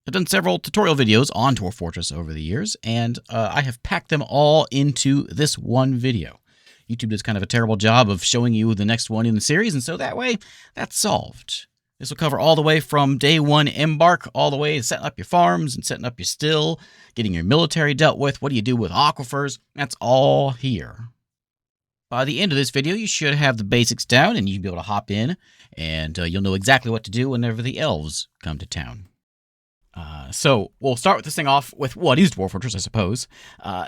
I've done several tutorial videos on Dwarf Fortress over the years, and I have packed them all into this one video. YouTube does kind of a terrible job of showing you the next one in the series, and so that way, that's solved. This will cover all the way from day one Embark, all the way to setting up your farms and setting up your still, getting your military dealt with, what do you do with Aquifers, that's all here. By the end of this video, you should have the basics down, and you can be able to hop in, and you'll know exactly what to do whenever the elves come to town. So we'll start with this thing off with what is Dwarf Fortress, I suppose.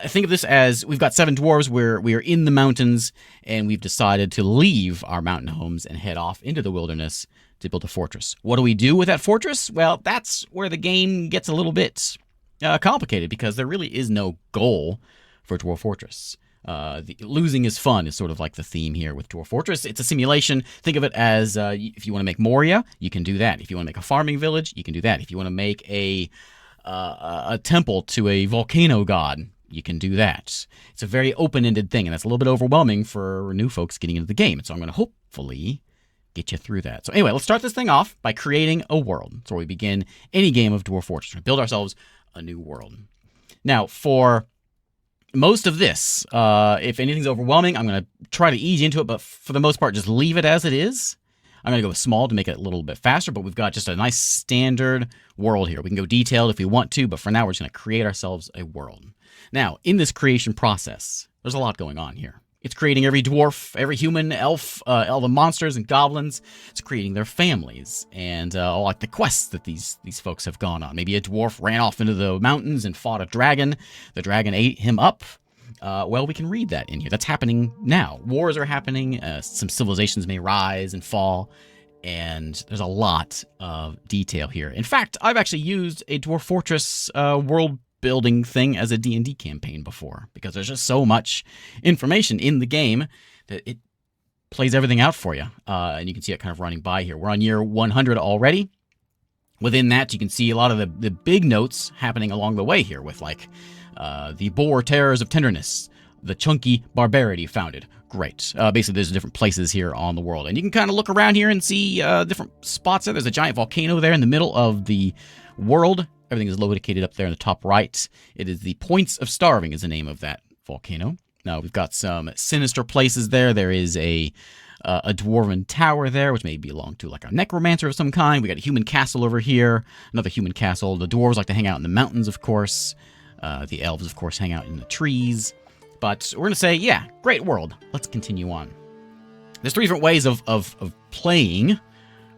Think of this as we've got 7 dwarves where we are in the mountains, and we've decided to leave our mountain homes and head off into the wilderness to build a fortress. What do we do with that fortress? Well, that's where the game gets a little bit complicated, because there really is no goal for Dwarf Fortress. Losing is fun is sort of like the theme here with Dwarf Fortress. It's a simulation. Think of it as if you want to make Moria, you can do that. If you want to make a farming village, you can do that. If you want to make a temple to a volcano god, you can do that. It's a very open-ended thing, and that's a little bit overwhelming for new folks getting into the game. And so I'm going to hopefully get you through that. So anyway, let's start this thing off by creating a world. That's where we begin any game of Dwarf Fortress. We build ourselves a new world. Now, for most of this, if anything's overwhelming, I'm going to try to ease into it, but for the most part, just leave it as it is. I'm going to go with small to make it a little bit faster, but we've got just a nice standard world here. We can go detailed if we want to, but for now, we're just going to create ourselves a world. Now, in this creation process, there's a lot going on here. It's creating every dwarf, every human, elf, all the monsters and goblins. It's creating their families and all like the quests that these folks have gone on. Maybe a dwarf ran off into the mountains and fought a dragon. The dragon ate him up. Well, we can read that in here. That's happening now. Wars are happening. Some civilizations may rise and fall. And there's a lot of detail here. In fact, I've actually used a Dwarf Fortress world building thing as a D&D campaign before, because there's just so much information in the game that it plays everything out for you. And you can see it kind of running by here. We're on year 100 already. Within that, you can see a lot of the big notes happening along the way here with like the boar terrors of tenderness, the chunky barbarity founded. Great. Basically, there's different places here on the world. And you can kind of look around here and see different spots there. There's a giant volcano there in the middle of the world. Everything is located up there in the top right. It is the Points of Starving is the name of that volcano. Now, we've got some sinister places there. There is a dwarven tower there, which may belong to like a necromancer of some kind. We got a human castle over here, another human castle. The dwarves like to hang out in the mountains, of course. The elves, of course, hang out in the trees. But we're going to say, yeah, great world. Let's continue on. There's 3 different ways of playing.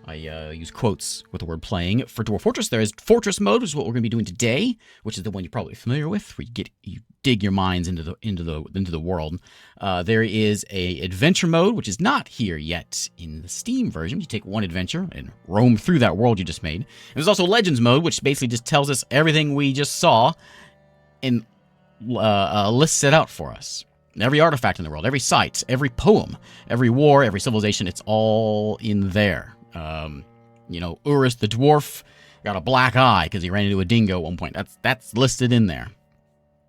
I use quotes with the word playing. For Dwarf Fortress, there is Fortress mode, which is what we're going to be doing today, which is the one you're probably familiar with, where you dig your minds into the world. There is a adventure mode, which is not here yet in the Steam version. You take one adventure and roam through that world you just made. And there's also Legends mode, which basically just tells us everything we just saw and lists it out for us. Every artifact in the world, every site, every poem, every war, every civilization, it's all in there. Urus the dwarf got a black eye because he ran into a dingo at one point. That's listed in there.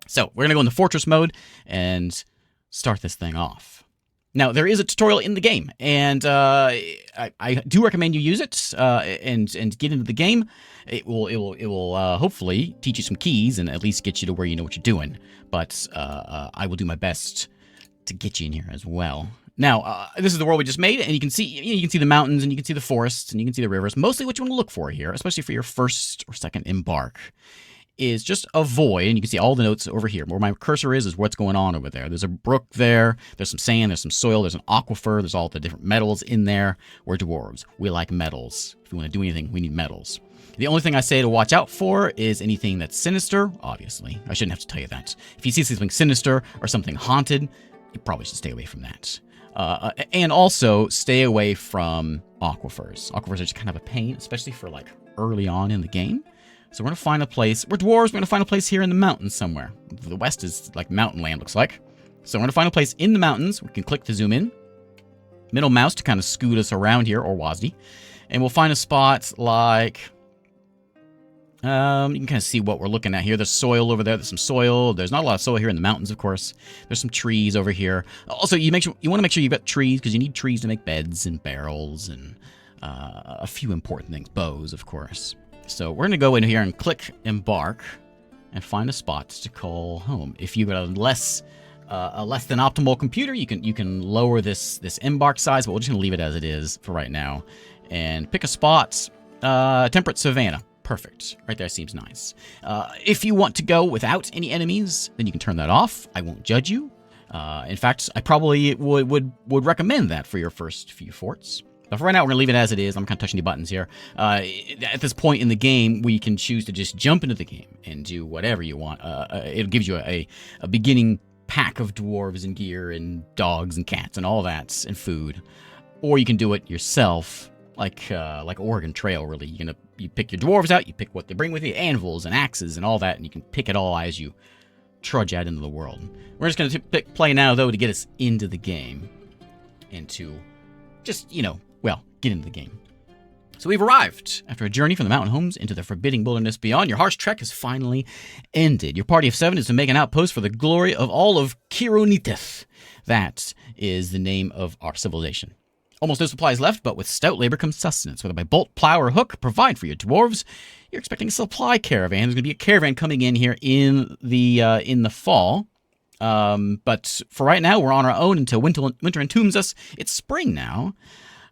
So we're going to go into Fortress mode and start this thing off. Now, there is a tutorial in the game, and I do recommend you use it and get into the game. It will hopefully teach you some keys and at least get you to where you know what you're doing. But I will do my best to get you in here as well. Now, this is the world we just made, and you can see the mountains, and you can see the forests, and you can see the rivers. Mostly what you want to look for here, especially for your first or second embark, is just a void, and you can see all the notes over here. Where my cursor is what's going on over there. There's a brook there, there's some sand, there's some soil, there's an aquifer, there's all the different metals in there. We're dwarves. We like metals. If we want to do anything, we need metals. The only thing I say to watch out for is anything that's sinister, obviously. I shouldn't have to tell you that. If you see something sinister or something haunted, you probably should stay away from that. And also stay away from aquifers. Aquifers are just kind of a pain, especially for like early on in the game. So we're going to find a place. We're dwarves. We're going to find a place here in the mountains somewhere. The west is like mountain land, looks like. So we're going to find a place in the mountains. We can click to zoom in. Middle mouse to kind of scoot us around here, or WASD. And we'll find a spot like... you can kind of see what we're looking at here. There's soil over there. There's some soil. There's not a lot of soil here in the mountains, of course. There's some trees over here. Also, you want to make sure you've got trees, because you need trees to make beds and barrels and a few important things. Bows, of course. So we're going to go in here and click Embark and find a spot to call home. If you've got a less than optimal computer, you can lower this Embark size, but we're just going to leave it as it is for right now. And pick a spot, Temperate Savannah. Perfect. Right there seems nice. If you want to go without any enemies, then you can turn that off. I won't judge you. In fact, I probably would recommend that for your first few forts. But for right now, we're going to leave it as it is. I'm kind of touching the buttons here. At this point in the game, we can choose to just jump into the game and do whatever you want. It gives you a beginning pack of dwarves and gear and dogs and cats and all that and food. Or you can do it yourself, like Oregon Trail, really. You pick your dwarves out, you pick what they bring with you, anvils and axes and all that, and you can pick it all as you trudge out into the world. We're just going to pick play now, though, to get us into the game and to just, get into the game. So we've arrived. After a journey from the mountain homes into the forbidding wilderness beyond, your harsh trek has finally ended. Your party of 7 is to make an outpost for the glory of all of Kironitith. That is the name of our civilization. Almost no supplies left, but with stout labor comes sustenance. Whether by bolt, plow, or hook, provide for your dwarves. You're expecting a supply caravan. There's going to be a caravan coming in here in the fall. But for right now, we're on our own until winter entombs us. It's spring now.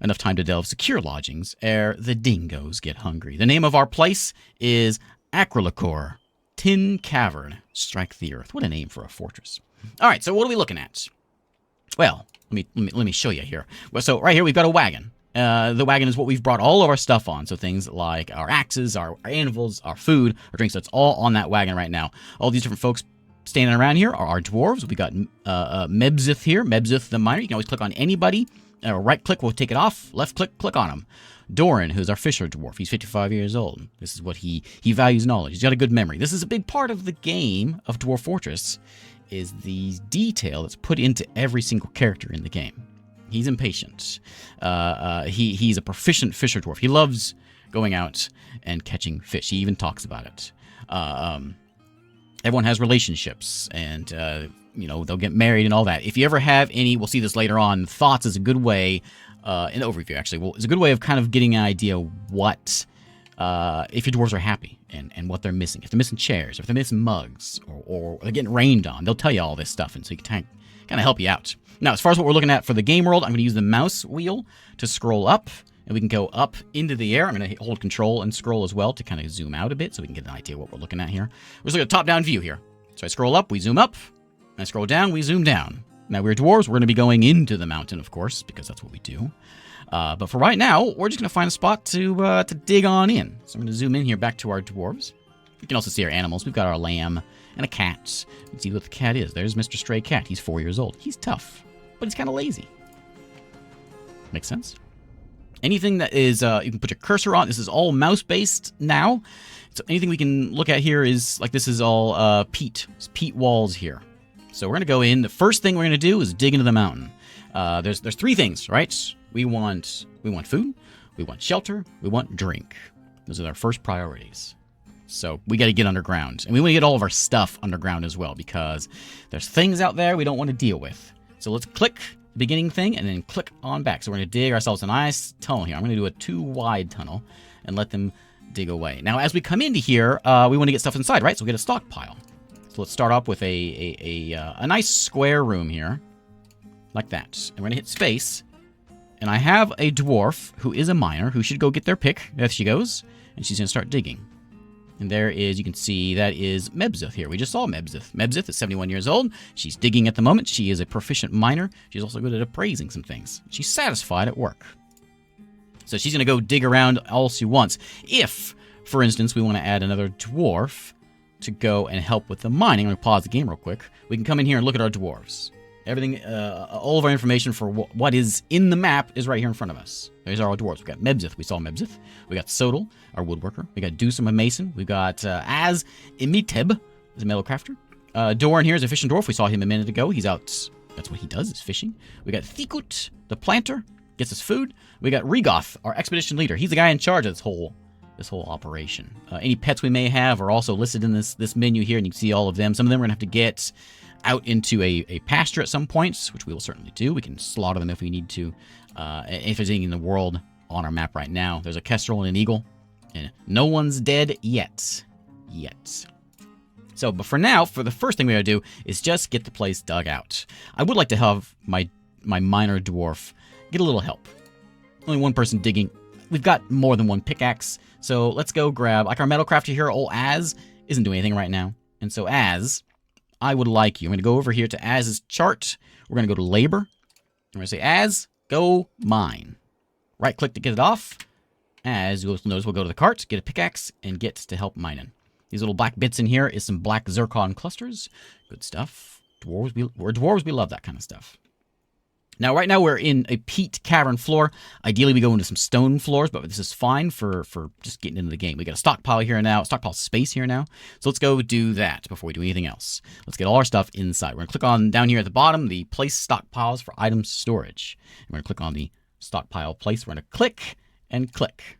Enough time to delve secure lodgings ere the dingoes get hungry. The name of our place is Aquifers, Tin Cavern. Strike the earth. What a name for a fortress. All right, so what are we looking at? Well, let me show you here. Well, so right here we've got a wagon. The wagon is what we've brought all of our stuff on. So things like our axes, our anvils, our food, our drinks. That's all on that wagon right now. All these different folks standing around here are our dwarves. We got Mebzith here, Mebzith the miner. You can always click on anybody. Right click will take it off. Left click, click on him. Doran, who's our fisher dwarf. He's 55 years old. This is what he values knowledge. He's got a good memory. This is a big part of the game of Dwarf Fortress, is the detail that's put into every single character in the game. He's impatient. He's a proficient fisher dwarf. He loves going out and catching fish. He even talks about it. Everyone has relationships, and they'll get married and all that. If you ever have any, we'll see this later on, thoughts is a good way, an overview actually, it's a good way of kind of getting an idea what, if your dwarves are happy and what they're missing. If they're missing chairs, if they're missing mugs, or they're getting rained on, they'll tell you all this stuff, and so you can kind of help you out. Now, as far as what we're looking at for the game world, I'm going to use the mouse wheel to scroll up, and we can go up into the air. I'm going to hold control and scroll as well to kind of zoom out a bit so we can get an idea of what we're looking at here. We're just looking at a top-down view here. So I scroll up, we zoom up. I scroll down, we zoom down. Now, we're dwarves. We're going to be going into the mountain, of course, because that's what we do. But for right now, we're just going to find a spot to dig on in. So I'm going to zoom in here back to our dwarves. You can also see our animals. We've got our lamb and a cat. Let's see what the cat is. There's Mr. Stray Cat. He's 4 years old. He's tough, but he's kind of lazy. Makes sense? Anything that is, you can put your cursor on. This is all mouse-based now. So anything we can look at here is, like, this is all peat. It's peat walls here. So we're going to go in. The first thing we're going to do is dig into the mountain. There's 3 things, right? We want food, we want shelter, we want drink. Those are our first priorities. So we got to get underground. And we want to get all of our stuff underground as well, because there's things out there we don't want to deal with. So let's click the beginning thing and then click on back. So we're going to dig ourselves a nice tunnel here. I'm going to do a 2-wide tunnel and let them dig away. Now, as we come into here, we want to get stuff inside, right? So we'll get a stockpile. So let's start off with a nice square room here, like that. And we're going to hit space. And I have a dwarf who is a miner who should go get their pick. There she goes. And she's going to start digging. And there is, you can see, that is Mebzith here. We just saw Mebzith. Mebzith is 71 years old. She's digging at the moment. She is a proficient miner. She's also good at appraising some things. She's satisfied at work. So she's going to go dig around all she wants. If, for instance, we want to add another dwarf to go and help with the mining, I'm going to pause the game real quick. We can come in here and look at our dwarves. Everything, all of our information for what is in the map is right here in front of us. There's our dwarves. We got Mebzith. We saw Mebzith. We got Sodal, our woodworker. We got Dusum, a mason. We got Az Imiteb, is a metal crafter. Doran here is a fishing dwarf. We saw him a minute ago. He's out. That's what he does, is fishing. We got Thikut, the planter, gets us food. We got Regoth, our expedition leader. He's the guy in charge of this whole operation. Any pets we may have are also listed in this menu here, and you can see all of them. Some of them we're gonna have to get out into a pasture at some points, which we will certainly do. We can slaughter them if we need to. If there's anything in the world on our map right now, there's a kestrel and an eagle. And no one's dead yet. So, but for now, for the first thing we gotta do is just get the place dug out. I would like to have my miner dwarf get a little help. Only one person digging. We've got more than one pickaxe, so let's go grab, like our metal crafter here, old Az, isn't doing anything right now. And so Az, I would like you. I'm gonna go over here to Az's chart. We're gonna go to labor. I'm gonna say, Az, go mine. Right click to get it off. Az, you'll notice we'll go to the cart, get a pickaxe, and get to help mining. These little black bits in here is some black zircon clusters. Good stuff. We're dwarves, we love that kind of stuff. Now, right now we're in a peat cavern floor. Ideally, we go into some stone floors, but this is fine for just getting into the game. We got a stockpile here now, stockpile space here now. So let's go do that before we do anything else. Let's get all our stuff inside. We're gonna click on down here at the bottom, the place stockpiles for items storage. We're gonna click on the stockpile place. We're gonna click and click.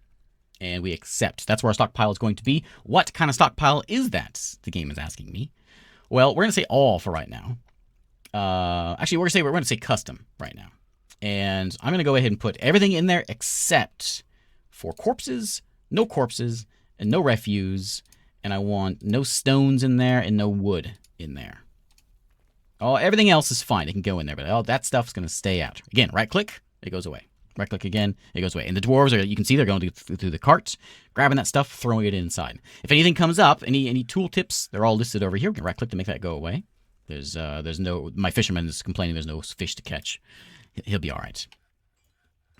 And we accept. That's where our stockpile is going to be. What kind of stockpile is that? The game is asking me. Well, we're gonna say all for right now. Actually, we're gonna say custom right now. And I'm gonna go ahead and put everything in there except for corpses, and no refuse. And I want no stones in there and no wood in there. Oh, everything else is fine. It can go in there, but all that stuff's gonna stay out. Again, right click, it goes away. Right click again, it goes away. And the dwarves are, you can see they're going through the cart, grabbing that stuff, throwing it inside. If anything comes up, any tool tips, they're all listed over here. We can right click to make that go away. There's no, my fisherman is complaining there's no fish to catch. He'll be all right.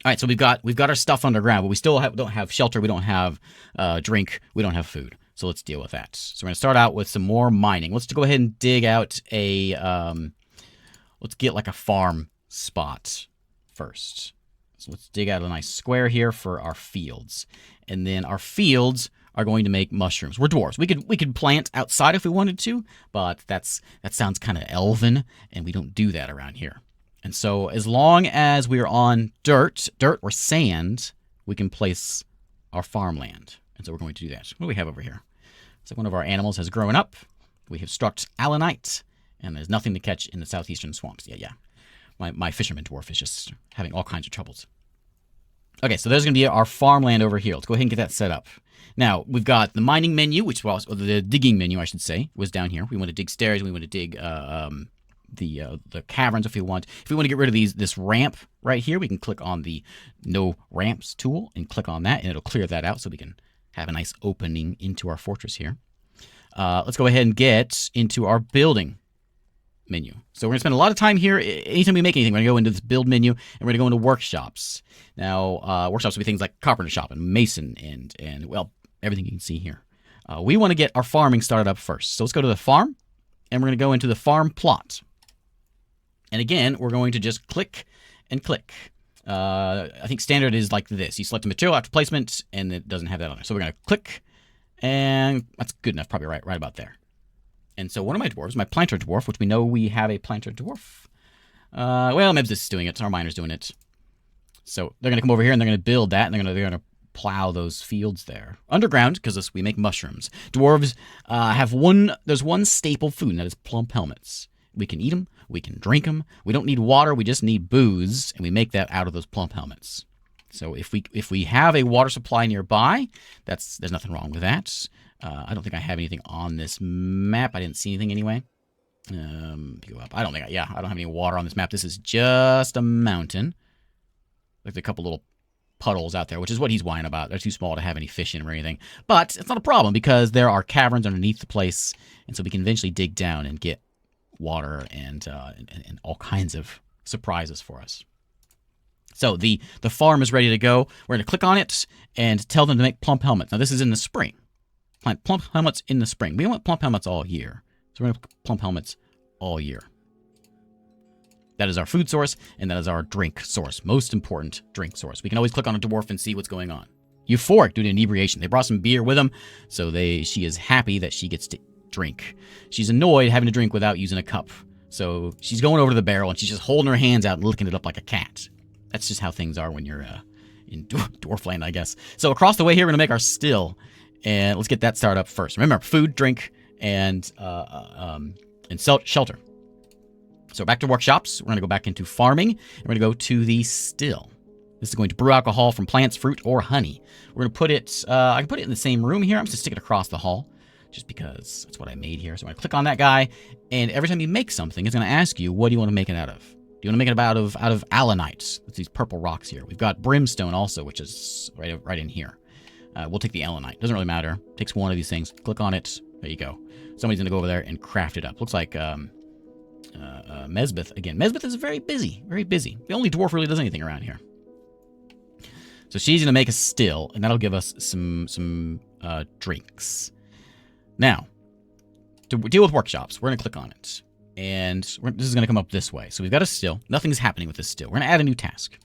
All right, so we've got our stuff underground, but we still don't have shelter. We don't have drink. We don't have food. So let's deal with that. So we're gonna start out with some more mining. Let's go ahead and dig out a let's get like a farm spot first. So let's dig out a nice square here for our fields. And then our fields are going to make mushrooms. We're dwarves. We could plant outside if we wanted to, but that sounds kind of elven, and we don't do that around here. And so as long as we are on dirt or sand, we can place our farmland. And so we're going to do that. What do we have over here? So one of our animals has grown up. We have struck allanite, and there's nothing to catch in the southeastern swamps. Yeah. My fisherman dwarf is just having all kinds of troubles. Okay, so there's going to be our farmland over here. Let's go ahead and get that set up. Now, we've got the mining menu, which was, or the digging menu, I should say, was down here. We want to dig stairs. We want to dig the caverns if we want. If we want to get rid of this ramp right here, we can click on the No Ramps tool and click on that, and it'll clear that out so we can have a nice opening into our fortress here. Let's go ahead and get into our building menu. So we're going to spend a lot of time here. Anytime we make anything, we're going to go into this build menu, and we're going to go into workshops. Now, workshops will be things like carpenter shop and mason and well, everything you can see here. We want to get our farming started up first. So let's go to the farm, and we're going to go into the farm plot. And again, we're going to just click and click. I think standard is like this. You select a material after placement, and it doesn't have that on there. So we're going to click, and that's good enough, probably right about there. And so one of my dwarves, my planter dwarf, which we know we have a planter dwarf. Well, Mebs is doing it. Our miner's doing it. So they're going to come over here, and they're going to build that, and they're going to plow those fields there. Underground, because we make mushrooms. Dwarves there's one staple food, and that is plump helmets. We can eat them. We can drink them. We don't need water. We just need booze, and we make that out of those plump helmets. So if we have a water supply nearby, there's nothing wrong with that. I don't think I have anything on this map. I didn't see anything anyway. Go up. I don't have any water on this map. This is just a mountain. Like a couple little puddles out there, which is what he's whining about. They're too small to have any fish in them or anything. But it's not a problem because there are caverns underneath the place, and so we can eventually dig down and get water and all kinds of surprises for us. So the farm is ready to go. We're going to click on it and tell them to make plump helmets. Now this is in the spring. Plant plump helmets in the spring. We want plump helmets all year. So we're going to plump helmets all year. That is our food source, and that is our drink source. Most important drink source. We can always click on a dwarf and see what's going on. Euphoric due to inebriation. They brought some beer with them, so she is happy that she gets to drink. She's annoyed having to drink without using a cup. So she's going over to the barrel, and she's just holding her hands out and licking it up like a cat. That's just how things are when you're in Dwarfland, I guess. So across the way here, we're going to make our still. And let's get that started up first. Remember, food, drink, and shelter. So back to workshops. We're going to go back into farming, and we're going to go to the still. This is going to brew alcohol from plants, fruit, or honey. We're going to put it, I can put it in the same room here. I'm just going to stick it across the hall just because that's what I made here. So I'm going to click on that guy, and every time you make something, it's going to ask you, what do you want to make it out of? Do you want to make it out of alanites? That's these purple rocks here. We've got brimstone also, which is right in here. We'll take the allanite. Doesn't really matter. Takes one of these things. Click on it. There you go. Somebody's going to go over there and craft it up. Looks like Mesbeth again. Mesbeth is very busy. Very busy. The only dwarf really does anything around here. So she's going to make a still, and that'll give us some drinks. Now, to deal with workshops, we're going to click on it. And this is going to come up this way. So we've got a still. Nothing's happening with this still. We're going to add a new task.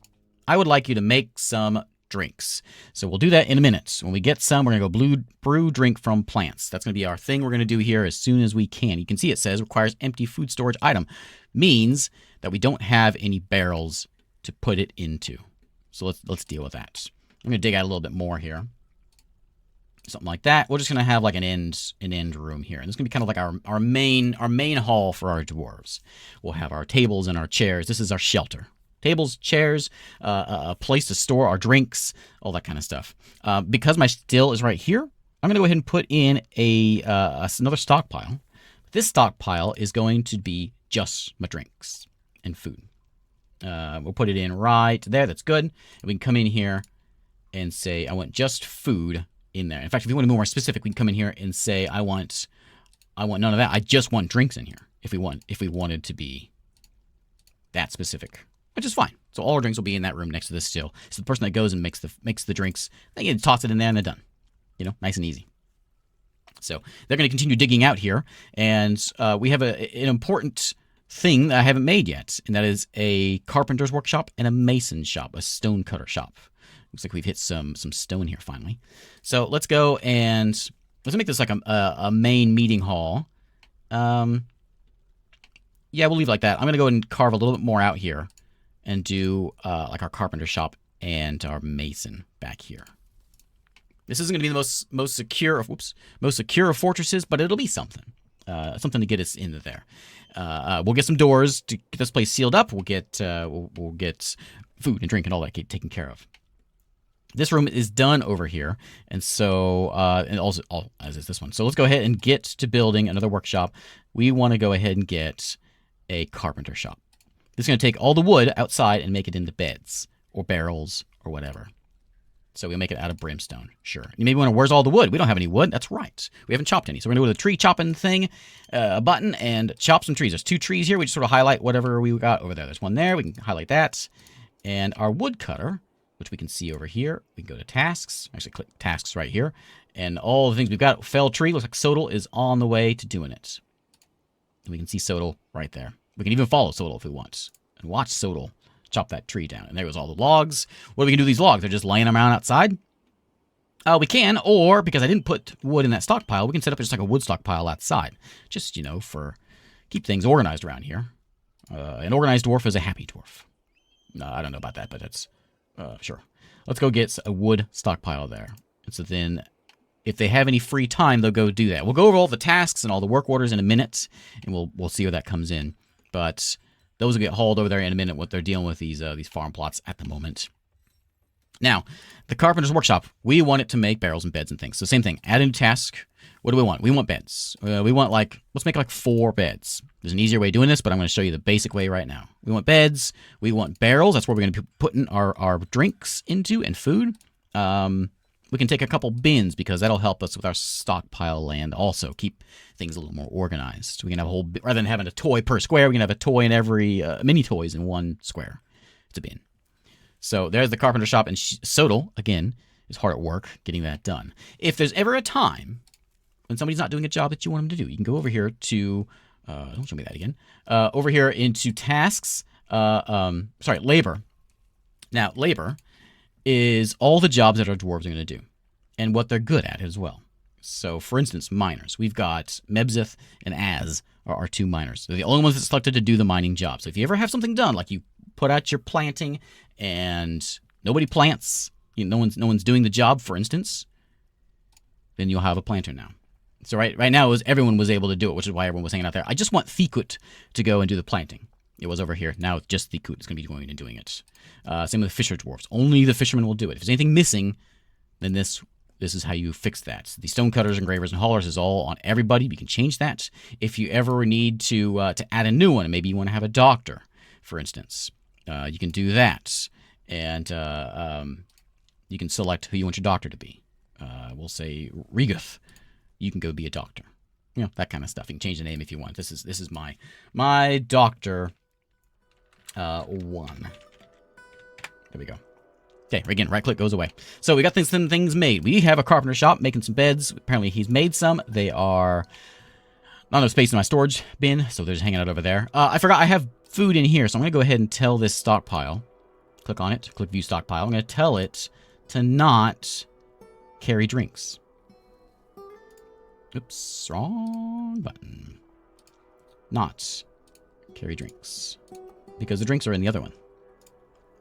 I would like you to make some drinks. So we'll do that in a minute. When we get some, we're going to go brew drink from plants. That's going to be our thing we're going to do here as soon as we can. You can see it says requires empty food storage item. Means that we don't have any barrels to put it into. So let's deal with that. I'm going to dig out a little bit more here. Something like that. We're just going to have like an end room here. And this is going to be kind of like our main hall for our dwarves. We'll have our tables and our chairs. This is our shelter. Tables, chairs, a place to store our drinks, all that kind of stuff. Because my still is right here, I'm going to go ahead and put in another stockpile. This stockpile is going to be just my drinks and food. We'll put it in right there. That's good. And we can come in here and say, I want just food in there. In fact, if you want to be more specific, we can come in here and say, I want none of that. I just want drinks in here. If we wanted to be that specific, which is fine. So all our drinks will be in that room next to this still. So the person that goes and makes the drinks, they can toss it in there and they're done. You know, nice and easy. So they're going to continue digging out here, and we have an important thing that I haven't made yet, and that is a carpenter's workshop and a mason shop, a stone cutter shop. Looks like we've hit some stone here finally. So let's go and let's make this like a main meeting hall. Yeah, we'll leave it like that. I'm going to go and carve a little bit more out here and do like our carpenter shop and our mason back here. This isn't going to be the most secure of fortresses, but it'll be something. Something to get us into there. We'll get some doors to get this place sealed up. We'll get food and drink and all that taken care of. This room is done over here, and so and also as is this one. So let's go ahead and get to building another workshop. We want to go ahead and get a carpenter shop. This is going to take all the wood outside and make it into beds or barrels or whatever. So we'll make it out of brimstone. Sure. You maybe wonder, where's all the wood? We don't have any wood. That's right. We haven't chopped any. So we're going to go to the tree chopping thing, a button, and chop some trees. There's 2 trees here. We just sort of highlight whatever we got over there. There's one there. We can highlight that. And our wood cutter, which we can see over here. We can go to tasks. Actually, click tasks right here. And all the things we've got. Fell tree. Looks like Sodal is on the way to doing it. And we can see Sodal right there. We can even follow Sodal if we want. And watch Sodal chop that tree down. And there goes all the logs. What do we can do with these logs? They're just laying around outside. We can, or because I didn't put wood in that stockpile, we can set up just like a wood stockpile outside. Just, for keep things organized around here. An organized dwarf is a happy dwarf. No, I don't know about that, but that's, sure. Let's go get a wood stockpile there. And so then, if they have any free time, they'll go do that. We'll go over all the tasks and all the work orders in a minute, and we'll see where that comes in. But those will get hauled over there in a minute, what they're dealing with these farm plots at the moment. Now, the carpenter's workshop, we want it to make barrels and beds and things. So same thing, add a new task. What do we want? We want beds. We want let's make 4 beds. There's an easier way of doing this, but I'm going to show you the basic way right now. We want beds. We want barrels. That's where we're going to be putting our drinks into and food. We can take a couple bins because that'll help us with our stockpile land also. Keep things a little more organized. We can have a whole, rather than having a toy per square, we can have a toy in every, mini toys in one square. It's a bin. So there's the carpenter shop, and Sodal, again, is hard at work getting that done. If there's ever a time when somebody's not doing a job that you want them to do, you can go over here to, don't show me that again, over here into tasks, labor. Now, labor is all the jobs that our dwarves are going to do, and what they're good at as well. So, for instance, miners. We've got Mebzith and Az are our 2 miners. They're the only ones that selected to do the mining job. So if you ever have something done, like you put out your planting and nobody plants, no one's doing the job, for instance, then you'll have a planter now. So right now, everyone was able to do it, which is why everyone was hanging out there. I just want Thekut to go and do the planting. It was over here. Now it's just the coot that's going to be going and doing it. Same with the fisher dwarves. Only the fishermen will do it. If there's anything missing, then this is how you fix that. The stonecutters, engravers, and haulers is all on everybody. You can change that. If you ever need to add a new one, maybe you want to have a doctor, for instance, you can do that. And you can select who you want your doctor to be. We'll say Reguth. You can go be a doctor. You know, that kind of stuff. You can change the name if you want. This is my doctor 1. There we go. Okay, again, right click goes away. So we got some things made. We have a carpenter shop making some beds. Apparently he's made some. They are not enough space in my storage bin, so they're just hanging out over there. I forgot I have food in here, so I'm going to go ahead and tell this stockpile. Click on it. Click view stockpile. I'm going to tell it to not carry drinks. Oops, wrong button. Not carry drinks. Because the drinks are in the other one.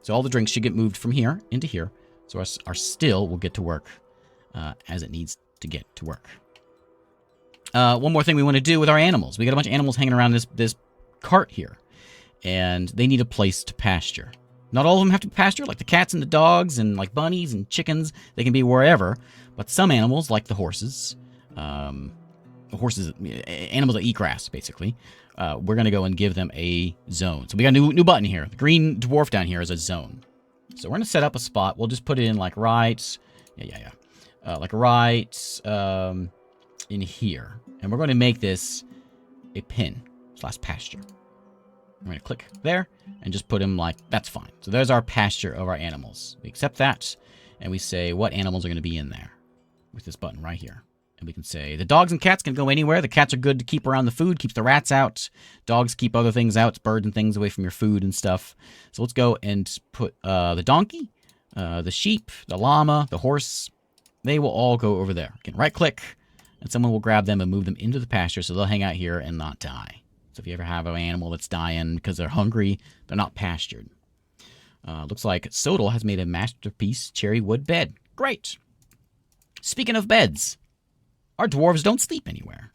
So all the drinks should get moved from here into here. So our still will get to work as it needs to get to work. One more thing we want to do with our animals. We got a bunch of animals hanging around this cart here. And they need a place to pasture. Not all of them have to pasture, like the cats and the dogs and like bunnies and chickens. They can be wherever. But some animals, like the horses, animals that eat grass, basically, we're going to go and give them a zone. So we got a new button here. The green dwarf down here is a zone. So we're going to set up a spot. We'll just put it in like right, like right in here. And we're going to make this a pen/pasture. I'm going to click there and just put him like, that's fine. So there's our pasture of our animals. We accept that, and we say what animals are going to be in there with this button right here. And we can say the dogs and cats can go anywhere. The cats are good to keep around the food, keeps the rats out. Dogs keep other things out, birds and things away from your food and stuff. So let's go and put the donkey, the sheep, the llama, the horse. They will all go over there. Again, right click, and someone will grab them and move them into the pasture so they'll hang out here and not die. So if you ever have an animal that's dying because they're hungry, they're not pastured. Looks like Sodal has made a masterpiece cherry wood bed. Great. Speaking of beds, our dwarves don't sleep anywhere.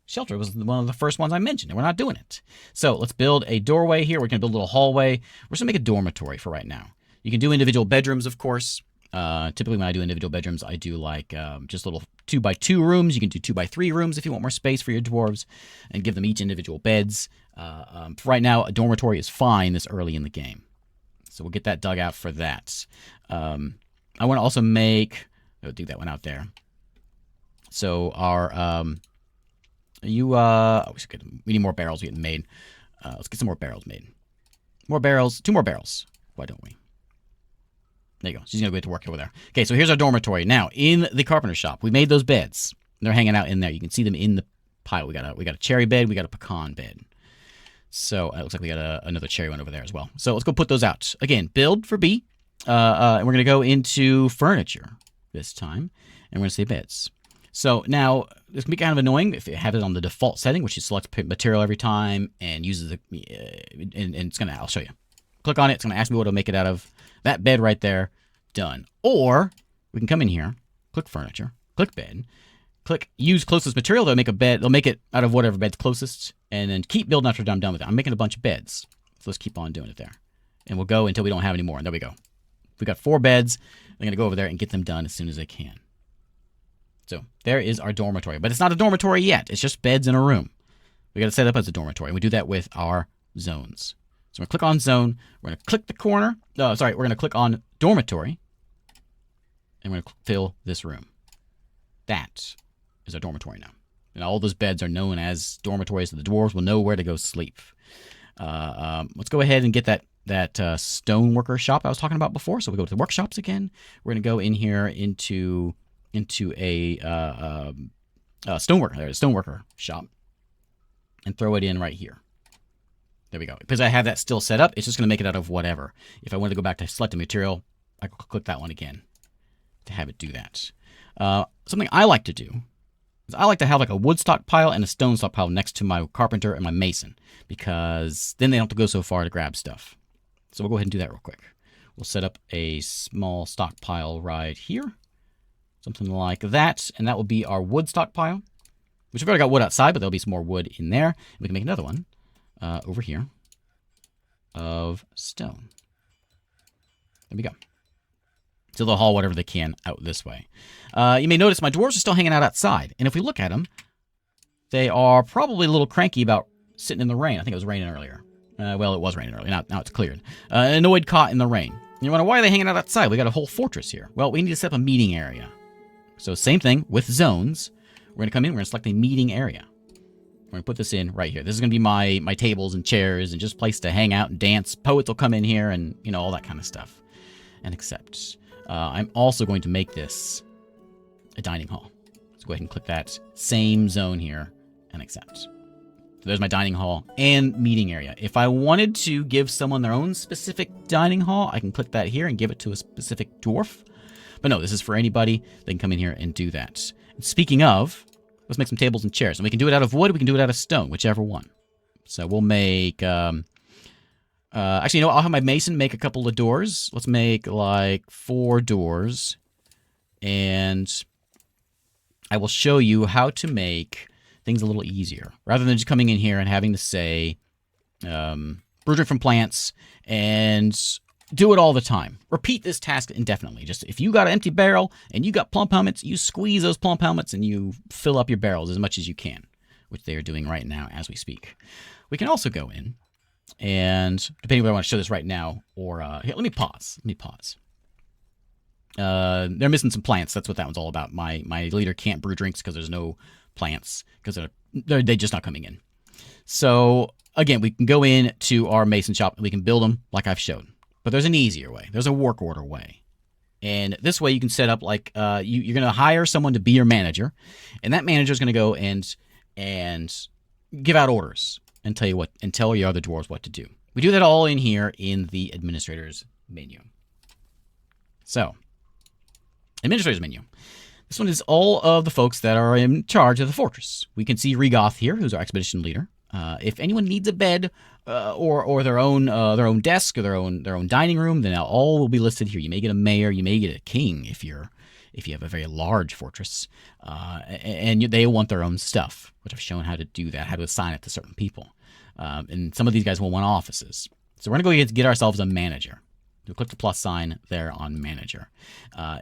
Shelter was one of the first ones I mentioned, and we're not doing it. So let's build a doorway here. We're going to build a little hallway. We're just going to make a dormitory for right now. You can do individual bedrooms, of course. Typically when I do individual bedrooms, I do like just little 2x2 rooms. You can do 2x3 rooms if you want more space for your dwarves and give them each individual beds. For right now, a dormitory is fine this early in the game. So we'll get that dug out for that. I want to also make... I'll do that one out there. So our... we need more barrels getting made. Let's get some more barrels made. More barrels. 2 more barrels. Why don't we? There you go. She's going to go to work over there. Okay, so here's our dormitory. Now, in the carpenter shop, we made those beds. They're hanging out in there. You can see them in the pile. We got a cherry bed. We got a pecan bed. So it looks like we got another cherry one over there as well. So let's go put those out. Again, build for B. And we're going to go into furniture this time. And we're going to say beds. So now, this can be kind of annoying if you have it on the default setting, which is select material every time and uses the... and it's going to... I'll show you. Click on it. It's going to ask me what to make it out of. That bed right there, done. Or we can come in here, click furniture, click bed, click use closest material. They'll make a bed. They'll make it out of whatever bed's closest, and then keep building after I'm done with it. I'm making a bunch of beds, so let's keep on doing it there, and we'll go until we don't have any more. And there we go. We got 4 beds. I'm gonna go over there and get them done as soon as I can. So there is our dormitory, but it's not a dormitory yet. It's just beds in a room. We got to set it up as a dormitory. We do that with our zones. So we're going to click on zone. We're going to click the corner. We're going to click on dormitory. And we're going to fill this room. That is our dormitory now. And all those beds are known as dormitories, so the dwarves will know where to go sleep. Let's go ahead and get that stoneworker shop I was talking about before. So we go to the workshops again. We're going to go in here into a stoneworker shop and throw it in right here. There we go. Because I have that still set up, it's just going to make it out of whatever. If I wanted to go back to select a material, I could click that one again to have it do that. Something I like to do is I like to have like a wood stockpile and a stone stockpile next to my carpenter and my mason, because then they don't have to go so far to grab stuff. So we'll go ahead and do that real quick. We'll set up a small stockpile right here. Something like that. And that will be our wood stockpile, which we've already got wood outside, but there'll be some more wood in there. We can make another one over here. of stone. There we go. So they'll haul whatever they can out this way. You may notice my dwarves are still hanging out outside. And if we look at them, they are probably a little cranky about sitting in the rain. I think it was raining earlier. Well, it was raining earlier. Now it's cleared. Annoyed caught in the rain. You wonder, why are they hanging out outside? We got a whole fortress here. Well, we need to set up a meeting area. So same thing with zones. We're going to come in. We're going to select a meeting area. We're going to put this in right here. This is going to be my tables and chairs and just a place to hang out and dance. Poets will come in here and, you know, all that kind of stuff. And accept. I'm also going to make this a dining hall. So go ahead and click that same zone here and accept. So there's my dining hall and meeting area. If I wanted to give someone their own specific dining hall, I can click that here and give it to a specific dwarf. But no, this is for anybody. They can come in here and do that. And speaking of, let's make some tables and chairs. And we can do it out of wood, we can do it out of stone, whichever one. So we'll make, actually, you know what? I'll have my mason make a couple of doors. Let's make like 4 doors. And I will show you how to make things a little easier. Rather than just coming in here and having to say, brew drink from plants and do it all the time. Repeat this task indefinitely. Just if you got an empty barrel and you got plump helmets, you squeeze those plump helmets and you fill up your barrels as much as you can, which they are doing right now as we speak. We can also go in and, depending whether I want to show this right now or, here, let me pause. They're missing some plants. That's what that one's all about. My leader can't brew drinks because there's no plants because they're just not coming in. So again, we can go in to our mason shop and we can build them like I've shown. But there's an easier way. There's a work order way. And this way you can set up like, you're going to hire someone to be your manager. And that manager is going to go and give out orders and tell your other dwarves what to do. We do that all in here in the administrator's menu. So, administrator's menu. This one is all of the folks that are in charge of the fortress. We can see Regoth here, who's our expedition leader. If anyone needs a bed or their own desk or their own dining room, then all will be listed here. You may get a mayor, you may get a king if you have a very large fortress, and they want their own stuff, which I've shown how to do that, how to assign it to certain people. And some of these guys will want offices. So we're going to go get ourselves a manager. We'll click the plus sign there on manager.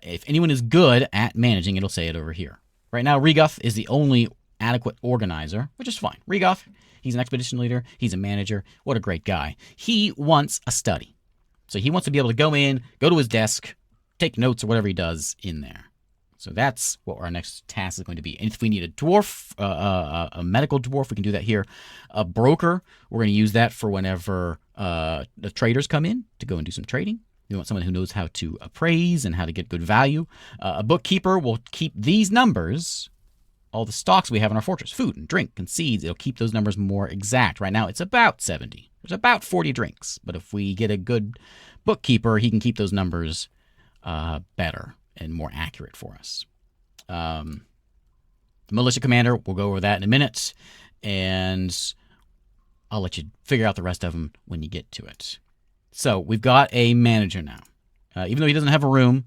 If anyone is good at managing, it'll say it over here. Right now, Regoth is the only adequate organizer, which is fine. Regoth, he's an expedition leader. He's a manager. What a great guy. He wants a study. So he wants to be able to go in, go to his desk, take notes or whatever he does in there. So that's what our next task is going to be. And if we need a dwarf, a medical dwarf, we can do that here. A broker, we're going to use that for whenever the traders come in to go and do some trading. We want someone who knows how to appraise and how to get good value. A bookkeeper will keep these numbers, all the stocks we have in our fortress, food and drink and seeds. It'll keep those numbers more exact. Right now, it's about 70. There's about 40 drinks. But if we get a good bookkeeper, he can keep those numbers better and more accurate for us. Militia commander, we'll go over that in a minute. And I'll let you figure out the rest of them when you get to it. So we've got a manager now. Even though he doesn't have a room,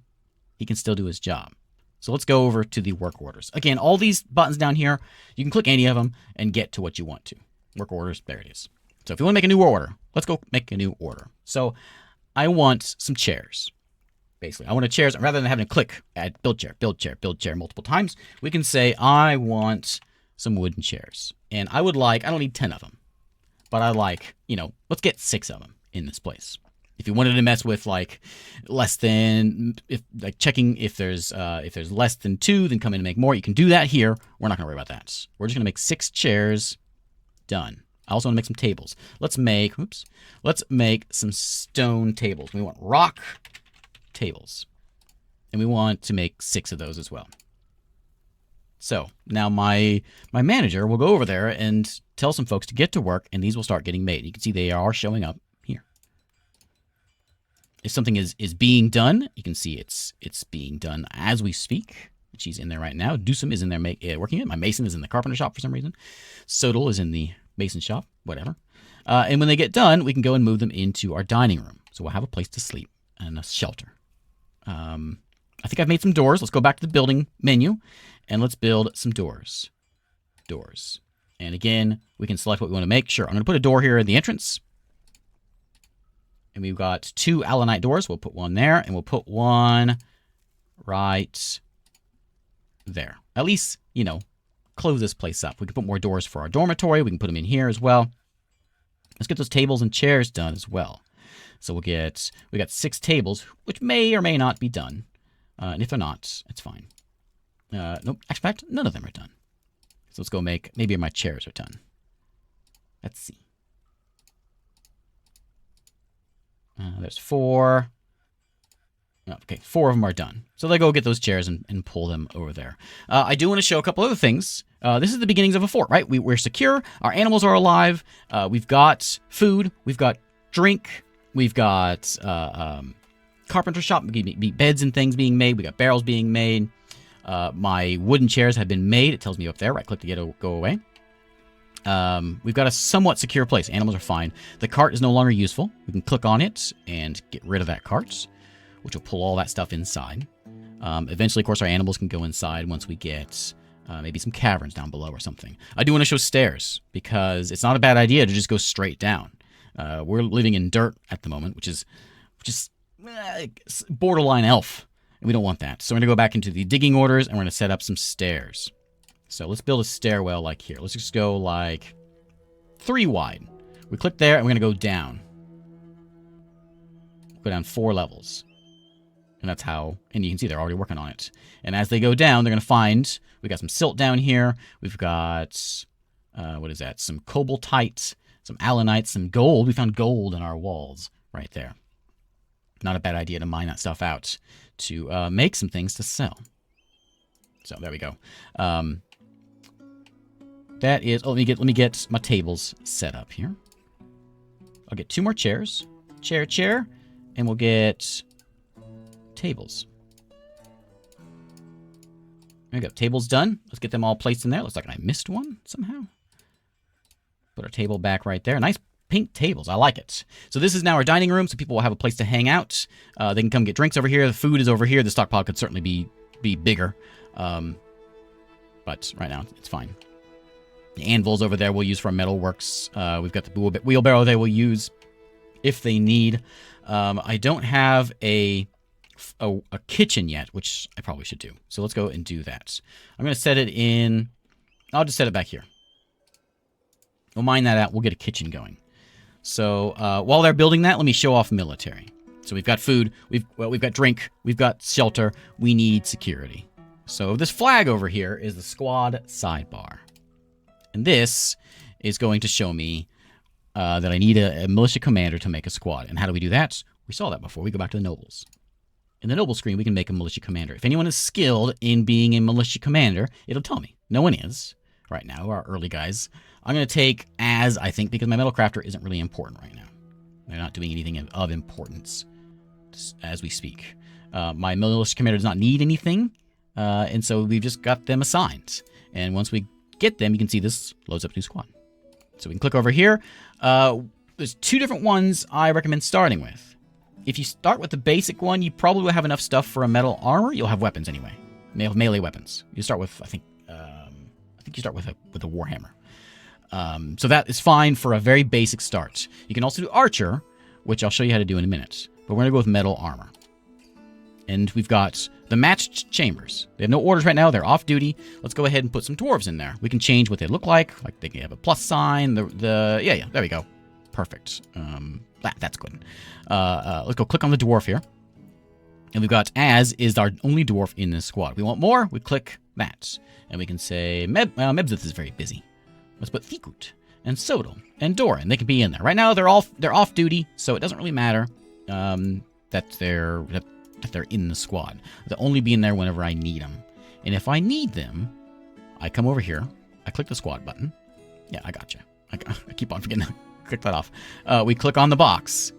he can still do his job. So let's go over to the work orders. Again, all these buttons down here, you can click any of them and get to what you want to. Work orders, there it is. So if you want to make a new order, let's go make a new order. So I want some chairs. Basically, I want chairs. Rather than having to click at build chair, build chair, build chair multiple times, we can say I want some wooden chairs. And I would like, I don't need 10 of them, but I like, let's get 6 of them in this place. If you wanted to mess with like less than, checking if there's less than 2, then come in and make more. You can do that here. We're not gonna worry about that. We're just gonna make 6 chairs. Done. I also want to make some tables. Let's make some stone tables. We want rock tables, and we want to make 6 of those as well. So now my manager will go over there and tell some folks to get to work, and these will start getting made. You can see they are showing up here. If something is being done, you can see it's being done as we speak. She's in there right now. Dusum is in there working it. My mason is in the carpenter shop for some reason. Sodal is in the mason shop, whatever. And when they get done, we can go and move them into our dining room. So we'll have a place to sleep and a shelter. I think I've made some doors. Let's go back to the building menu and let's build some doors. Doors. And again, we can select what we want to make. Sure, I'm going to put a door here at the entrance. And we've got 2 Allanite doors. We'll put one there, and we'll put one right there. At least, you know, close this place up. We can put more doors for our dormitory. We can put them in here as well. Let's get those tables and chairs done as well. So we got 6 tables, which may or may not be done. And if they're not, it's fine. Nope. In fact, none of them are done. So let's go maybe my chairs are done. Let's see. There's 4. Okay, 4 of them are done. So they go get those chairs and pull them over there. I do want to show a couple other things. This is the beginnings of a fort, right? We're secure. Our animals are alive. We've got food. We've got drink. We've got carpenter shop, beds and things being made. We got barrels being made. My wooden chairs have been made. It tells me up there. Right click to go away. We've got a somewhat secure place. Animals are fine. The cart is no longer useful. We can click on it and get rid of that cart, which will pull all that stuff inside. Eventually, of course, our animals can go inside once we get maybe some caverns down below or something. I do want to show stairs because it's not a bad idea to just go straight down. We're living in dirt at the moment, which is borderline elf, and we don't want that. So we're going to go back into the digging orders, and we're going to set up some stairs. So let's build a stairwell like here. Let's just go like 3 wide. We click there, and we're going to go down. Go down 4 levels. And that's how, and you can see they're already working on it. And as they go down, they're going to find, we got some silt down here. We've got, what is that? Some cobaltite, some allanite, some gold. We found gold in our walls right there. Not a bad idea to mine that stuff out to make some things to sell. So there we go. That is, oh, let me get my tables set up here. I'll get 2 more chairs. Chair, and we'll get tables. There we go. Tables done. Let's get them all placed in there. Looks like I missed one somehow. Put our table back right there. Nice pink tables. I like it. So this is now our dining room, so people will have a place to hang out. They can come get drinks over here. The food is over here. The stockpile could certainly be bigger. But right now, it's fine. The anvils over there we'll use for metalworks. We've got the wheelbarrow they will use if they need. I don't have a kitchen yet, which I probably should do. So let's go and do that. I'm going to set it in... I'll just set it back here. We'll mine that out. We'll get a kitchen going. So while they're building that, let me show off military. So we've got food. We've got drink. We've got shelter. We need security. So this flag over here is the squad sidebar. And this is going to show me that I need a militia commander to make a squad. And how do we do that? We saw that before. We go back to the nobles. In the noble screen, we can make a militia commander. If anyone is skilled in being a militia commander, it'll tell me. No one is right now, our early guys. I'm going to take as, I think, because my metal crafter isn't really important right now. They're not doing anything of importance as we speak. My militia commander does not need anything, and so we've just got them assigned. And once we get them, you can see this loads up a new squad. So we can click over here. There's 2 different ones I recommend starting with. If you start with the basic one, you probably will have enough stuff for a metal armor. You'll have weapons anyway. Melee weapons. You start with, I think you start with a warhammer. So that is fine for a very basic start. You can also do archer, which I'll show you how to do in a minute. But we're going to go with metal armor. And we've got the matched chambers. They have no orders right now. They're off duty. Let's go ahead and put some dwarves in there. We can change what they look like. Like they can have a plus sign. Yeah, there we go. Perfect. That's good. Let's go click on the dwarf here. And we've got as is our only dwarf in this squad. We want more. We click that. And we can say Mebzith is very busy. Let's put Thikut and Sodal and Doran. They can be in there. Right now they're off duty, so it doesn't really matter that they're in the squad. They'll only be in there whenever I need them. And if I need them, I come over here. I click the squad button. Yeah, I gotcha. I keep on forgetting to click that off. We click on the box,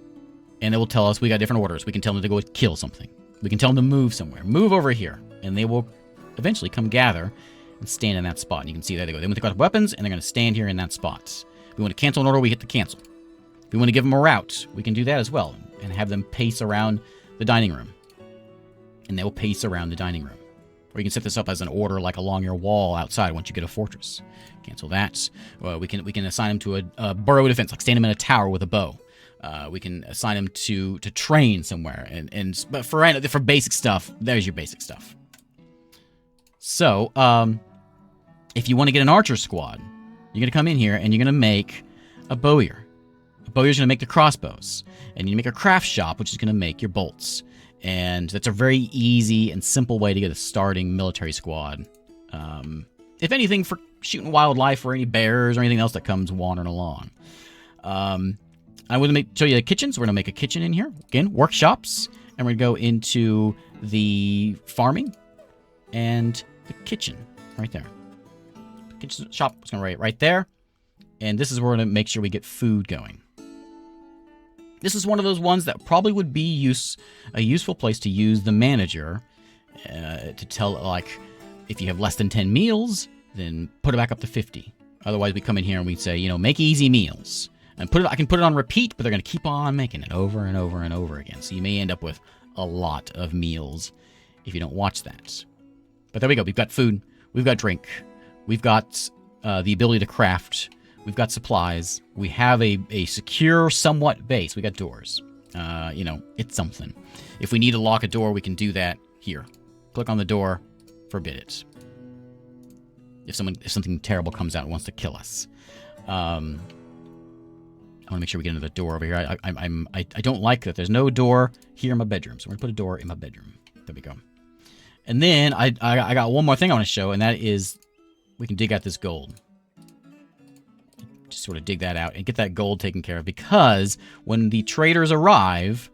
and it will tell us we got different orders. We can tell them to go kill something. We can tell them to move somewhere. Move over here, and they will eventually come gather and stand in that spot. And you can see there they go. They want to grab weapons, and they're going to stand here in that spot. If we want to cancel an order, we hit the cancel. If we want to give them a route, we can do that as well and have them pace around the dining room. And they will pace around the dining room. Or you can set this up as an order like along your wall outside once you get a fortress. Cancel that. We can assign them to a burrow defense, like stand them in a tower with a bow. We can assign them to train somewhere. But for basic stuff, there's your basic stuff. So, if you want to get an archer squad, you're going to come in here and you're going to make a bowyer. A bowyer's going to make the crossbows. And you make a craft shop, which is going to make your bolts. And that's a very easy and simple way to get a starting military squad. If anything, for shooting wildlife or any bears or anything else that comes wandering along. I'm going to show you the kitchen. So we're going to make a kitchen in here. Again, workshops. And we're going to go into the farming and the kitchen right there. The kitchen shop is going to right there. And this is where we're going to make sure we get food going. This is one of those ones that probably would be a useful place to use the manager to tell, like, if you have less than 10 meals, then put it back up to 50. Otherwise, we come in here and we say, you know, make easy meals. And I can put it on repeat, but they're going to keep on making it over and over and over again. So you may end up with a lot of meals if you don't watch that. But there we go. We've got food. We've got drink. We've got the ability to craft. We've got supplies. We have a secure, somewhat base. We got doors. You know, it's something. If we need to lock a door, we can do that here. Click on the door. Forbid it. If something terrible comes out and wants to kill us. I want to make sure we get into the door over here. I don't like that there's no door here in my bedroom. So we're going to put a door in my bedroom. There we go. And then I got one more thing I want to show, and that is we can dig out this gold. Just sort of dig that out and get that gold taken care of, because when the traders arrive,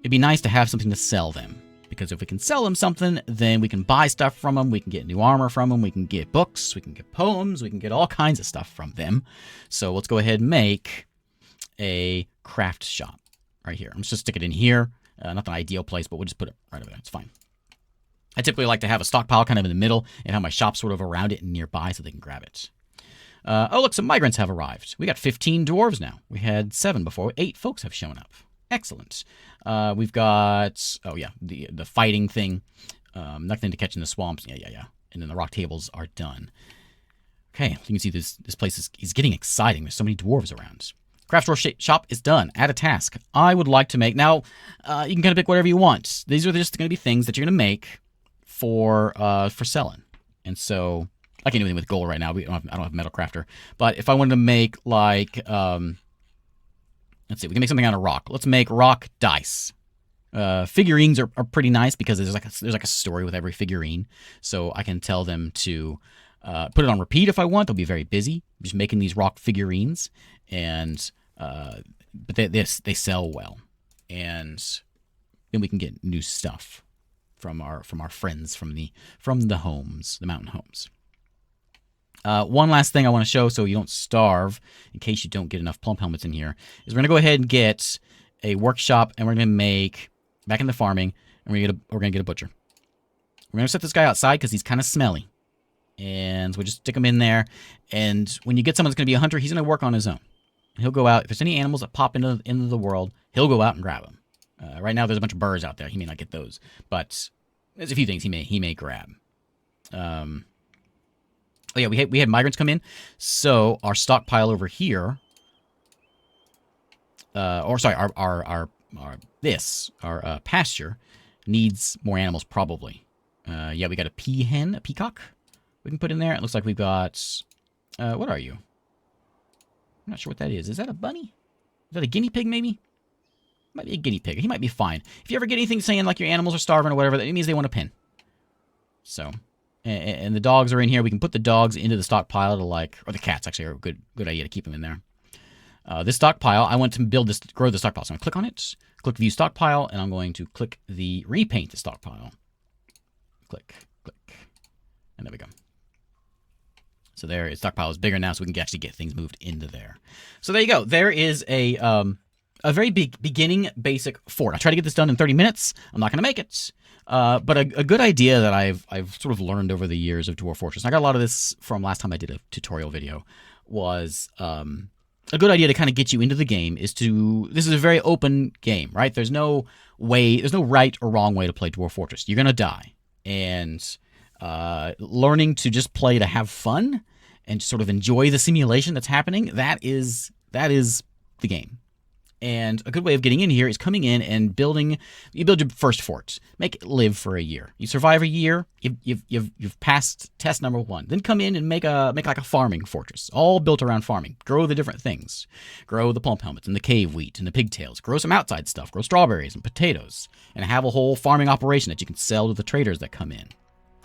it'd be nice to have something to sell them. Because if we can sell them something, then we can buy stuff from them, we can get new armor from them, we can get books, we can get poems, we can get all kinds of stuff from them. So let's go ahead and make a craft shop right here. I'm just going to stick it in here. Not the ideal place, but we'll just put it right over there. It's fine. I typically like to have a stockpile kind of in the middle and have my shop sort of around it and nearby so they can grab it. Oh, look, some migrants have arrived. We got 15 dwarves now. We had 7 before. 8 folks have shown up. Excellent. We've got, oh yeah, the fighting thing. Nothing to catch in the swamps. Yeah. And then the rock tables are done. Okay, you can see this place is getting exciting. There's so many dwarves around. Craft store shop is done. Add a task. I would like to make, now, you can kind of pick whatever you want. These are just going to be things that you're going to make for selling. And so I can't do anything with gold right now. I don't have metal crafter. But if I wanted to make, like, let's see, we can make something out of rock. Let's make rock dice. Figurines are pretty nice because there's like a story with every figurine. So I can tell them to put it on repeat if I want. They'll be very busy just making these rock figurines, and but they sell well, and then we can get new stuff from our friends from the homes, the mountain homes. One last thing I want to show so you don't starve, in case you don't get enough plump helmets in here, is we're going to go ahead and get a workshop, and we're going to make, back in the farming, and we're going to get a butcher. We're going to set this guy outside because he's kind of smelly. And so we'll just stick him in there, and when you get someone that's going to be a hunter, he's going to work on his own. He'll go out, if there's any animals that pop into the world, he'll go out and grab them. Right now there's a bunch of birds out there. He may not get those, but there's a few things he may grab. Oh yeah, we had migrants come in, so our stockpile over here, our pasture needs more animals probably. Yeah, we got a peahen, a peacock we can put in there. It looks like we've got, what are you? I'm not sure what that is. Is that a bunny? Is that a guinea pig maybe? Might be a guinea pig. He might be fine. If you ever get anything saying like your animals are starving or whatever, that means they want a pen. So. And the dogs are in here. We can put the dogs into the stockpile to, like, or the cats actually are a good idea to keep them in there. This stockpile, I want to grow the stockpile. So I'm going to click on it, click view stockpile, and I'm going to click the repaint the stockpile. Click, and there we go. So there, stockpile is bigger now, so we can actually get things moved into there. So there you go. There is a very big beginning basic fort. I tried to get this done in 30 minutes. I'm not going to make it. But a good idea that I've sort of learned over the years of Dwarf Fortress, and I got a lot of this from last time I did a tutorial video, was a good idea to kind of get you into the game is this is a very open game, right? There's no right or wrong way to play Dwarf Fortress. You're going to die. And learning to just play to have fun and sort of enjoy the simulation that's happening, that is the game. And a good way of getting in here is coming in and building. You build your first fort, make it live for a year. You survive a year, you've passed test number 1. Then come in and make like a farming fortress, all built around farming. Grow the different things, grow the plump helmets and the cave wheat and the pigtails. Grow some outside stuff, grow strawberries and potatoes, and have a whole farming operation that you can sell to the traders that come in.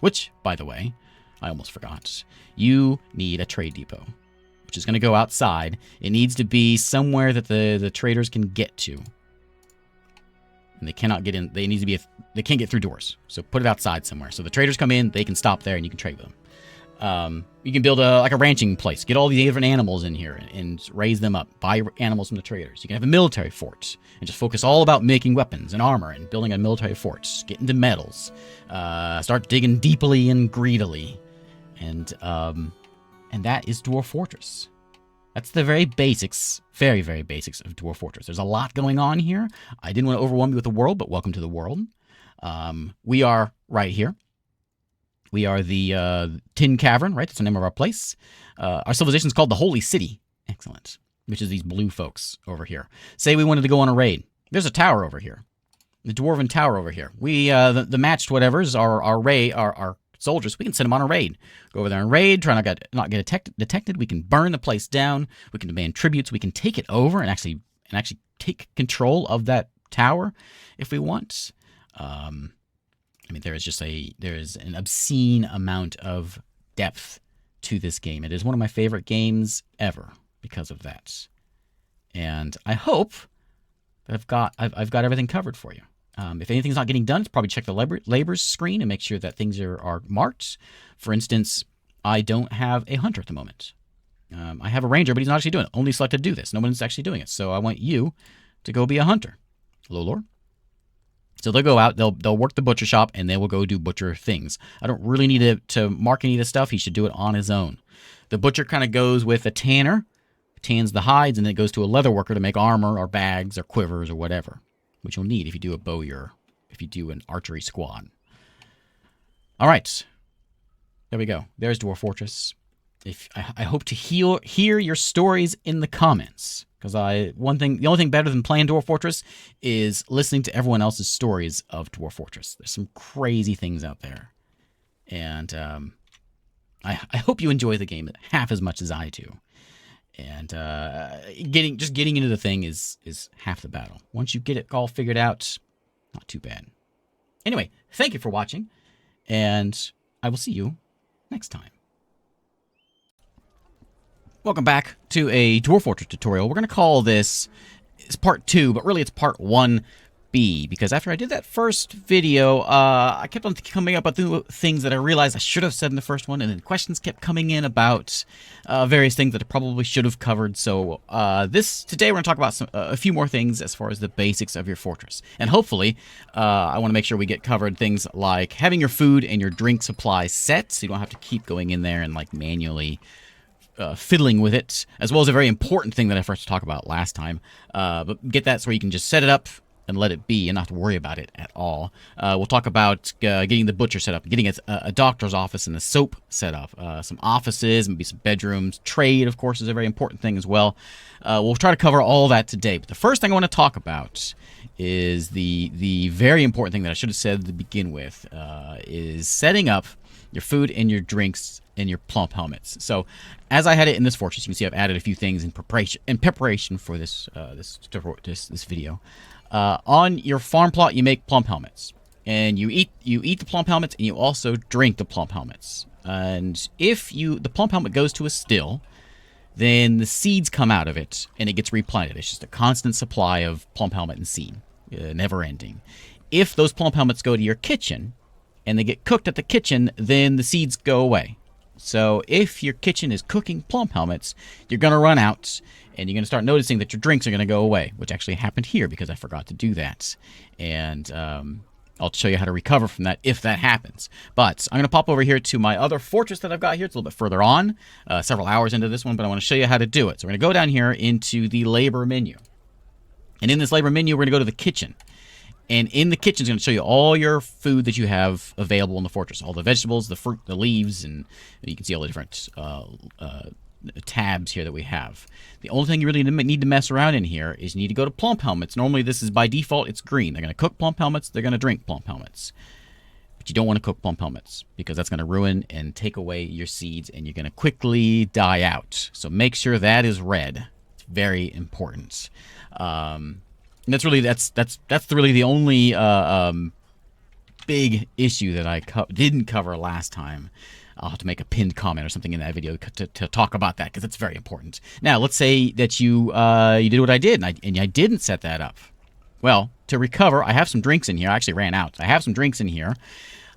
Which, by the way, I almost forgot. You need a trade depot, which is going to go outside. It needs to be somewhere that the traders can get to. And they cannot get in. They can't get through doors. So put it outside somewhere. So the traders come in, they can stop there, and you can trade with them. You can build a ranching place. Get all the different animals in here and raise them up. Buy animals from the traders. You can have a military fort and just focus all about making weapons and armor and building a military fort. Get into metals. Start digging deeply and greedily. And that is Dwarf Fortress. That's the very basics, very, very basics of Dwarf Fortress. There's a lot going on here. I didn't want to overwhelm you with the world, but welcome to the world. We are right here. We are the Tin Cavern, right? That's the name of our place. Our civilization is called the Holy City. Excellent. Which is these blue folks over here. Say we wanted to go on a raid. There's a tower over here. The Dwarven Tower over here. We, the matched whatevers, our soldiers, we can send them on a raid. Go over there and raid, try not get detected. We can burn the place down. We can demand tributes. We can take it over and actually take control of that tower if we want. I mean, there is an obscene amount of depth to this game. It is one of my favorite games ever because of that. And I hope that I've got everything covered for you. If anything's not getting done, it's probably check the labors screen and make sure that things are marked. For instance, I don't have a hunter at the moment. I have a ranger, but he's not actually doing it. Only selected to do this. No one's actually doing it. So I want you to go be a hunter. Hello, Lord. So they'll go out, they'll work the butcher shop, and they will go do butcher things. I don't really need to mark any of this stuff. He should do it on his own. The butcher kind of goes with a tanner, tans the hides, and then it goes to a leather worker to make armor or bags or quivers or whatever, which you'll need if you do a bowyer, if you do an archery squad. All right. There we go. There's Dwarf Fortress. I hope to hear your stories in the comments, because the only thing better than playing Dwarf Fortress is listening to everyone else's stories of Dwarf Fortress. There's some crazy things out there, and I hope you enjoy the game half as much as I do. And getting into the thing is half the battle. Once you get it all figured out, not too bad. Anyway, thank you for watching, and I will see you next time. Welcome back to a Dwarf Fortress tutorial. We're going to call this, it's part 2, but really it's part 1B, because after I did that first video, I kept on coming up with things that I realized I should have said in the first one, and then questions kept coming in about various things that I probably should have covered. So today we're going to talk about a few more things as far as the basics of your fortress. And hopefully, I want to make sure we get covered things like having your food and your drink supply set, so you don't have to keep going in there and like manually fiddling with it, as well as a very important thing that I forgot to talk about last time. But get that so you can just set it up and let it be and not have to worry about it at all. We'll talk about getting the butcher set up, getting a doctor's office and a soap set up, some offices, maybe some bedrooms. Trade, of course, is a very important thing as well. We'll try to cover all that today. But the first thing I want to talk about is the very important thing that I should have said to begin with, is setting up your food and your drinks and your plump helmets. So, as I had it in this fortress, you can see I've added a few things in preparation for this video. On your farm plot, you make plump helmets, and you eat the plump helmets, and you also drink the plump helmets. And if the plump helmet goes to a still, then the seeds come out of it, and it gets replanted. It's just a constant supply of plump helmet and seed, never ending. If those plump helmets go to your kitchen, and they get cooked at the kitchen, then the seeds go away. So if your kitchen is cooking plump helmets, you're going to run out, and you're going to start noticing that your drinks are going to go away, which actually happened here because I forgot to do that. And I'll show you how to recover from that if that happens. But I'm going to pop over here to my other fortress that I've got here. It's a little bit further on, several hours into this one, but I want to show you how to do it. So we're going to go down here into the labor menu. And in this labor menu, we're going to go to the kitchen. And in the kitchen is going to show you all your food that you have available in the fortress. All the vegetables, the fruit, the leaves, and you can see all the different tabs here that we have. The only thing you really need to mess around in here is you need to go to plump helmets. Normally this is by default, it's green. They're going to cook plump helmets. They're going to drink plump helmets. But you don't want to cook plump helmets because that's going to ruin and take away your seeds and you're going to quickly die out. So make sure that is red. It's very important. And that's really the only big issue that I didn't cover last time. I'll have to make a pinned comment or something in that video to talk about that because it's very important. Now, let's say that you did what I did and I didn't set that up. Well, to recover, I have some drinks in here. I actually ran out. I have some drinks in here.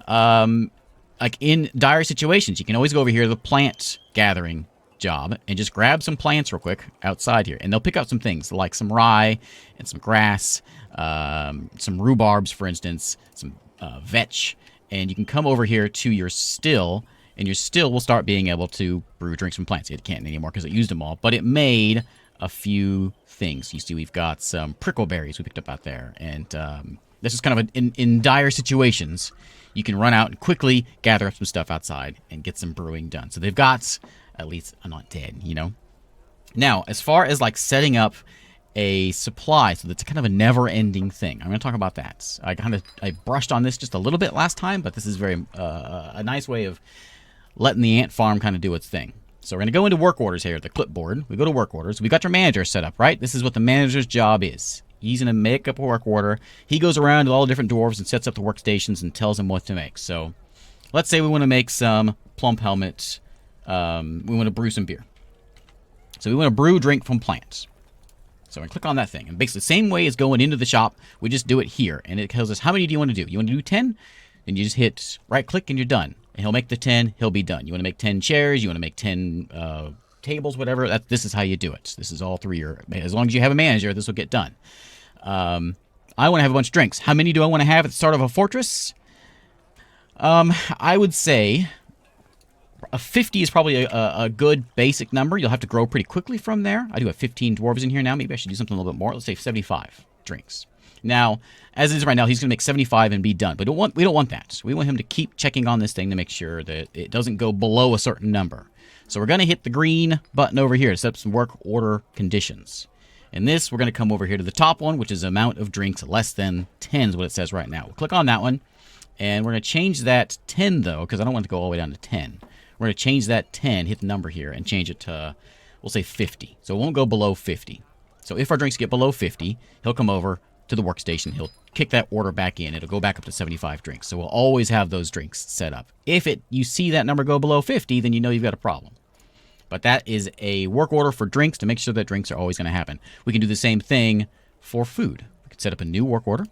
Like in dire situations, you can always go over here to the plant gathering job and just grab some plants real quick outside here. And they'll pick up some things like some rye and some grass, some rhubarbs, for instance, some vetch. And you can come over here to your still, and your still will start being able to brew drinks from plants. It can't anymore because it used them all, but it made a few things. You see we've got some prickleberries we picked up out there, and this is kind of in dire situations, you can run out and quickly gather up some stuff outside and get some brewing done. So they've got, at least I'm not dead, you know? Now, as far as like setting up a supply, so that's kind of a never-ending thing. I'm going to talk about that. I brushed on this just a little bit last time, but this is very a nice way of letting the ant farm kind of do its thing. So we're going to go into work orders here, the clipboard. We go to work orders. We got your manager set up, right? This is what the manager's job is. He's going to make up a work order. He goes around to all the different dwarves and sets up the workstations and tells them what to make. So let's say we want to make some plump helmets. We want to brew some beer. So we want to brew drink from plants. So I click on that thing. And basically the same way as going into the shop, we just do it here. And it tells us how many do you want to do. You want to do 10? Then you just hit right-click and you're done. And he'll make the 10, he'll be done. You want to make 10 chairs, you want to make 10 tables, whatever. This is how you do it. This is all through your... As long as you have a manager, this will get done. I want to have a bunch of drinks. How many do I want to have at the start of a fortress? I would say... A 50 is probably a good basic number. You'll have to grow pretty quickly from there. I do have 15 dwarves in here now. Maybe I should do something a little bit more. Let's say 75 drinks. Now, as it is right now, he's going to make 75 and be done. But we don't want that. We want him to keep checking on this thing to make sure that it doesn't go below a certain number. So we're going to hit the green button over here to set up some work order conditions. And this, we're going to come over here to the top one, which is amount of drinks less than 10 is what it says right now. We'll click on that one. And we're going to change that 10, though, because I don't want it to go all the way down to 10. We're going to change that 10, hit the number here, and change it to, we'll say 50. So it won't go below 50. So if our drinks get below 50, he'll come over to the workstation. He'll kick that order back in. It'll go back up to 75 drinks. So we'll always have those drinks set up. If you see that number go below 50, then you know you've got a problem. But that is a work order for drinks to make sure that drinks are always going to happen. We can do the same thing for food. We can set up a new work order.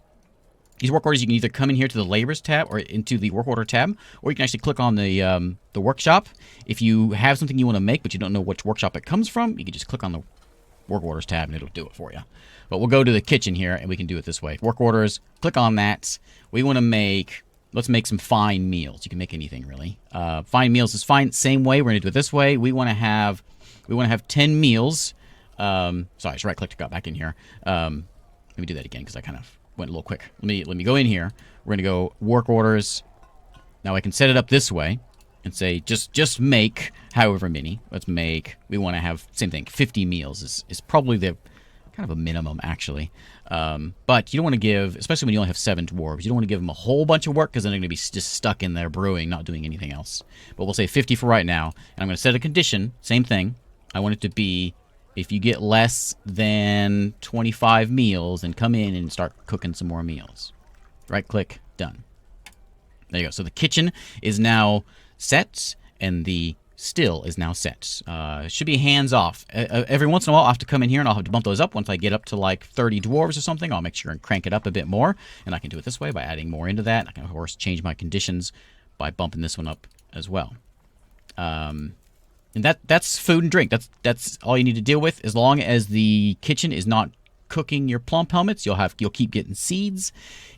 These work orders, you can either come in here to the Labors tab or into the Work Order tab, or you can actually click on the workshop. If you have something you want to make, but you don't know which workshop it comes from, you can just click on the Work Orders tab, and it'll do it for you. But we'll go to the kitchen here, and we can do it this way. Work Orders, click on that. We want to make, let's make some fine meals. You can make anything, really. Fine meals is fine. Same way, we're going to do it this way. We want to have 10 meals. Sorry, I just right-clicked and got back in here. Let me do that again, because I kind of went a little quick. Let me go in here. We're going to go work orders. Now I can set it up this way and say just make however many. Let's make, we want to have, same thing, 50 meals is probably the kind of a minimum, actually. But you don't want to give, especially when you only have 7 dwarves, you don't want to give them a whole bunch of work because then they're going to be just stuck in there brewing, not doing anything else. But we'll say 50 for right now. And I'm going to set a condition, same thing. I want it to be, if you get less than 25 meals, then come in and start cooking some more meals. Right-click, done. There you go. So the kitchen is now set, and the still is now set. It should be hands-off. Every once in a while, I'll have to come in here, and I'll have to bump those up. Once I get up to, like, 30 dwarves or something, I'll make sure and crank it up a bit more. And I can do it this way by adding more into that. I can, of course, change my conditions by bumping this one up as well. And that's food and drink. That's all you need to deal with. As long as the kitchen is not cooking your plump helmets, you'll keep getting seeds.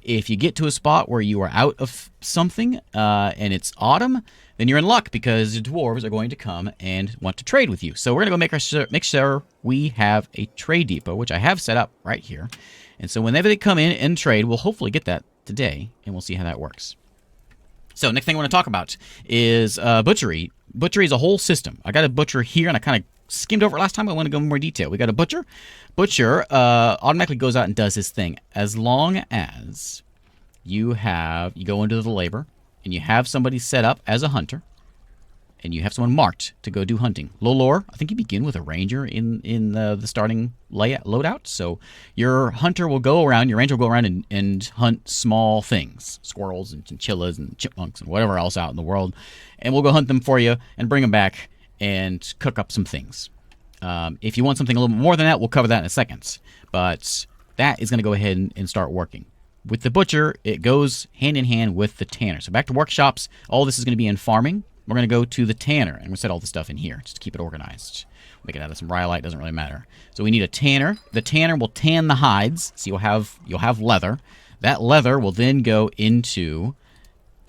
If you get to a spot where you are out of something and it's autumn, then you're in luck because the dwarves are going to come and want to trade with you. So we're going to go make sure we have a trade depot, which I have set up right here. And so whenever they come in and trade, we'll hopefully get that today, and we'll see how that works. So next thing I want to talk about is butchery. Butchery is a whole system. I got a butcher here, and I kind of skimmed over it last time. I want to go in more detail. We got a butcher. Butcher automatically goes out and does his thing. As long as you go into the labor, and you have somebody set up as a hunter, and you have someone marked to go do hunting. Lolor, I think you begin with a ranger in the starting loadout. So your hunter will go around, your ranger will go around and hunt small things, squirrels and chinchillas and chipmunks and whatever else out in the world, and we'll go hunt them for you and bring them back and cook up some things. If you want something a little bit more than that, we'll cover that in a second. But that is going to go ahead and start working. With the butcher, it goes hand in hand with the tanner. So back to workshops, all this is going to be in farming. We're going to go to the tanner, and we'll set all the stuff in here just to keep it organized. Make it out of some rhyolite, doesn't really matter. So we need a tanner. The tanner will tan the hides, so you'll have leather. That leather will then go into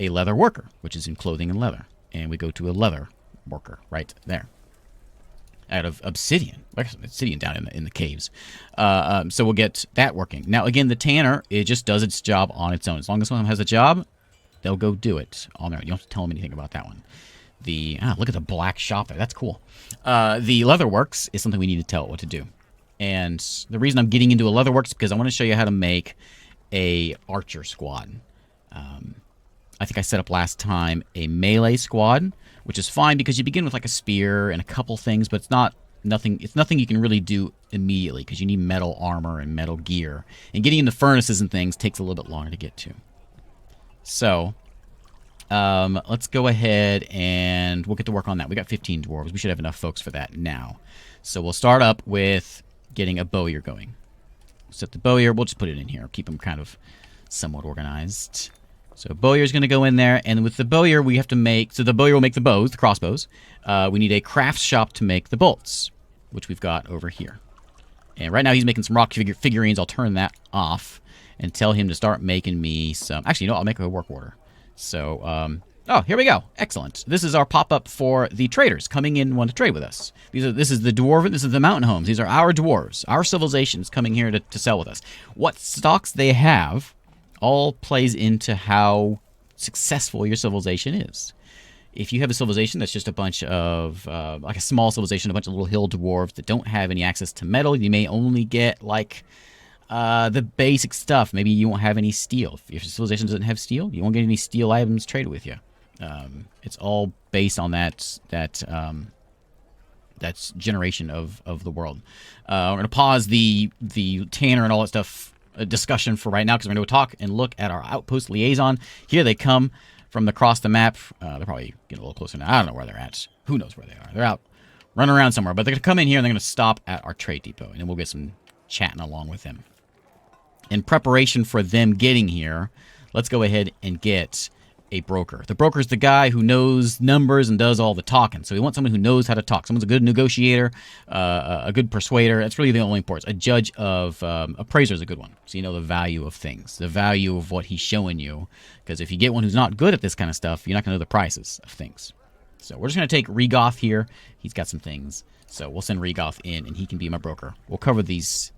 a leather worker, which is in clothing and leather. And we go to a leather worker right there. Out of obsidian. There's some obsidian down in the caves. So we'll get that working. Now, again, the tanner, it just does its job on its own. As long as someone has a job, they'll go do it on their own. You don't have to tell them anything about that one. Look at the black shop there. That's cool. The leatherworks is something we need to tell it what to do. And the reason I'm getting into a leatherworks is because I want to show you how to make a archer squad. I think I set up last time a melee squad, which is fine because you begin with like a spear and a couple things, but it's nothing you can really do immediately because you need metal armor and metal gear. And getting into furnaces and things takes a little bit longer to get to. So, let's go ahead and we'll get to work on that. We got 15 dwarves. We should have enough folks for that now. So we'll start up with getting a bowyer going. Set the bowyer. We'll just put it in here. Keep them kind of somewhat organized. So bowyer's going to go in there, and with the bowyer we have to make... So the bowyer will make the bows, the crossbows. We need a craft shop to make the bolts, which we've got over here. And right now he's making some rock figurines. I'll turn that off and tell him to start making me some... Actually, you know, I'll make a work order. So, oh, here we go. Excellent. This is our pop-up for the traders coming in and want to trade with us. This is the mountain homes. These are our dwarves, our civilizations coming here to sell with us. What stocks they have all plays into how successful your civilization is. If you have a civilization that's just a bunch of, like a small civilization, a bunch of little hill dwarves that don't have any access to metal, you may only get, like, the basic stuff. Maybe you won't have any steel. If your civilization doesn't have steel, you won't get any steel items traded with you. It's all based on that generation of the world. We're going to pause the tanner and all that stuff discussion for right now because we're going to talk and look at our outpost liaison. Here they come from across the map. They're probably getting a little closer now. I don't know where they're at. Who knows where they are? They're out running around somewhere, but they're going to come in here and they're going to stop at our trade depot, and then we'll get some chatting along with them. In preparation for them getting here, let's go ahead and get a broker. The broker is the guy who knows numbers and does all the talking. So we want someone who knows how to talk. Someone's a good negotiator, a good persuader. That's really the only importance. A judge of appraiser is a good one. So you know the value of things, the value of what he's showing you. Because if you get one who's not good at this kind of stuff, you're not going to know the prices of things. So we're just going to take Regoth here. He's got some things. So we'll send Regoth in, and he can be my broker. We'll cover these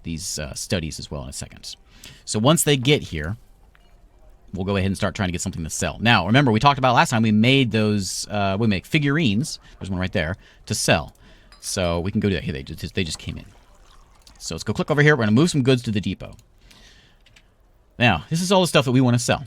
studies as well in a second. So once they get here, we'll go ahead and start trying to get something to sell. Now, remember, we talked about last time, we made those, we make figurines, there's one right there, to sell. So we can go do that. Here, they just came in. So let's go click over here. We're going to move some goods to the depot. Now, this is all the stuff that we want to sell.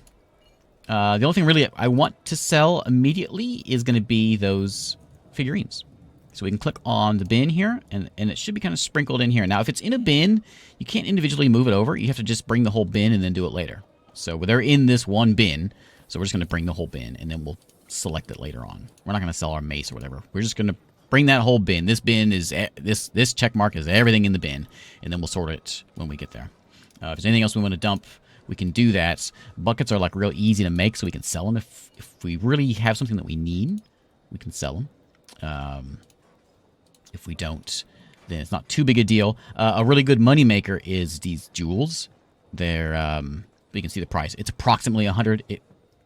The only thing really I want to sell immediately is going to be those figurines. So we can click on the bin here, and it should be kind of sprinkled in here. Now, if it's in a bin, you can't individually move it over. You have to just bring the whole bin and then do it later. So they're in this one bin, so we're just going to bring the whole bin, and then we'll select it later on. We're not going to sell our mace or whatever. We're just going to bring that whole bin. This bin is this check mark is everything in the bin, and then we'll sort it when we get there. If there's anything else we want to dump, we can do that. Buckets are like real easy to make, so we can sell them. If we really have something that we need, we can sell them. If we don't, then it's not too big a deal. A really good money maker is these jewels. They're you can see the price. It's approximately 100,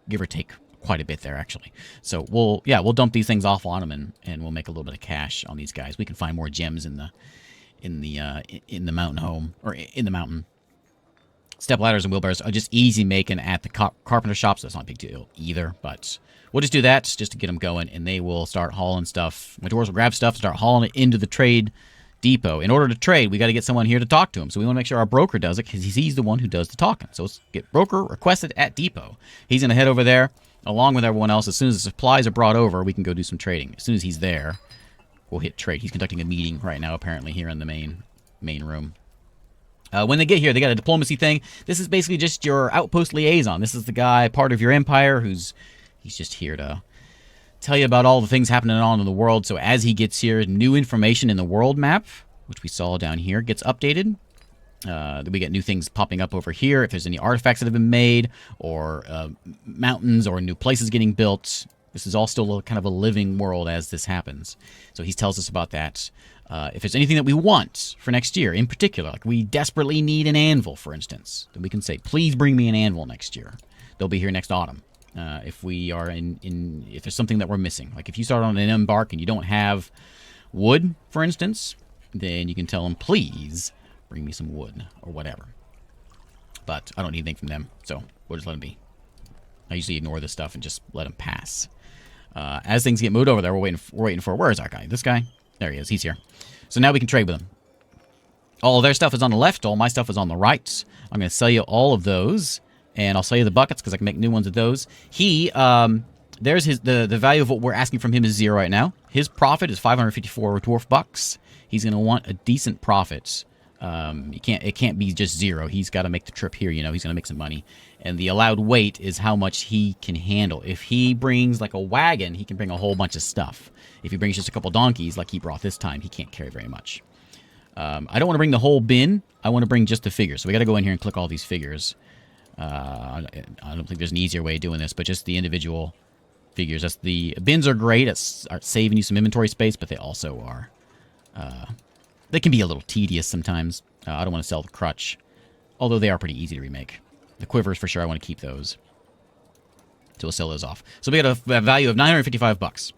give or take quite a bit there, actually. So we'll dump these things off on them, and we'll make a little bit of cash on these guys. We can find more gems in the mountain home, or in the mountain. Step ladders and wheelbarrows are just easy making at the carpenter shops. That's not a big deal either, but we'll just do that just to get them going, and they will start hauling stuff. My dwarves will grab stuff and start hauling it into the trade depot. In order to trade, we got to get someone here to talk to him. So we want to make sure our broker does it because he's the one who does the talking. So let's get broker requested at depot. He's going to head over there along with everyone else. As soon as the supplies are brought over, we can go do some trading. As soon as he's there, we'll hit trade. He's conducting a meeting right now, apparently, here in the main room. When they get here, they got a diplomacy thing. This is basically just your outpost liaison. This is the guy, part of your empire, he's just here to tell you about all the things happening on in the world. So as he gets here, new information in the world map, which we saw down here, gets updated. We get new things popping up over here. If there's any artifacts that have been made, or mountains, or new places getting built. This is all still kind of a living world as this happens. So he tells us about that. If there's anything that we want for next year, in particular, like we desperately need an anvil, for instance, then we can say, please bring me an anvil next year. They'll be here next autumn. If we are if there's something that we're missing, like if you start on an Embark and you don't have wood, for instance, then you can tell them, please bring me some wood or whatever. But I don't need anything from them, so we'll just let them be. I usually ignore this stuff and just let them pass. As things get moved over there, we're waiting for, where is our guy? This guy? There he is. He's here. So now we can trade with them. All of their stuff is on the left. All my stuff is on the right. I'm going to sell you all of those. And I'll sell you the buckets because I can make new ones of those. There's the value of what we're asking from him is 0 right now. His profit is 554 dwarf bucks. He's going to want a decent profit. It can't be just 0. He's got to make the trip here. He's going to make some money. And the allowed weight is how much he can handle. If he brings like a wagon, he can bring a whole bunch of stuff. If he brings just a couple donkeys like he brought this time, he can't carry very much. I don't want to bring the whole bin. I want to bring just the figures. So we got to go in here and click all these figures. I don't think there's an easier way of doing this, but just the individual figures. The bins are great at saving you some inventory space, but they also are they can be a little tedious sometimes. I don't want to sell the crutch, although they are pretty easy to remake. The quivers, for sure, I want to keep those. So we'll sell those off. So we got a value of 955 bucks.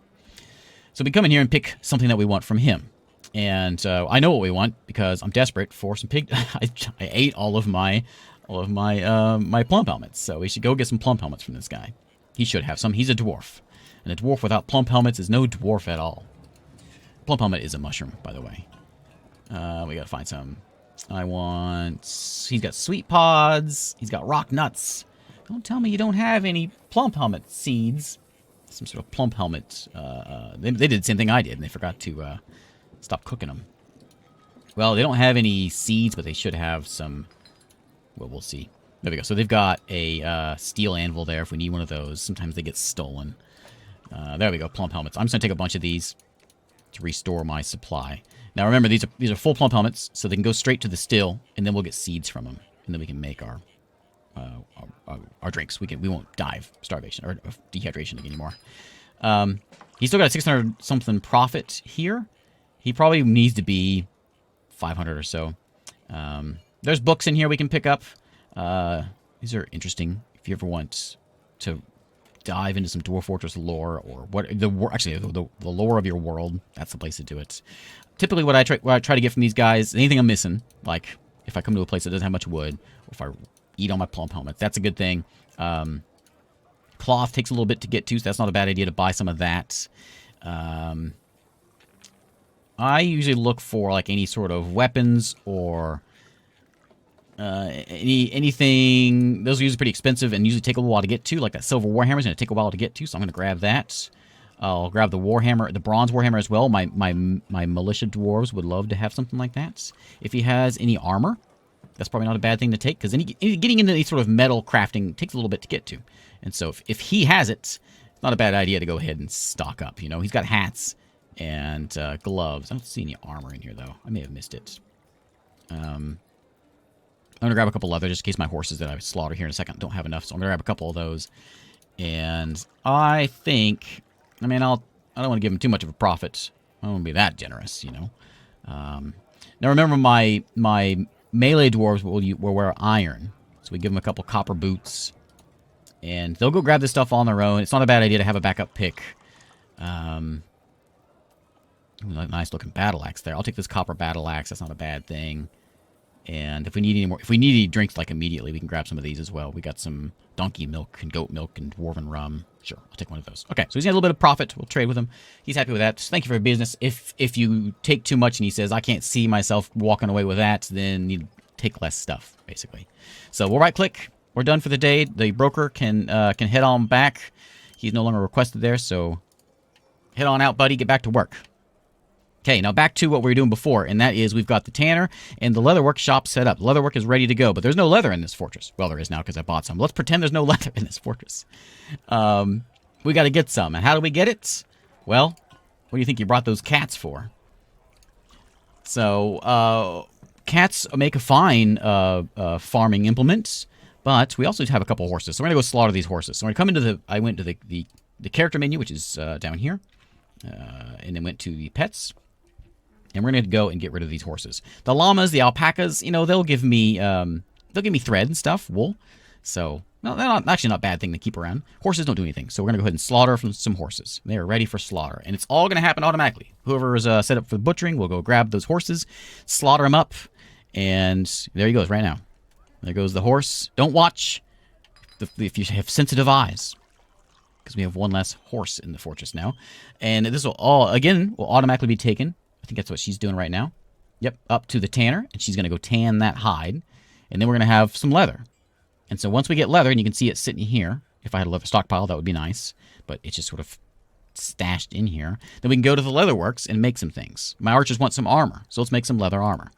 So we come in here and pick something that we want from him. And I know what we want because I'm desperate for some pig. I ate all of my plump helmets. So we should go get some plump helmets from this guy. He should have some. He's a dwarf. And a dwarf without plump helmets is no dwarf at all. Plump helmet is a mushroom, by the way. We gotta find some. He's got sweet pods. He's got rock nuts. Don't tell me you don't have any plump helmet seeds. Some sort of plump helmet. They did the same thing I did, and they forgot to stop cooking them. Well, they don't have any seeds, but they should have some. Well, we'll see. There we go. So they've got a steel anvil there if we need one of those. Sometimes they get stolen. There we go. Plump helmets. I'm just going to take a bunch of these to restore my supply. Now remember, these are full plump helmets, so they can go straight to the still, and then we'll get seeds from them, and then we can make our drinks. We won't die of starvation or of dehydration anymore. He's still got a 600 something profit here. He probably needs to be 500 or so. There's books in here we can pick up. These are interesting if you ever want to dive into some Dwarf Fortress lore or the lore of your world. That's the place to do it. Typically, what I try to get from these guys, anything I'm missing, like if I come to a place that doesn't have much wood, or if I eat on my plump helmets, that's a good thing. Cloth takes a little bit to get to, so that's not a bad idea to buy some of that. I usually look for like any sort of weapons or anything. Those are usually pretty expensive and usually take a while to get to. Like that silver warhammer is going to take a while to get to, so I'm going to grab that. I'll grab the warhammer, the bronze warhammer as well. My militia dwarves would love to have something like that. If he has any armor, that's probably not a bad thing to take, because getting into any sort of metal crafting takes a little bit to get to. And so if he has it, it's not a bad idea to go ahead and stock up. He's got hats and gloves. I don't see any armor in here, though. I may have missed it. I'm going to grab a couple leather just in case my horses that I slaughter here in a second don't have enough. So I'm going to grab a couple of those. And I think, I don't want to give them too much of a profit. I don't want to be that generous, Now remember, my melee dwarves will wear iron. So we give them a couple copper boots. And they'll go grab this stuff on their own. It's not a bad idea to have a backup pick. Nice looking battle axe there. I'll take this copper battle axe. That's not a bad thing. And if we need any more, if we need any drinks like immediately, we can grab some of these as well. We got some donkey milk and goat milk and dwarven rum. Sure, I'll take one of those. Okay, so he's got a little bit of profit. We'll trade with him. He's happy with that. So thank you for your business. If you take too much and he says, I can't see myself walking away with that, then you take less stuff, basically. So we'll right-click. We're done for the day. The broker can head on back. He's no longer requested there, so head on out, buddy. Get back to work. Okay, now back to what we were doing before, and that is we've got the tanner and the leatherwork shop set up. The leatherwork is ready to go, but there's no leather in this fortress. Well, there is now because I bought some. Let's pretend there's no leather in this fortress. We got to get some. And how do we get it? Well, what do you think you brought those cats for? So, cats make a fine farming implement, but we also have a couple horses. So we're going to go slaughter these horses. So we're going to come into the... I went to the character menu, which is down here, and then went to the pets. And we're going to go and get rid of these horses. The llamas, the alpacas, you know, they'll give me thread and stuff, wool. So, no, they're actually not a bad thing to keep around. Horses don't do anything. So we're going to go ahead and slaughter some horses. They are ready for slaughter. And it's all going to happen automatically. Whoever is set up for the butchering will go grab those horses, slaughter them up, and there he goes right now. There goes the horse. Don't watch if you have sensitive eyes, because we have one less horse in the fortress now. And this will all, again, will automatically be taken. I think that's what she's doing right now. Yep, up to the tanner, and she's going to go tan that hide. And then we're going to have some leather. And so once we get leather, and you can see it sitting here. If I had a leather stockpile, that would be nice. But it's just sort of stashed in here. Then we can go to the leatherworks and make some things. My archers want some armor, so let's make some leather armor.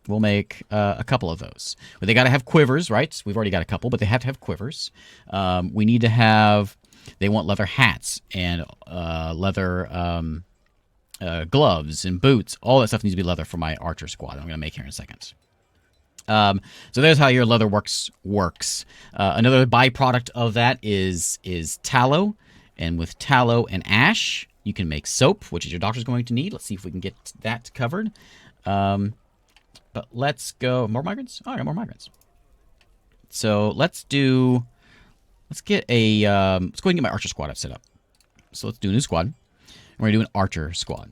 We'll make a couple of those. But they got to have quivers, right? We've already got a couple, but they have to have quivers. We need to have... They want leather hats and leather... gloves and boots. All that stuff needs to be leather for my archer squad. I'm going to make here in a second. So there's how your leather works. Another byproduct of that is tallow. And with tallow and ash, you can make soap, which is your doctor's going to need. Let's see if we can get that covered. But let's go... More migrants? Oh, I got more migrants. So let's get a... let's go ahead and get my archer squad set up. So let's do a new squad. We're going to do an archer squad.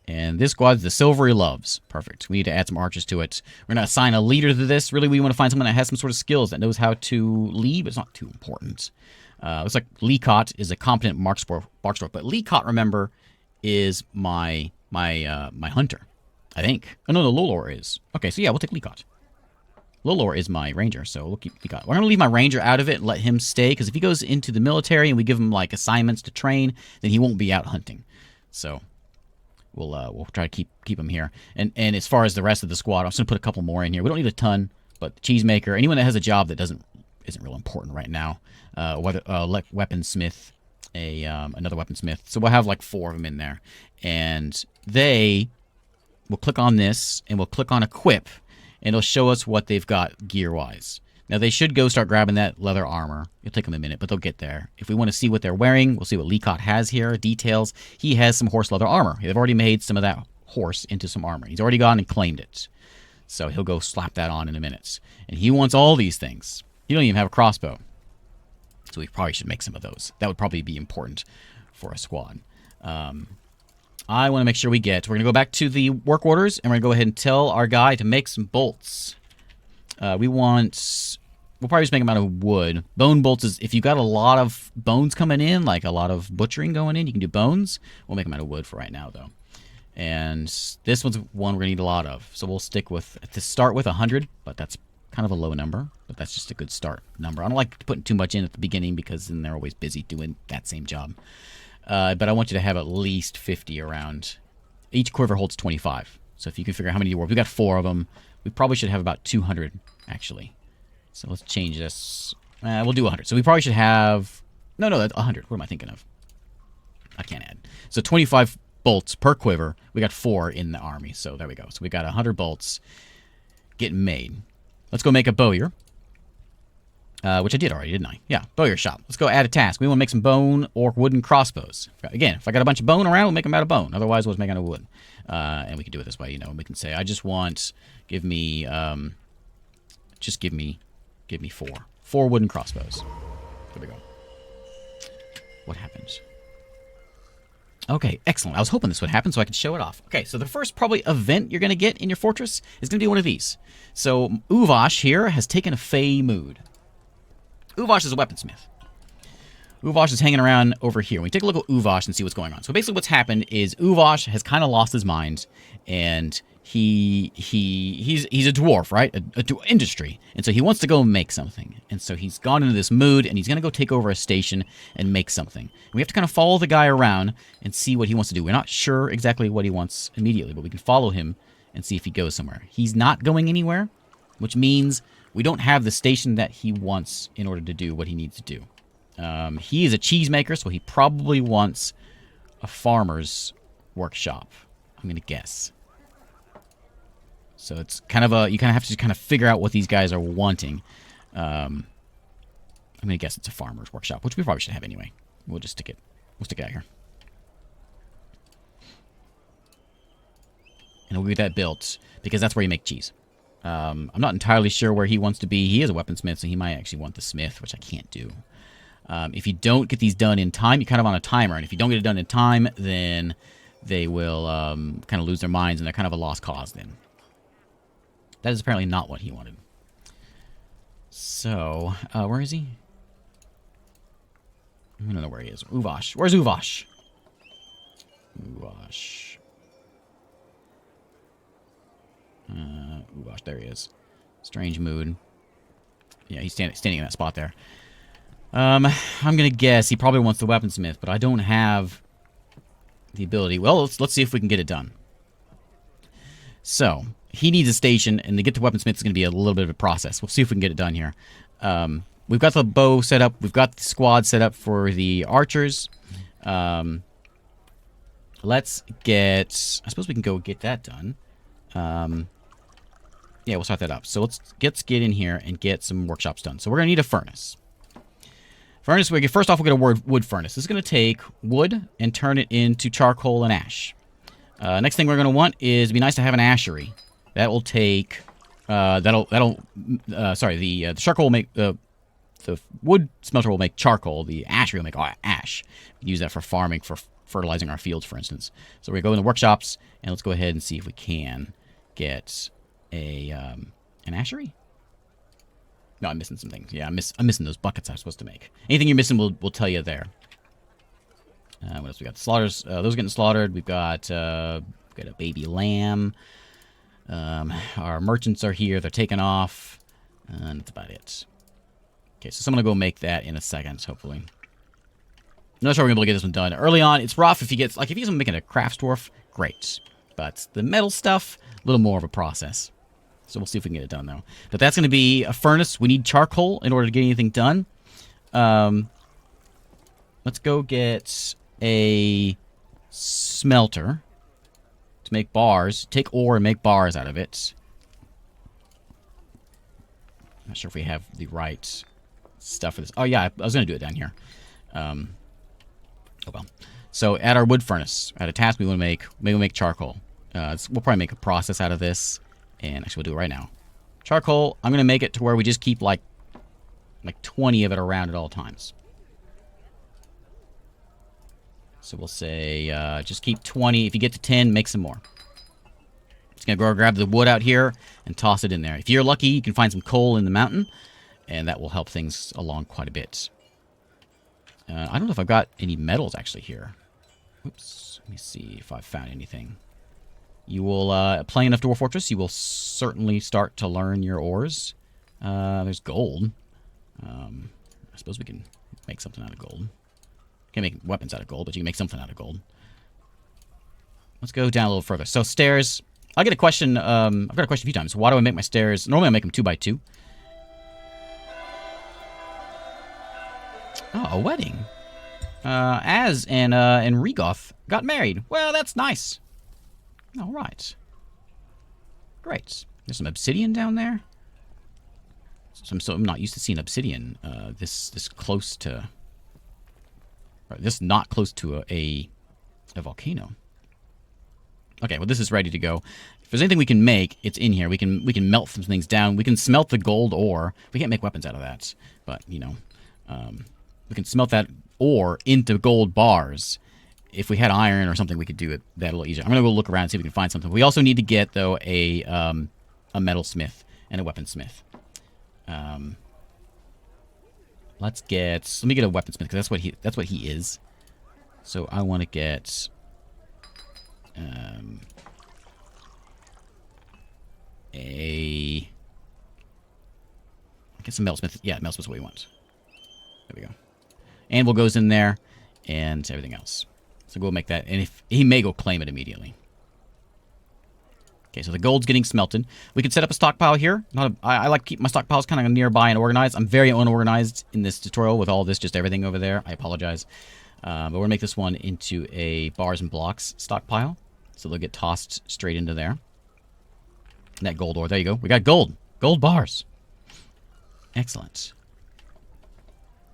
And this squad is the Silvery Loves. Perfect. We need to add some archers to it. We're going to assign a leader to this. Really, we want to find someone that has some sort of skills, that knows how to lead, but it's not too important. Looks like Leecott is a competent marksdwarf. But Leecott, remember, is my hunter, I think. Oh, no, Lolor is. Okay, so yeah, we'll take Leecott. Lolor is my ranger, so we'll keep Leecott. We're going to leave my ranger out of it and let him stay, because if he goes into the military and we give him, like, assignments to train, then he won't be out hunting. So we'll try to keep him here. And as far as the rest of the squad, I'm just going to put a couple more in here. We don't need a ton, but cheesemaker, anyone that has a job that isn't real important right now. Weaponsmith, another weaponsmith. So we'll have like 4 of them in there. And we'll click on this, and we'll click on equip, and it'll show us what they've got gear-wise. Now, they should go start grabbing that leather armor. It'll take them a minute, but they'll get there. If we want to see what they're wearing, we'll see what Leecott has here, details. He has some horse leather armor. They've already made some of that horse into some armor. He's already gone and claimed it. So he'll go slap that on in a minute. And he wants all these things. He don't even have a crossbow. So we probably should make some of those. That would probably be important for a squad. I want to make sure we're going to go back to the work orders, and we're going to go ahead and tell our guy to make some bolts. We'll probably just make them out of wood. Bone bolts is, if you got a lot of bones coming in, like a lot of butchering going in, you can do bones. We'll make them out of wood for right now, though. And this one's one we're going to need a lot of. So we'll stick with, to start with 100, but that's kind of a low number. But that's just a good start number. I don't like putting too much in at the beginning, because then they're always busy doing that same job. But I want you to have at least 50 around. Each quiver holds 25. So if you can figure out how many dwarves, we got 4 of them. We probably should have about 200, actually. So let's change this. We'll do 100. So we probably should have... No, that's 100. What am I thinking of? I can't add. So 25 bolts per quiver. We got 4 in the army. So there we go. So we got 100 bolts getting made. Let's go make a bowyer. Which I did already, didn't I? Yeah, bowyer shop. Let's go add a task. We want to make some bone or wooden crossbows. Again, if I got a bunch of bone around, we'll make them out of bone. Otherwise, we'll just make them out of wood. And we can do it this way, you know. We can say, I just want, give me 4. 4 wooden crossbows. There we go. What happened? Okay, excellent. I was hoping this would happen so I could show it off. Okay, so the first probably event you're going to get in your fortress is going to be one of these. So Uvash here has taken a Fey mood. Uvash is a weaponsmith. Uvash is hanging around over here. We take a look at Uvash and see what's going on. So basically what's happened is Uvash has kind of lost his mind, and he's a dwarf, right? A industry. And so he wants to go make something. And so he's gone into this mood, and he's going to go take over a station and make something. And we have to kind of follow the guy around and see what he wants to do. We're not sure exactly what he wants immediately, but we can follow him and see if he goes somewhere. He's not going anywhere, which means we don't have the station that he wants in order to do what he needs to do. He is a cheesemaker, so he probably wants a farmer's workshop, I'm going to guess. So it's kind of you kind of have to kind of figure out what these guys are wanting. I'm going to guess it's a farmer's workshop, which we probably should have anyway. We'll just stick it. We'll stick it out here. And we'll get that built, because that's where you make cheese. I'm not entirely sure where he wants to be. He is a weaponsmith, so he might actually want the smith, which I can't do. If you don't get these done in time, you're kind of on a timer. And if you don't get it done in time, then they will kind of lose their minds, and they're kind of a lost cause then. That is apparently not what he wanted. So, where is he? I don't know where he is. Uvash. Where's Uvash? Uvash. Uvash, there he is. Strange mood. Yeah, he's standing in that spot there. I'm gonna guess he probably wants the weaponsmith, but I don't have the ability. Well, let's see if we can get it done. So, he needs a station, and to get the weaponsmith is going to be a little bit of a process. We'll see if we can get it done here. We've got the bow set up. We've got the squad set up for the archers. Let's get... I suppose we can go get that done. Yeah, we'll start that up. So let's get in here and get some workshops done. So we're going to need a furnace. Furnace, first off, we'll get a wood furnace. This is going to take wood and turn it into charcoal and ash. Next thing we're going to want is, it'd be nice to have an ashery. That will take, the charcoal will make, the wood smelter will make charcoal. The ashery will make ash. We use that for farming, for fertilizing our fields, for instance. So we're going to go in the workshops, and let's go ahead and see if we can get an ashery. No, I'm missing some things. Yeah, I'm missing those buckets I was supposed to make. Anything you're missing, we'll tell you there. What else we got? Slaughters. Those are getting slaughtered. We've got a baby lamb. Our merchants are here. They're taking off. And that's about it. Okay, so someone will go make that in a second, hopefully. I'm not sure we're going to be able to get this one done. Early on, it's rough if he gets... Like, if he's making a crafts dwarf, great. But the metal stuff, a little more of a process. So we'll see if we can get it done, though. But that's going to be a furnace. We need charcoal in order to get anything done. Let's go get a smelter to make bars. Take ore and make bars out of it. Not sure if we have the right stuff for this. Oh, yeah, I was going to do it down here. Oh, well. So, at our wood furnace, at a task we want to make, maybe we'll make charcoal. We'll probably make a process out of this. And actually, we'll do it right now. Charcoal, I'm going to make it to where we just keep, like 20 of it around at all times. So we'll say, just keep 20. If you get to 10, make some more. Just going to go grab the wood out here and toss it in there. If you're lucky, you can find some coal in the mountain. And that will help things along quite a bit. I don't know if I've got any metals, actually, here. Oops. Let me see if I've found anything. You will, playing enough Dwarf Fortress, you will certainly start to learn your ores. There's gold. I suppose we can make something out of gold. Can't make weapons out of gold, but you can make something out of gold. Let's go down a little further. So stairs. I get a question. I've got a question a few times. Why do I make my stairs? Normally I make them 2x2. Oh, a wedding. Az and Regoth got married. Well, that's nice. All right. Great. There's some obsidian down there. So I'm not used to seeing obsidian this close to... Or this not close to a volcano. Okay, well, this is ready to go. If there's anything we can make, it's in here. We can melt some things down. We can smelt the gold ore. We can't make weapons out of that. But, you know, we can smelt that ore into gold bars. if we had iron or something, we could do it that a little easier. I'm going to go look around and see if we can find something. We also need to get, though, a metalsmith and a weaponsmith. Let me get a weaponsmith, because that's what he is. So I want to get get some metalsmith. Yeah, metalsmith's what we want. There we go. Anvil goes in there, and everything else. So go make that, and if he may go claim it immediately. Okay, so the gold's getting smelted. We could set up a stockpile here. I like to keep my stockpiles kind of nearby and organized. I'm very unorganized in this tutorial with all this, just everything over there. I apologize. But we're going to make this one into a bars and blocks stockpile. So they'll get tossed straight into there. And that gold ore, there you go. We got gold. Gold bars. Excellent.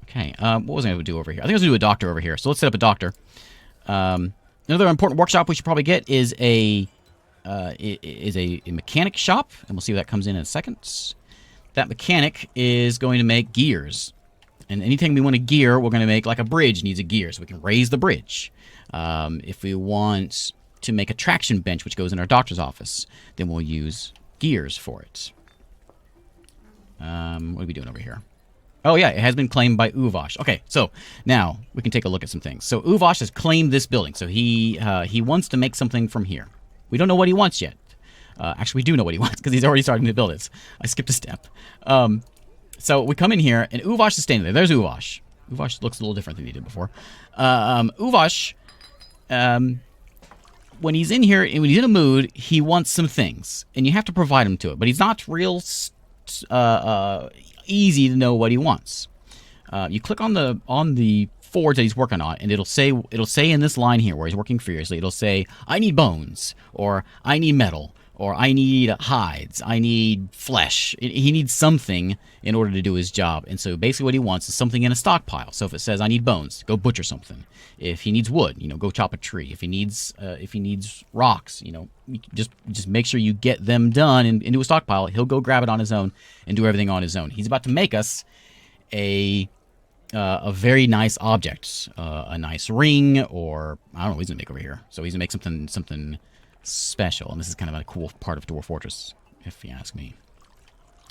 Okay, what was I going to do over here? I think I was going to do a doctor over here. So let's set up a doctor. Another important workshop we should probably get is a mechanic shop, and we'll see what that comes in a second. That mechanic is going to make gears. And anything we want to gear, we're going to make, like a bridge needs a gear, so we can raise the bridge. If we want to make a traction bench, which goes in our doctor's office, then we'll use gears for it. What are we doing over here? Oh, yeah, it has been claimed by Uvash. Okay, so now we can take a look at some things. So Uvash has claimed this building, so he wants to make something from here. We don't know what he wants yet. Actually, we do know what he wants, because he's already starting to build it. I skipped a step. So we come in here, and Uvash is standing there. There's Uvash. Uvash looks a little different than he did before. Uvash, when he's in here, and when he's in a mood, he wants some things. And you have to provide him to it. But he's not real easy to know what he wants. You click on the forge that he's working on, and it'll say in this line here, where he's working furiously, it'll say, I need bones, or I need metal, or I need hides, I need flesh. He needs something in order to do his job. And so basically what he wants is something in a stockpile. So if it says I need bones, go butcher something. If he needs wood, go chop a tree. If he needs rocks, just make sure you get them done into a stockpile. He'll go grab it on his own and do everything on his own. He's about to make us a very nice object, a nice ring, or I don't know what he's gonna make over here. So he's gonna make something special, and this is kind of a cool part of Dwarf Fortress, if you ask me.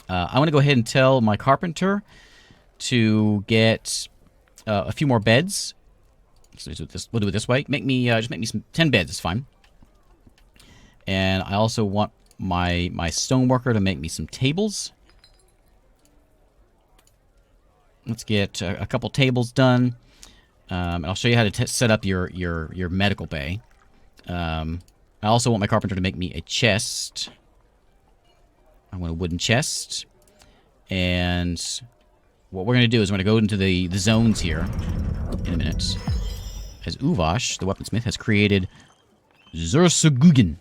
I want to go ahead and tell my carpenter to get a few more beds. So we'll do it this way. Just make me some 10 beds. It's fine. And I also want my stoneworker to make me some tables. Let's get a couple tables done. And I'll show you how to set up your medical bay. I also want my carpenter to make me a chest. I want a wooden chest. And what we're going to do is we're going to go into the zones here in a minute. As Uvash, the weaponsmith, has created Zursugigan,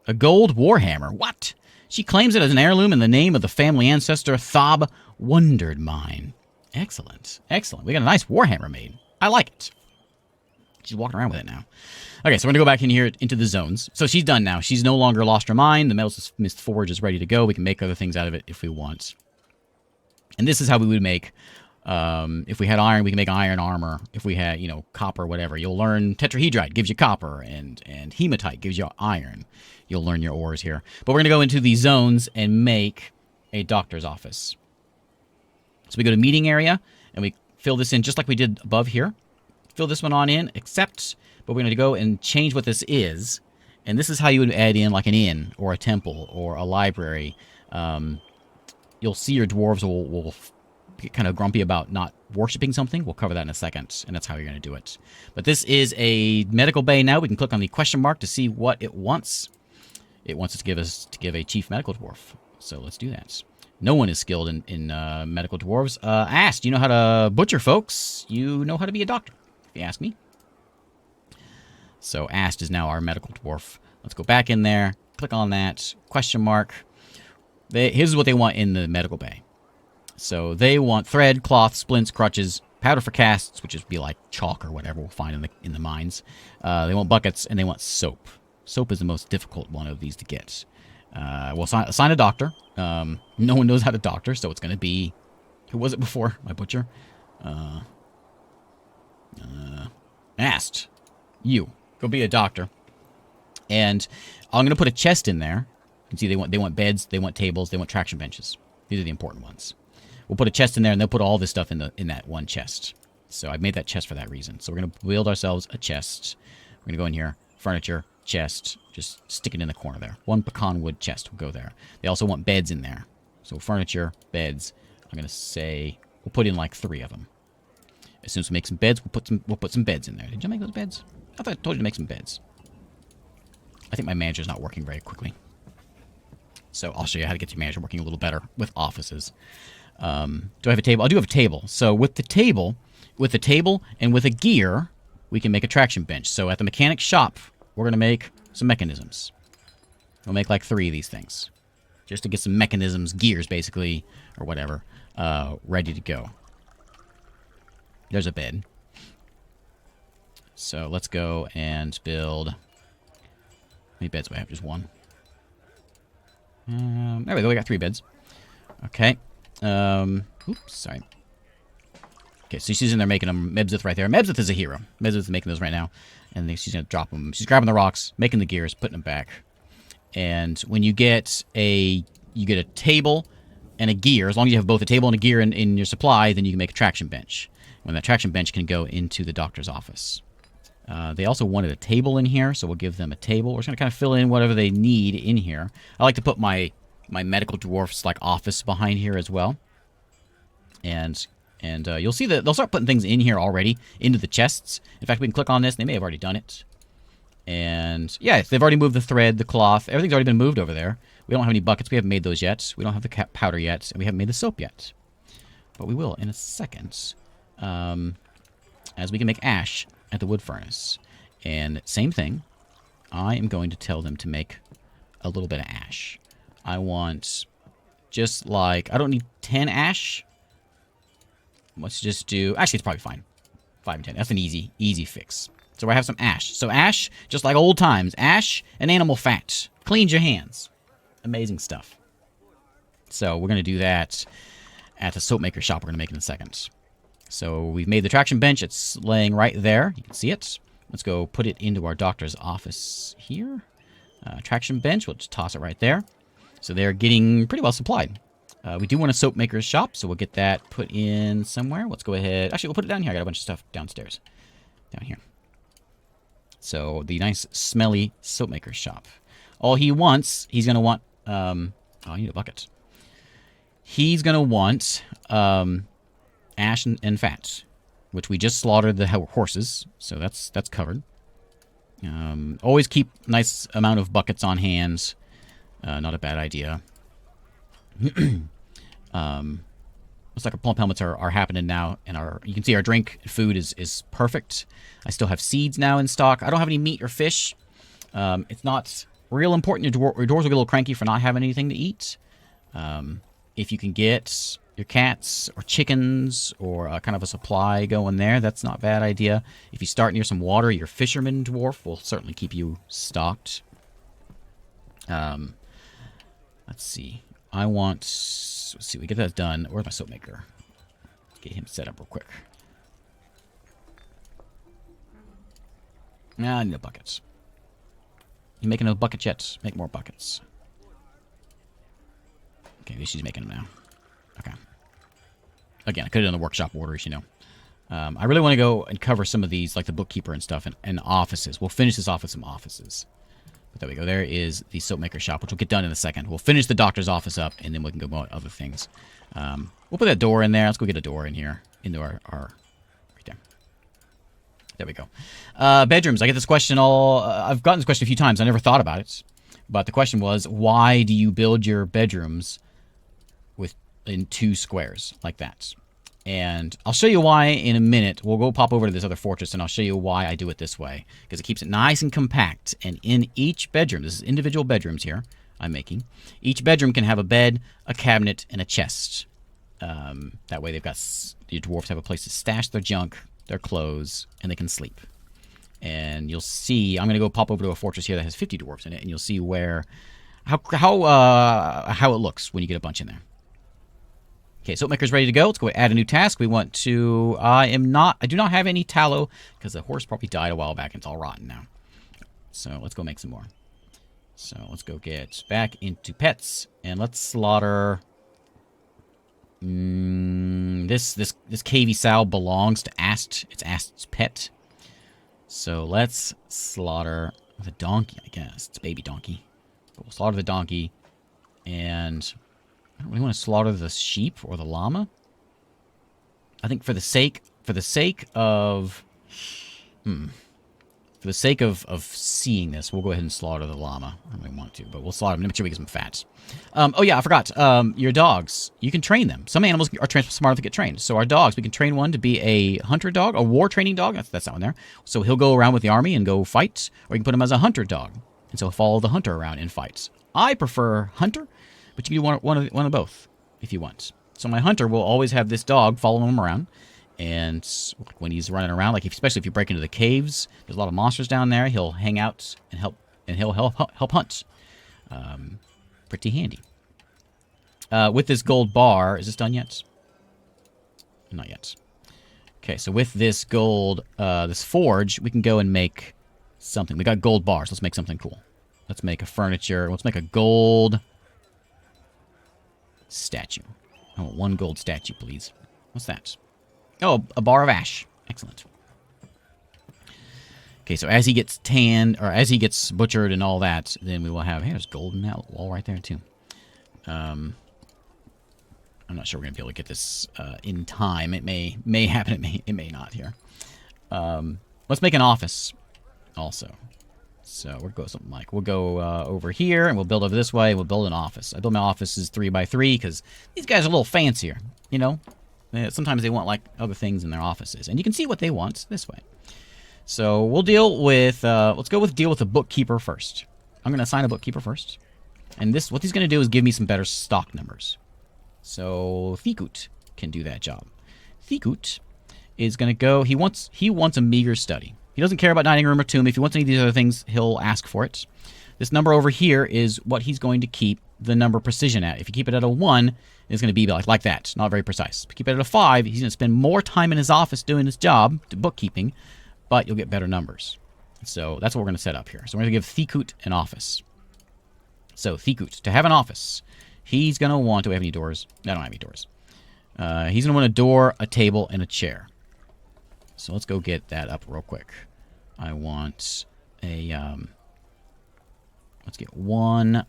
a gold warhammer. What? She claims it as an heirloom in the name of the family ancestor Thob Wondered Mine. Excellent. Excellent. We got a nice warhammer made. I like it. She's walking around with it now. Okay, so we're going to go back in here into the zones. So she's done now. She's no longer lost her mind. The metalsmith forge is ready to go. We can make other things out of it if we want. And this is how we would make, if we had iron, we can make iron armor. If we had, copper, whatever. You'll learn tetrahedrite gives you copper, and hematite gives you iron. You'll learn your ores here. But we're going to go into the zones and make a doctor's office. So we go to meeting area, and we fill this in just like we did above here. Fill this one on in, but we're going to go and change what this is. And this is how you would add in like an inn or a temple or a library. You'll see your dwarves will get kind of grumpy about not worshipping something. We'll cover that in a second, and that's how you're going to do it. But this is a medical bay now. We can click on the question mark to see what it wants. It wants us to give a chief medical dwarf. So let's do that. No one is skilled in medical dwarves. Asked, you know how to butcher folks. You know how to be a doctor, if you ask me. So Ast is now our medical dwarf. Let's go back in there. Click on that. Question mark. Here's what they want in the medical bay. So they want thread, cloth, splints, crutches, powder for casts, which would be like chalk or whatever we'll find in the mines. They want buckets, and they want soap. Soap is the most difficult one of these to get. We'll assign a doctor. No one knows how to doctor, so it's going to be... Who was it before? My butcher? asked, you, go be a doctor. And I'm going to put a chest in there. You can see they want beds, they want tables, they want traction benches. These are the important ones. We'll put a chest in there, and they'll put all this stuff in that one chest. So I made that chest for that reason. So we're going to build ourselves a chest. We're going to go in here, furniture, chest, just stick it in the corner there. One pecan wood chest will go there. They also want beds in there. So furniture, beds. I'm going to say we'll put in like 3 of them. As soon as we make some beds, we'll put some beds in there. Did you make those beds? I thought I told you to make some beds. I think my manager's not working very quickly. So I'll show you how to get your manager working a little better with offices. Do I have a table? I do have a table. So with the table and with a gear, we can make a traction bench. So at the mechanic shop, we're going to make some mechanisms. We'll make like 3 of these things. Just to get some mechanisms, gears basically, or whatever, ready to go. There's a bed. So let's go and build... How many beds do I have? Just 1. There we go. We got 3 beds. Okay. Oops, sorry. Okay, so she's in there making them. Mebzith right there. Mebzith is a hero. Mebzith is making those right now. And then she's going to drop them. She's grabbing the rocks, making the gears, putting them back. And when you get a table and a gear, as long as you have both a table and a gear in your supply, then you can make a traction bench. When that traction bench can go into the doctor's office. They also wanted a table in here, so we'll give them a table. We're just going to kind of fill in whatever they need in here. I like to put my medical dwarfs like office behind here as well. And you'll see that they'll start putting things in here already into the chests. In fact, we can click on this. They may have already done it. And yeah, they've already moved the thread, the cloth. Everything's already been moved over there. We don't have any buckets. We haven't made those yet. We don't have the powder yet. And we haven't made the soap yet. But we will in a second. As we can make ash at the wood furnace. And same thing. I am going to tell them to make a little bit of ash. I want just like... I don't need 10 ash. Let's just do... Actually, it's probably fine. 5 and 10. That's an easy fix. So I have some ash. So ash, just like old times. Ash and animal fat. Cleans your hands. Amazing stuff. So we're going to do that at the soap maker shop we're going to make in a second. So we've made the traction bench. It's laying right there. You can see it. Let's go put it into our doctor's office here. Traction bench. We'll just toss it right there. So they're getting pretty well supplied. We do want a soap maker's shop, so we'll get that put in somewhere. Let's go ahead. Actually, we'll put it down here. I got a bunch of stuff downstairs. Down here. So the nice, smelly soap maker's shop. All he wants, he's going to want... oh, I need a bucket. He's going to want ash and fat, which we just slaughtered the horses, so that's covered. Always keep nice amount of buckets on hand. Not a bad idea. Looks like our plump helmets are happening now, and you can see our drink food is perfect. I still have seeds now in stock. I don't have any meat or fish. It's not real important. Your dwarves will get a little cranky for not having anything to eat. If you can get your cats or chickens or kind of a supply going there, that's not a bad idea. If you start near some water, your fisherman dwarf will certainly keep you stocked. Let's see. Let's see, we get that done. Where's my soap maker? Get him set up real quick. Nah, I need no buckets. You making no buckets yet? Make more buckets. Okay, maybe she's making them now. Okay. Again, I could have done the workshop orders, you know. I really want to go and cover some of these, like the bookkeeper and stuff, and offices. We'll finish this off with some offices. But there we go. There is the soap maker shop, which will get done in a second. We'll finish the doctor's office up, and then we can go on other things. We'll put that door in there. Let's go get a door in here, into our right there. There we go. Bedrooms. I get this question I've gotten this question a few times. I never thought about it. But the question was, why do you build your bedrooms in 2 squares like that? And I'll show you why in a minute. We'll go pop over to this other fortress, and I'll show you why I do it this way. Because it keeps it nice and compact. And in each bedroom, this is individual bedrooms here I'm making. Each bedroom can have a bed, a cabinet, and a chest. That way your dwarves have a place to stash their junk, their clothes, and they can sleep. And you'll see, I'm going to go pop over to a fortress here that has 50 dwarves in it, and you'll see how it looks when you get a bunch in there. Okay, soap maker's ready to go. Let's go add a new task. We want to... I do not have any tallow because the horse probably died a while back and it's all rotten now. So let's go make some more. So let's go get back into pets and let's slaughter... this cavy sow belongs to Ast. It's Ast's pet. So let's slaughter the donkey, I guess. It's a baby donkey. But we'll slaughter the donkey and... I don't really want to slaughter the sheep or the llama. I think for the sake of seeing this, we'll go ahead and slaughter the llama. I don't really want to, but we'll slaughter them to make sure we get some fat. Oh yeah, I forgot. Your dogs, you can train them. Some animals are smart enough to get trained. So our dogs, we can train one to be a hunter dog, a war training dog. That's that one there. So he'll go around with the army and go fight, or you can put him as a hunter dog, and so he'll follow the hunter around in fights. I prefer hunter. But you can do one of both if you want. So my hunter will always have this dog following him around. And when he's running around, like especially if you break into the caves, there's a lot of monsters down there. He'll hang out and he'll help hunt. Pretty handy. With this gold bar, is this done yet? Not yet. Okay, so with this gold, this forge, we can go and make something. We got gold bars. Let's make something cool. Let's make a furniture. Let's make a gold... statue. I want one gold statue, please. What's that? Oh, a bar of ash. Excellent. Okay, so as he gets tanned, or as he gets butchered and all that, then we will have... Hey, there's gold in that wall right there, too. I'm not sure we're going to be able to get this in time. It may happen, it may not here. Let's make an office also. So we'll go something like, we'll go over here, and we'll build over this way, and we'll build an office. I build my offices 3x3, because these guys are a little fancier, you know? Sometimes they want, like, other things in their offices. And you can see what they want this way. So we'll deal with, let's go with deal with the bookkeeper first. I'm going to assign a bookkeeper first. And what he's going to do is give me some better stock numbers. So Thikut can do that job. Thikut is going to go, he wants a meager study. He doesn't care about dining room or tomb. If he wants any of these other things, he'll ask for it. This number over here is what he's going to keep the number precision at. If you keep it at a 1, it's going to be like that. Not very precise. If you keep it at a 5, he's going to spend more time in his office doing his job, bookkeeping, but you'll get better numbers. So that's what we're going to set up here. So we're going to give Thikut an office. So Thikut, to have an office, he's going to want... Do we have any doors? I don't have any doors. He's going to want a door, a table, and a chair. So let's go get that up real quick. I want a, let's get one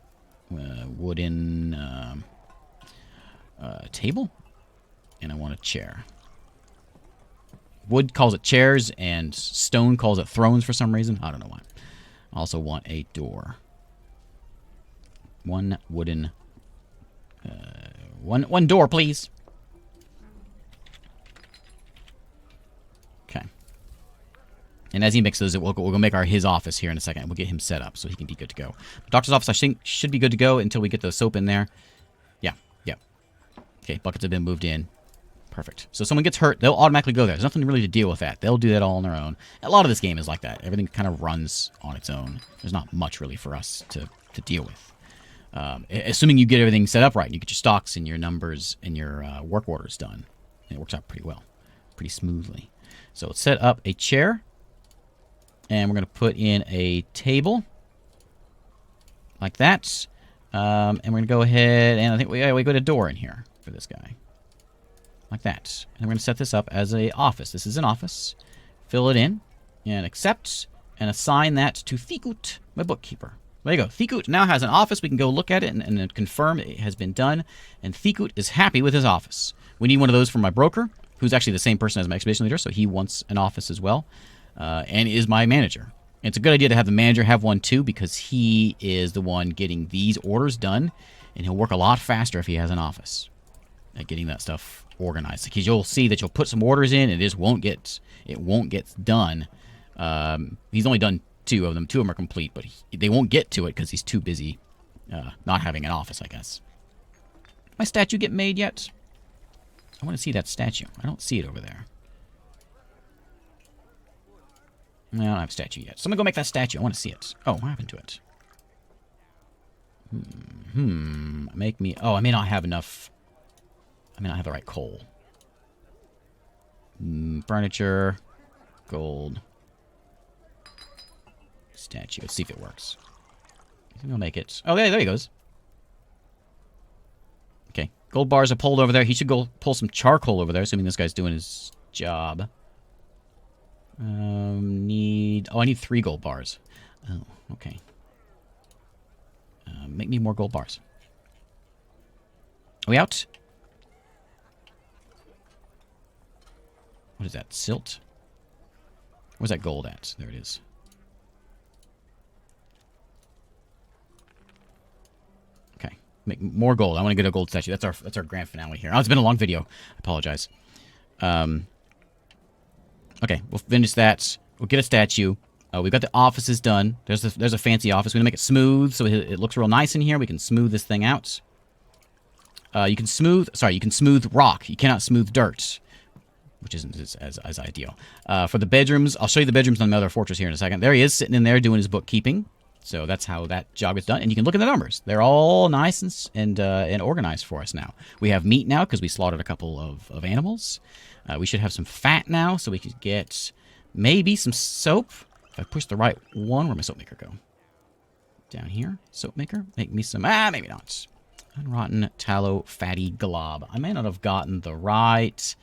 wooden table, and I want a chair. Wood calls it chairs, and stone calls it thrones for some reason. I don't know why. I also want a door. One wooden, one door, please. And as he mixes it, we'll go make his office here in a second. We'll get him set up so he can be good to go. The doctor's office, I think, should be good to go until we get the soap in there. Yeah. Okay, buckets have been moved in. Perfect. So if someone gets hurt, they'll automatically go there. There's nothing really to deal with that. They'll do that all on their own. A lot of this game is like that. Everything kind of runs on its own. There's not much really for us to deal with. Assuming you get everything set up right, and you get your stocks and your numbers and your work orders done. And it works out pretty well. Pretty smoothly. So let's set up a chair. And we're going to put in a table. Like that. And we're going to go ahead and I think we got a door in here for this guy. Like that. And we're going to set this up as an office. This is an office. Fill it in. And accept. And assign that to Thikut, my bookkeeper. There you go. Thikut now has an office. We can go look at it and confirm it has been done. And Thikut is happy with his office. We need one of those for my broker, who's actually the same person as my expedition leader, so he wants an office as well. And is my manager. And it's a good idea to have the manager have one too, because he is the one getting these orders done, and he'll work a lot faster if he has an office at getting that stuff organized. Because you'll see that you'll put some orders in, and it won't get done. He's only done 2 of them. 2 of them are complete, but they won't get to it because he's too busy not having an office, I guess. My statue get made yet? I want to see that statue. I don't see it over there. No, I don't have a statue yet. So I'm going to go make that statue. I want to see it. Oh, what happened to it? Make me... Oh, I may not have enough... I may not have the right coal. Furniture. Gold. Statue. Let's see if it works. I think I'll make it. Oh, yeah, there he goes. Okay. Gold bars are pulled over there. He should go pull some charcoal over there, assuming this guy's doing his job. Oh, I need 3 gold bars. Oh, okay. Make me more gold bars. Are we out? What is that? Silt? Where's that gold at? There it is. Okay. Make more gold. I want to get a gold statue. That's our grand finale here. Oh, it's been a long video. I apologize. Okay, we'll finish that. We'll get a statue. We've got the offices done. There's a fancy office. We're gonna make it smooth so it looks real nice in here. We can smooth this thing out. You can smooth rock. You cannot smooth dirt, which isn't as ideal. For the bedrooms, I'll show you the bedrooms on the other fortress here in a second. There he is, sitting in there doing his bookkeeping. So that's how that job gets done. And you can look at the numbers. They're all nice and organized for us now. We have meat now because we slaughtered a couple of animals. We should have some fat now, so we could get maybe some soap. If I push the right one, where'd my soap maker go? Down here, soap maker. Make me some, maybe not. Unrotten tallow fatty glob. I may not have gotten the right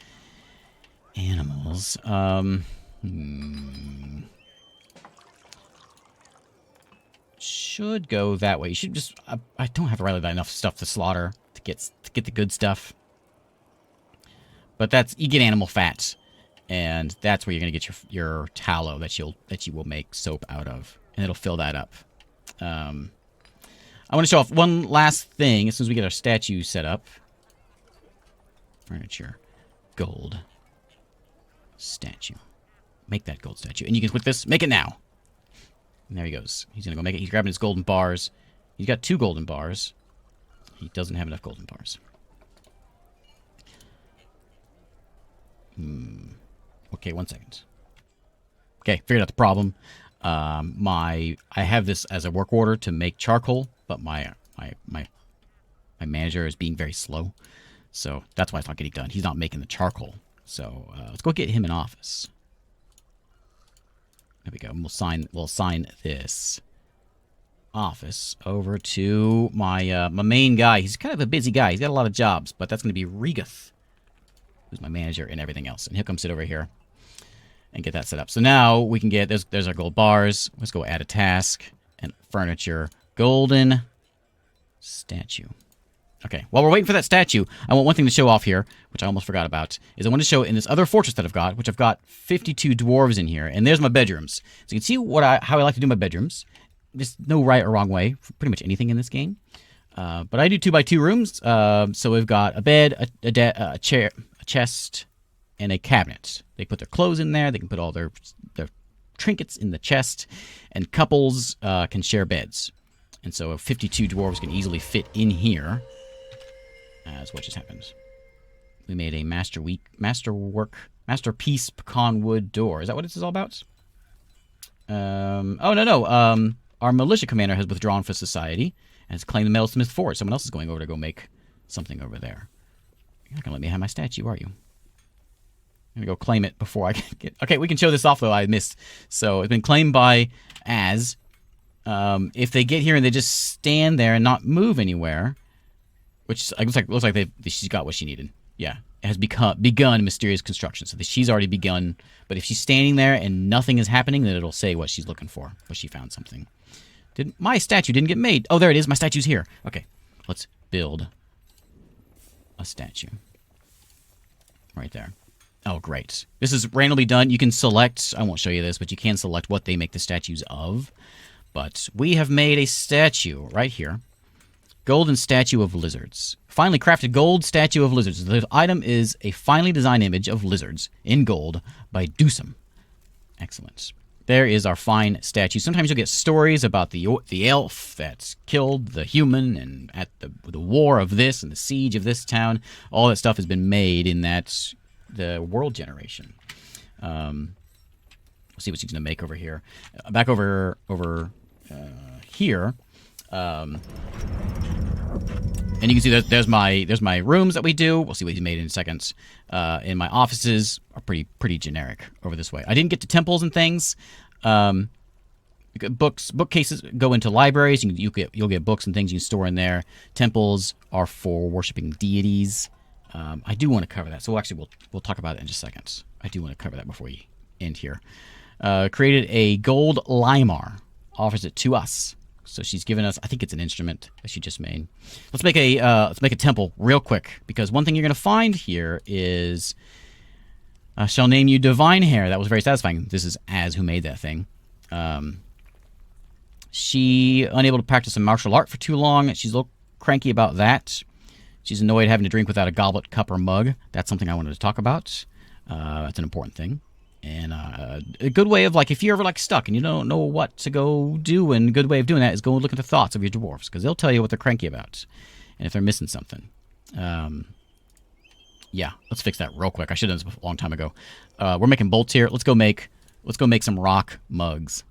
animals. Should go that way. You should just, I don't have really enough stuff to slaughter to get the good stuff. But that's, you get animal fat, and that's where you're gonna get your tallow that you will make soap out of, and it'll fill that up. I want to show off one last thing as soon as we get our statue set up. Furniture, gold, statue. Make that gold statue, and you can click this. Make it now. And there he goes. He's gonna go make it. He's grabbing his golden bars. He's got 2 golden bars. He doesn't have enough golden bars. Okay, 1 second. Okay, figured out the problem. I have this as a work order to make charcoal, but my manager is being very slow, so that's why it's not getting done. He's not making the charcoal. So let's go get him an office. There we go. And we'll assign this office over to my main guy. He's kind of a busy guy. He's got a lot of jobs, but that's going to be Regath, who's my manager and everything else. And he'll come sit over here and get that set up. So now we can get, there's our gold bars. Let's go add a task and furniture. Golden statue. Okay, while we're waiting for that statue, I want one thing to show off here, which I almost forgot about, is I want to show in this other fortress that I've got, which I've got 52 dwarves in here, and there's my bedrooms. So you can see how I like to do my bedrooms. There's no right or wrong way for pretty much anything in this game. But I do 2x2 rooms, so we've got a bed, a chair, a chest, and a cabinet. They put their clothes in there. They can put all their trinkets in the chest, and couples can share beds. And so 52 dwarves can easily fit in here. As what just happened. We made a masterpiece pecan wood door. Is that what this is all about? Oh, no. Our militia commander has withdrawn from society and has claimed the Metalsmith Fort. Someone else is going over to go make something over there. You're not going to let me have my statue, are you? I'm going to go claim it before I can get... Okay, we can show this off, though. I missed. So it's been claimed by Az. If they get here and they just stand there and not move anywhere... Which looks like she's got what she needed. Yeah, it has begun mysterious construction. So she's already begun. But if she's standing there and nothing is happening, then it'll say what she's looking for. But she found something. My statue didn't get made. Oh, there it is. My statue's here. Okay, let's build a statue. Right there. Oh, great. This is randomly done. You can select. I won't show you this, but you can select what they make the statues of. But we have made a statue right here. Golden statue of lizards. Finely crafted gold statue of lizards. The item is a finely designed image of lizards in gold by Dusum. Excellent. There is our fine statue. Sometimes you'll get stories about the elf that killed the human and at the war of this and the siege of this town. All that stuff has been made in the world generation. We'll see what she's going to make over here. Back over here. And you can see that there's my rooms that we do. We'll see what he's made in seconds. And my offices are pretty generic over this way. I didn't get to temples and things. Bookcases go into libraries. You'll get books and things you can store in there. Temples are for worshiping deities. I do want to cover that. So actually we'll talk about it in just a second. I do want to cover that before we end here. Created a gold limar. Offers it to us. So she's given us, I think it's an instrument that she just made. Let's make a temple real quick, because one thing you're going to find here is, shall name you Divine Hair. That was very satisfying. This is Az who made that thing. She unable to practice a martial art for too long. She's a little cranky about that. She's annoyed having to drink without a goblet, cup, or mug. That's something I wanted to talk about. That's an important thing. And a good way of, like, if you're ever, like, stuck and you don't know what to go do, and a good way of doing that is go look at the thoughts of your dwarves, because they'll tell you what they're cranky about and if they're missing something. Yeah, let's fix that real quick. I should have done this a long time ago. We're making bolts here. Let's go make some rock mugs.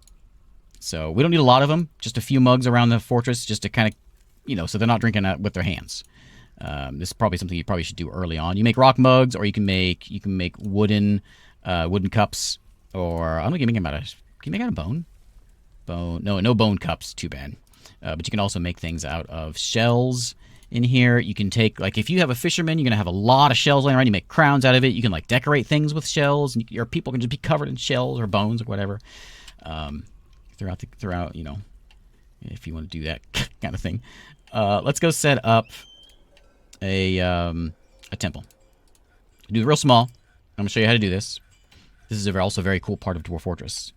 So we don't need a lot of them, just a few mugs around the fortress, just to kind of, so they're not drinking that with their hands. This is probably something you probably should do early on. You make rock mugs, or you can make wooden cups, or I don't know. Can you make out of bone? No bone cups. Too bad. But you can also make things out of shells. In here, you can take, like, if you have a fisherman, you're gonna have a lot of shells laying around. You make crowns out of it. You can, like, decorate things with shells, and your people can just be covered in shells or bones or whatever. Throughout, if you want to do that kind of thing. Let's go set up a temple. Do it real small. I'm gonna show you how to do this. This is also a very cool part of Dwarf Fortress.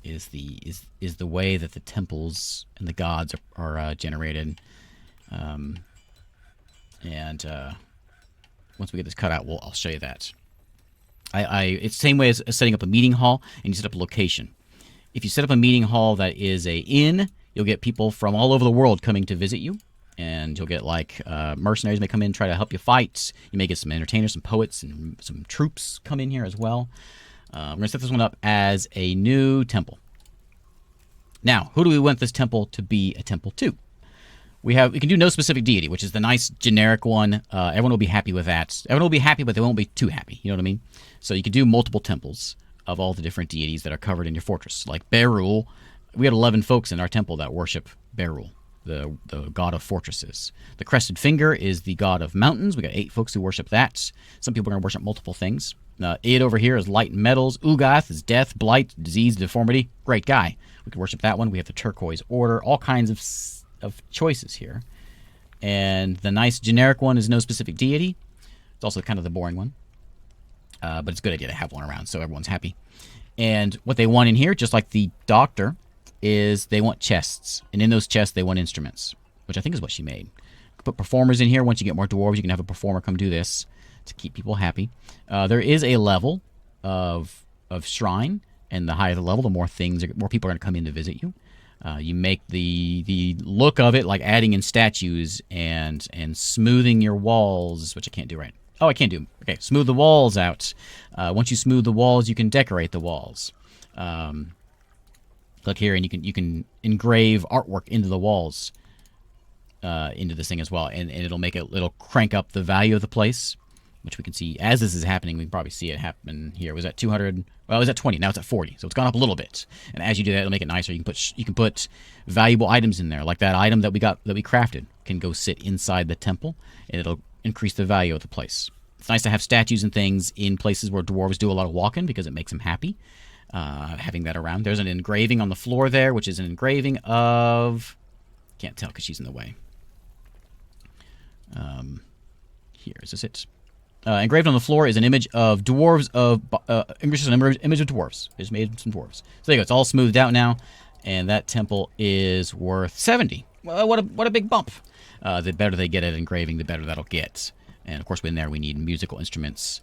Is the way that the temples and the gods are generated. Once we get this cut out, I'll show you that. It's the same way as setting up a meeting hall, and you set up a location. If you set up a meeting hall that is a inn, you'll get people from all over the world coming to visit you. And you'll get, like, mercenaries may come in and try to help you fight. You may get some entertainers, some poets, and some troops come in here as well. We're going to set this one up as a new temple. Now, who do we want this temple to be a temple to? We can do no specific deity, which is the nice generic one. Everyone will be happy with that. Everyone will be happy, but they won't be too happy. You know what I mean? So you can do multiple temples of all the different deities that are covered in your fortress. Like Behrul, we had 11 folks in our temple that worship Behrul, the god of fortresses. The Crested Finger is the god of mountains. We got 8 folks who worship that. Some people are going to worship multiple things. Id over here is light and metals. Ugath is death, blight, disease, deformity. Great guy. We could worship that one. We have the Turquoise Order. All kinds of choices here. And the nice generic one is no specific deity. It's also kind of the boring one. But it's a good idea to have one around so everyone's happy. And what they want in here, just like the doctor, is they want chests. And in those chests, they want instruments, which I think is what she made. Put performers in here. Once you get more dwarves, you can have a performer come do this to keep people happy. There is a level of shrine, and the higher the level, the more people are going to come in to visit you. You make the look of it like adding in statues and smoothing your walls, which I can't do right. Oh, I can't do. Okay, smooth the walls out. Once you smooth the walls, you can decorate the walls. Click here, and you can engrave artwork into the walls, into this thing as well, and it'll crank up the value of the place, which we can see as this is happening. We can probably see it happen here. It was at 200. Well, it was at 20. Now it's at 40. So it's gone up a little bit. And as you do that, it'll make it nicer. You can put valuable items in there, like that item that we crafted can go sit inside the temple, and it'll increase the value of the place. It's nice to have statues and things in places where dwarves do a lot of walking because it makes them happy. Having that around. There's an engraving on the floor there, which is an engraving of... Can't tell because she's in the way. Here, is this it? Engraved on the floor is an image of dwarves English is an image of dwarves. They just made some dwarves. So there you go. It's all smoothed out now, and that temple is worth 70. Well, what a big bump. The better they get at engraving, the better that'll get. And of course, in there we need musical instruments,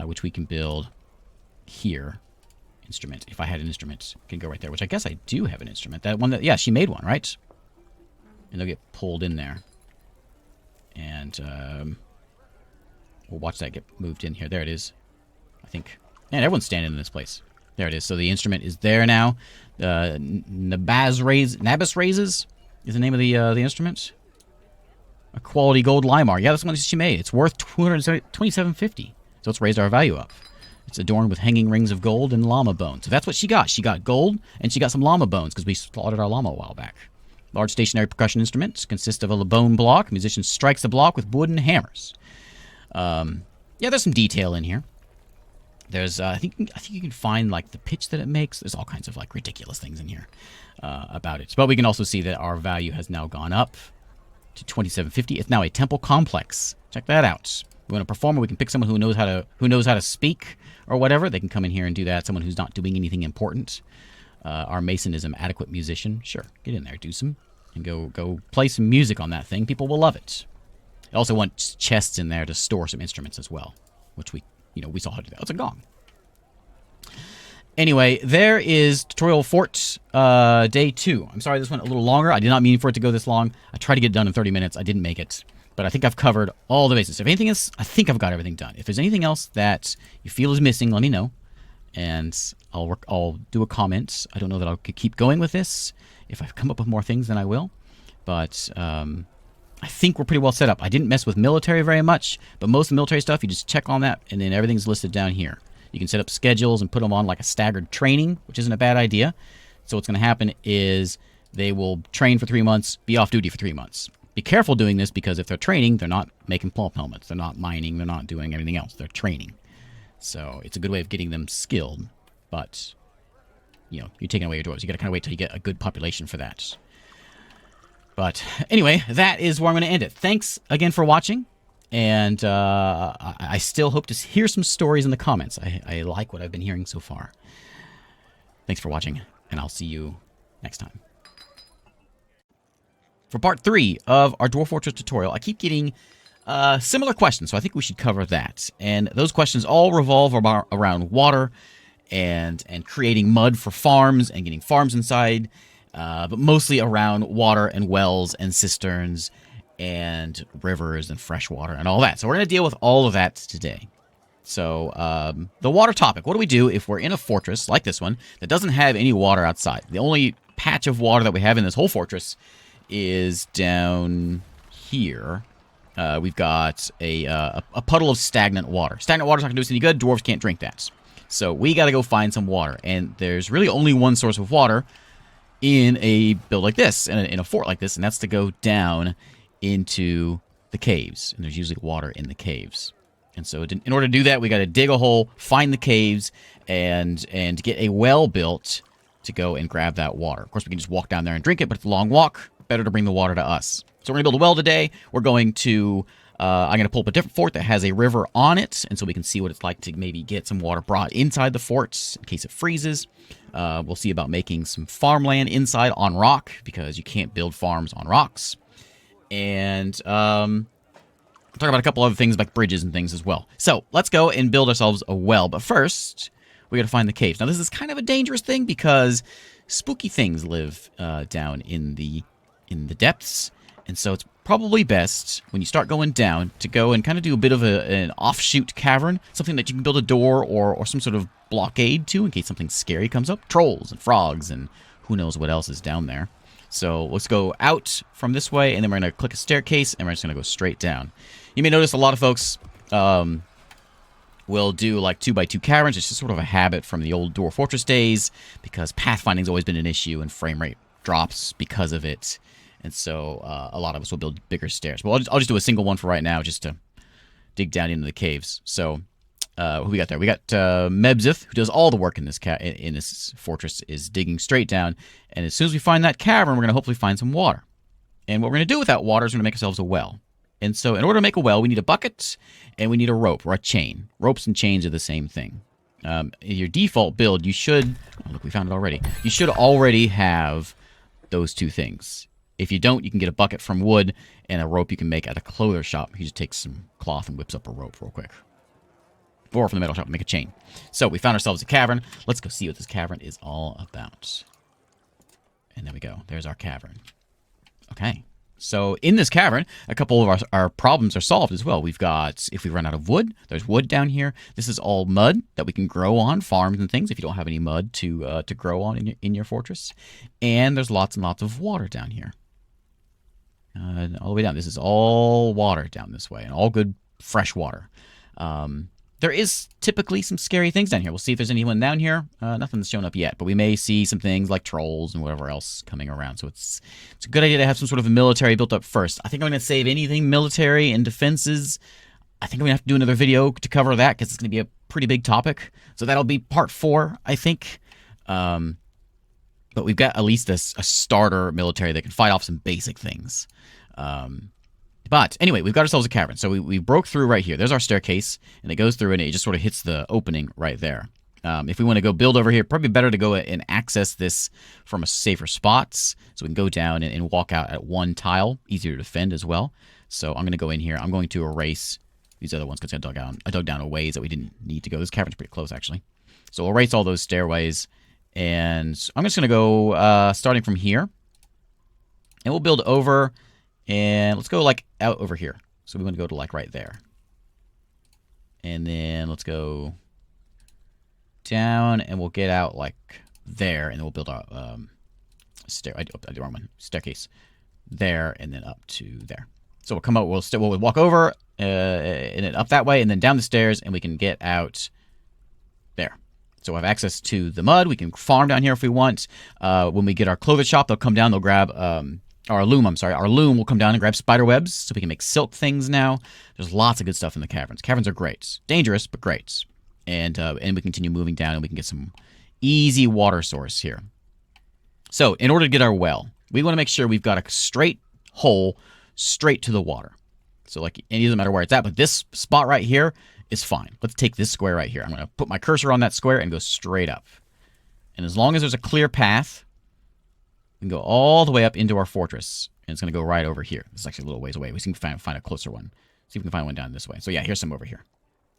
which we can build here. Instrument. If I had an instrument, can go right there. Which I guess I do have an instrument. That one yeah, she made one, right? And they'll get pulled in there. And we'll watch that get moved in here. There it is. I think. Man, everyone's standing in this place. There it is. So the instrument is there now. Nabas Raises is the name of the instrument. A quality gold Limar. Yeah, that's the one that she made. It's worth $27.50. So it's raised our value up. It's adorned with hanging rings of gold and llama bones. So that's what she got. She got gold, and she got some llama bones because we slaughtered our llama a while back. Large stationary percussion instruments consist of a bone block. Musician strikes the block with wooden hammers. Yeah, there's some detail in here. There's, I think you can find like the pitch that it makes. There's all kinds of like ridiculous things in here about it. But we can also see that our value has now gone up to $27.50. It's now a temple complex. Check that out. We want a performer. We can pick someone who knows how to speak or whatever. They can come in here and do that. Someone who's not doing anything important. Our mason is an adequate musician. Sure, get in there, do some, and go play some music on that thing. People will love it. I also want chests in there to store some instruments as well, which we saw how to do that. It's a gong. Anyway, there is Tutorial Fort Day 2. I'm sorry this went a little longer. I did not mean for it to go this long. I tried to get it done in 30 minutes. I didn't make it. But I think I've covered all the bases. If anything else, I think I've got everything done. If there's anything else that you feel is missing, let me know. And I'll do a comment. I don't know that I could keep going with this. If I come up with more things, then I will. But I think we're pretty well set up. I didn't mess with military very much, but most of the military stuff, you just check on that, and then everything's listed down here. You can set up schedules and put them on like a staggered training, which isn't a bad idea. So what's going to happen is they will train for 3 months, be off duty for 3 months. Be careful doing this because if they're training, they're not making pulp helmets. They're not mining. They're not doing anything else. They're training. So it's a good way of getting them skilled. But, you're taking away your dwarves. You got to kind of wait till you get a good population for that. But anyway, that is where I'm going to end it. Thanks again for watching. And I still hope to hear some stories in the comments. I like what I've been hearing so far. Thanks for watching, and I'll see you next time. For part 3 of our Dwarf Fortress tutorial, I keep getting similar questions, so I think we should cover that. And those questions all revolve around water and creating mud for farms and getting farms inside, but mostly around water and wells and cisterns and rivers and fresh water and all that. So we're going to deal with all of that today. So the water topic. What do we do if we're in a fortress like this one that doesn't have any water outside? The only patch of water that we have in this whole fortress is down here. We've got a puddle of stagnant water. Stagnant water's not going to do us any good. Dwarves can't drink that. So we got to go find some water. And there's really only one source of water in a build like this, in a fort like this, and that's to go down into the caves. And there's usually water in the caves. And so in order to do that, we got to dig a hole, find the caves, and get a well built to go and grab that water. Of course, we can just walk down there and drink it, but it's a long walk. Better to bring the water to us. So we're going to build a well today. We're going to, I'm going to pull up a different fort that has a river on it, and so we can see what it's like to maybe get some water brought inside the forts in case it freezes. We'll see about making some farmland inside on rock, because you can't build farms on rocks. And we'll talk about a couple other things like bridges and things as well. So let's go and build ourselves a well. But first, we got to find the caves. Now, this is kind of a dangerous thing because spooky things live down in the depths. And so it's probably best when you start going down to go and kind of do a bit of an offshoot cavern, something that you can build a door or some sort of blockade to in case something scary comes up. Trolls and frogs and who knows what else is down there. So let's go out from this way, and then we're going to click a staircase, and we're just going to go straight down. You may notice a lot of folks will do like 2x2 caverns. It's just sort of a habit from the old Dwarf Fortress days because pathfinding's always been an issue and frame rate drops because of it. And so a lot of us will build bigger stairs. Well, I'll just do a single one for right now just to dig down into the caves. So who we got there? We got Mebzith, who does all the work in this fortress, is digging straight down. And as soon as we find that cavern, we're going to hopefully find some water. And what we're going to do with that water is we're going to make ourselves a well. And so in order to make a well, we need a bucket and we need a rope or a chain. Ropes and chains are the same thing. In your default build, you should... Oh, look, we found it already. You should already have those two things. If you don't, you can get a bucket from wood and a rope you can make at a clothier shop. You just take some cloth and whips up a rope real quick. Or from the metal shop and make a chain. So we found ourselves a cavern. Let's go see what this cavern is all about. And there we go. There's our cavern. Okay. So in this cavern, a couple of our problems are solved as well. We've got, if we run out of wood, there's wood down here. This is all mud that we can grow on farms and things if you don't have any mud to grow on in your fortress. And there's lots and lots of water down here. and all the way down. This is all water down this way, and all good fresh water. There is typically some scary things down here. We'll see if there's anyone down here. Nothing's shown up yet, but we may see some things like trolls and whatever else coming around. So it's a good idea to have some sort of military built up first. I think I'm going to save anything military and defenses. I think I'm going to have to do another video to cover that because it's going to be a pretty big topic. So that'll be part 4, I think. But we've got at least a starter military that can fight off some basic things. But anyway, we've got ourselves a cavern. So we broke through right here. There's our staircase, and it goes through, and it just sort of hits the opening right there. If we want to go build over here, probably better to go and access this from a safer spots. So we can go down and walk out at one tile. Easier to defend as well. So I'm going to go in here. I'm going to erase these other ones because I dug down a ways that we didn't need to go. This cavern's pretty close, actually. So we'll erase all those stairways. And I'm just going to go starting from here. And we'll build over... And let's go, like, out over here. So we want to go to, like, right there. And then let's go down, and we'll get out, like, there. And then we'll build a stair. I did the wrong one. Staircase. There, and then up to there. So we'll come out. We'll walk over, and then up that way, and then down the stairs, and we can get out there. So we'll have access to the mud. We can farm down here if we want. When we get our clothes shop, they'll come down. They'll grab... Our loom, I'm sorry. Our loom will come down and grab spider webs so we can make silk things now. There's lots of good stuff in the caverns. Caverns are great. Dangerous, but great. And we continue moving down, and we can get some easy water source here. So in order to get our well, we want to make sure we've got a straight hole straight to the water. So like, it doesn't matter where it's at, but this spot right here is fine. Let's take this square right here. I'm going to put my cursor on that square and go straight up. And as long as there's a clear path... We can go all the way up into our fortress, and it's going to go right over here. This is actually a little ways away. We can find a closer one. See if we can find one down this way. So yeah, here's some over here.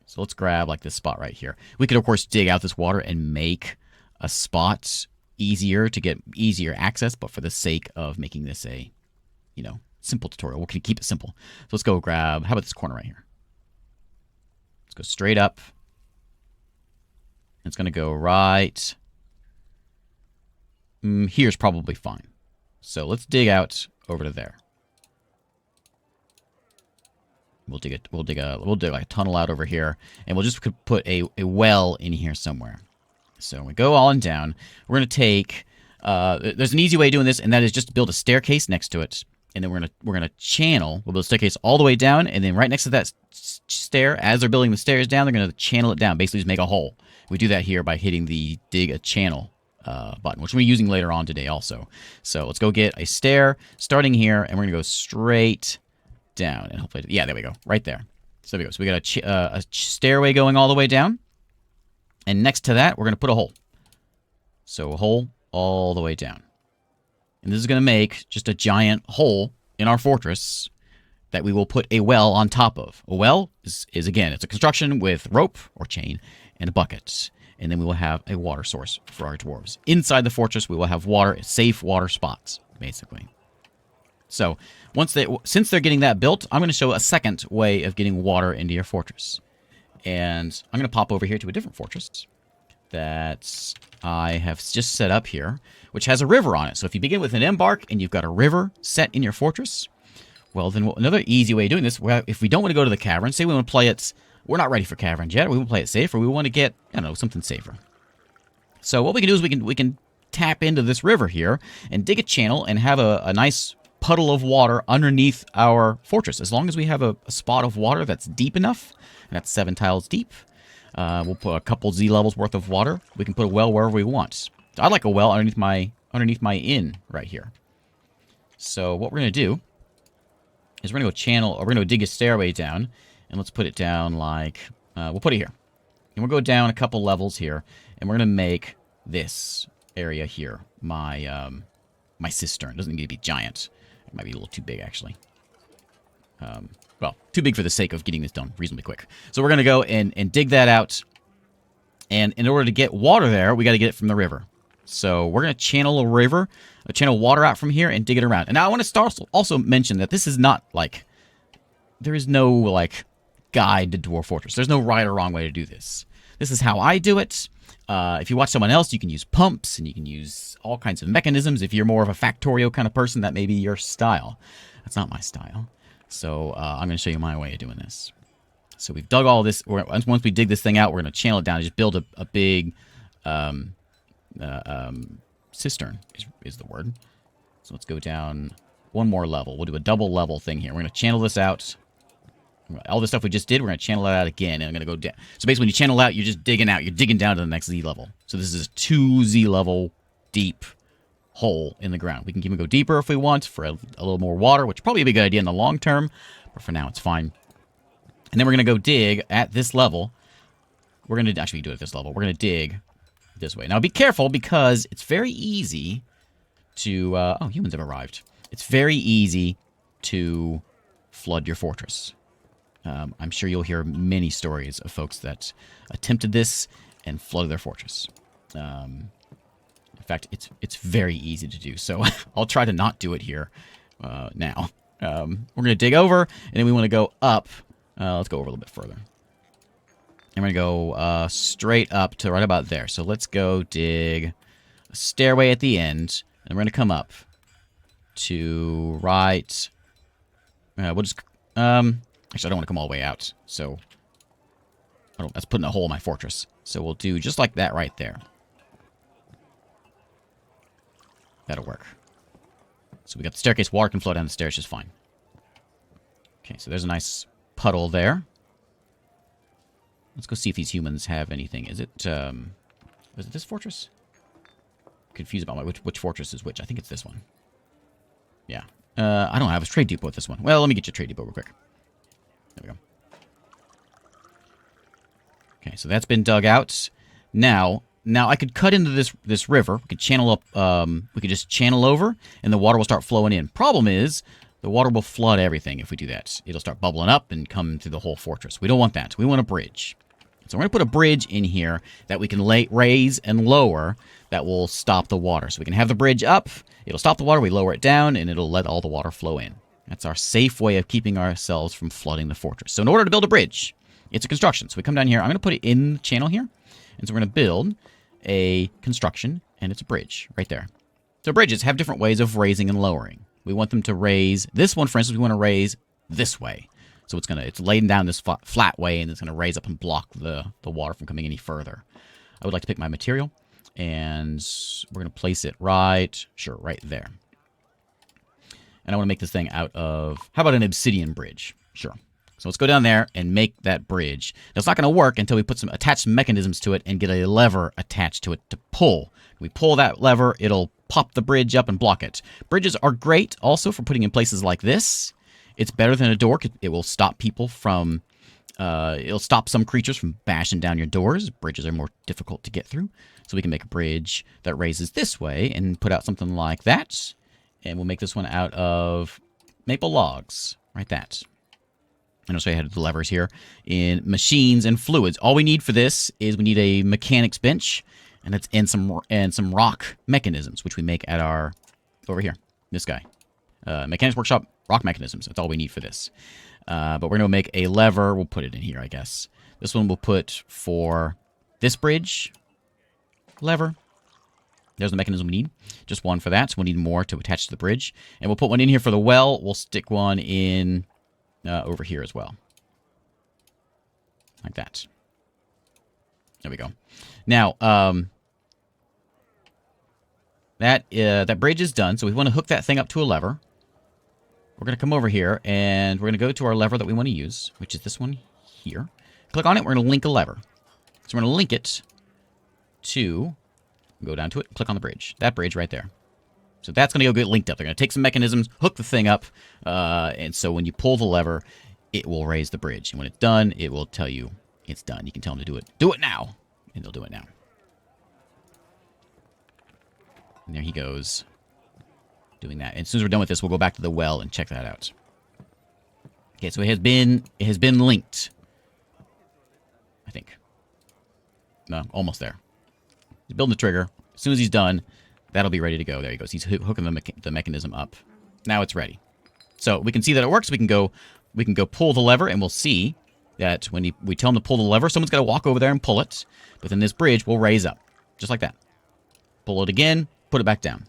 So let's grab like this spot right here. We could, of course, dig out this water and make a spot easier to get easier access, but for the sake of making this a, simple tutorial, we're going to keep it simple. So let's go grab, how about this corner right here? Let's go straight up. It's going to go right... here's probably fine. So let's dig out over to there. We'll dig like a tunnel out over here, and we'll just put a well in here somewhere. So we go on down. We're gonna take. There's an easy way of doing this, and that is just to build a staircase next to it, and then we're gonna channel. We'll build a staircase all the way down, and then right next to that stair, as they're building the stairs down, they're gonna channel it down. Basically, just make a hole. We do that here by hitting the dig a channel button, which we'll be using later on today also. So let's go get a stair starting here, and we're going to go straight down. And hopefully, yeah, there we go. Right there. So there we go. So we got a stairway going all the way down. And next to that, we're going to put a hole. So a hole all the way down. And this is going to make just a giant hole in our fortress that we will put a well on top of. A well is again, it's a construction with rope or chain and a bucket. And then we will have a water source for our dwarves. Inside the fortress, we will have safe water spots, basically. So since they're getting that built, I'm going to show a second way of getting water into your fortress. And I'm going to pop over here to a different fortress that I have just set up here, which has a river on it. So if you begin with an Embark and you've got a river set in your fortress, well, then another easy way of doing this, if we don't want to go to the cavern, say we want to play it... We're not ready for caverns yet. We want to play it safe, or we want to get, something safer. So what we can do is we can tap into this river here and dig a channel and have a nice puddle of water underneath our fortress. As long as we have a spot of water that's deep enough, and that's 7 tiles deep, we'll put a couple Z levels worth of water. We can put a well wherever we want. So I like a well underneath my inn right here. So what we're going to do is we're going to go dig a stairway down. And let's put it down like, we'll put it here. And we'll go down a couple levels here. And we're going to make this area here my cistern. It doesn't need to be giant. It might be a little too big, actually. Well, too big for the sake of getting this done reasonably quick. So we're going to go and dig that out. And in order to get water there, we got to get it from the river. So we're going to channel channel water out from here and dig it around. And now I want to also mention that this is not like, there is no like guide to Dwarf Fortress. There's no right or wrong way to do this. This is how I do it. If you watch someone else, you can use pumps and you can use all kinds of mechanisms. If you're more of a Factorio kind of person, that may be your style. That's not my style. So I'm going to show you my way of doing this. So we've dug all this. Once we dig this thing out, we're going to channel it down and just build a big cistern is the word. So let's go down one more level. We'll do a double level thing here. We're going to channel this out. All the stuff we just did, we're going to channel it out again, and I'm going to go down. So basically, when you channel out, you're just digging out. You're digging down to the next Z level. So this is a 2 Z level deep hole in the ground. We can even go deeper if we want for a little more water, which would probably be a good idea in the long term, but for now, it's fine. And then we're going to go dig at this level. We're going to actually do it at this level. We're going to dig this way. Now, be careful because it's very easy to... oh, humans have arrived. It's very easy to flood your fortress. I'm sure you'll hear many stories of folks that attempted this and flooded their fortress. In fact, it's very easy to do. So I'll try to not do it here now. We're going to dig over, and then we want to go up. Let's go over a little bit further. I'm going to go straight up to right about there. So let's go dig a stairway at the end, and we're going to come up to right... we'll just... actually, I don't want to come all the way out, so... that's putting a hole in my fortress. So we'll do just like that right there. That'll work. So we got the staircase. Water can flow down the stairs just fine. Okay, so there's a nice puddle there. Let's go see if these humans have anything. Is it this fortress? Confused about which fortress is which. I think it's this one. Yeah. I don't have a trade depot with this one. Well, let me get you a trade depot real quick. There we go. Okay, so that's been dug out. Now I could cut into this river. We could channel up. We could just channel over, and the water will start flowing in. Problem is, the water will flood everything if we do that. It'll start bubbling up and come through the whole fortress. We don't want that. We want a bridge. So we're going to put a bridge in here that we can raise and lower that will stop the water. So we can have the bridge up. It'll stop the water. We lower it down, and it'll let all the water flow in. That's our safe way of keeping ourselves from flooding the fortress. So in order to build a bridge, it's a construction. So we come down here. I'm going to put it in the channel here. And so we're going to build a construction, and it's a bridge right there. So bridges have different ways of raising and lowering. We want them to raise... This one, for instance, we want to raise this way. So it's laying down this flat way, and it's going to raise up and block the water from coming any further. I would like to pick my material, and we're going to place it right there. And I want to make this thing out of... How about an obsidian bridge? Sure. So let's go down there and make that bridge. Now, it's not going to work until we attach some mechanisms to it and get a lever attached to it to pull. We pull that lever, it'll pop the bridge up and block it. Bridges are great also for putting in places like this. It's better than a door. It will stop people from... it'll stop some creatures from bashing down your doors. Bridges are more difficult to get through. So we can make a bridge that raises this way and put out something like that. And we'll make this one out of maple logs. Like that. And I'll show you how to do the levers here. In machines and fluids. All we need for this is we need a mechanics bench. And some rock mechanisms, which we make at our... Over here. This guy. Mechanics Workshop, rock mechanisms. That's all we need for this. But we're going to make a lever. We'll put it in here, I guess. This one we'll put for this bridge. Lever. There's the mechanism we need. Just one for that. So we'll need more to attach to the bridge. And we'll put one in here for the well. We'll stick one in over here as well. Like that. There we go. Now, that bridge is done. So we want to hook that thing up to a lever. We're going to come over here, and we're going to go to our lever that we want to use, which is this one here. Click on it. We're going to link a lever. So we're going to link it to... Go down to it, click on the bridge. That bridge right there. So that's going to go get linked up. They're going to take some mechanisms, hook the thing up, and so when you pull the lever, it will raise the bridge. And when it's done, it will tell you it's done. You can tell them to do it. Do it now! And they'll do it now. And there he goes. Doing that. And as soon as we're done with this, we'll go back to the well and check that out. Okay, so it has been linked. I think. No, almost there. He's building the trigger. As soon as he's done, that'll be ready to go. There he goes. He's hooking the mechanism up. Now it's ready. So we can see that it works. We can go pull the lever, and we'll see that when we tell him to pull the lever, someone's got to walk over there and pull it. But then this bridge will raise up. Just like that. Pull it again, put it back down.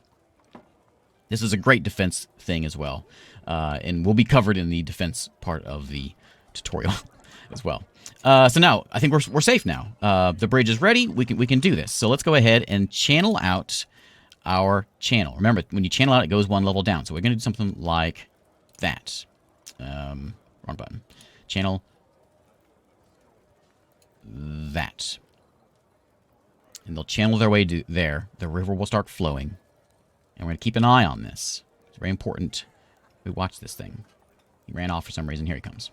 This is a great defense thing as well, and will be covered in the defense part of the tutorial as well. So now I think we're safe now. The bridge is ready. We can do this. So let's go ahead and channel out our channel. Remember, when you channel out, it goes one level down. So we're going to do something like that. Wrong button. Channel that. And they'll channel their way to there. The river will start flowing. And we're going to keep an eye on this. It's very important. We watch this thing. He ran off for some reason. Here he comes.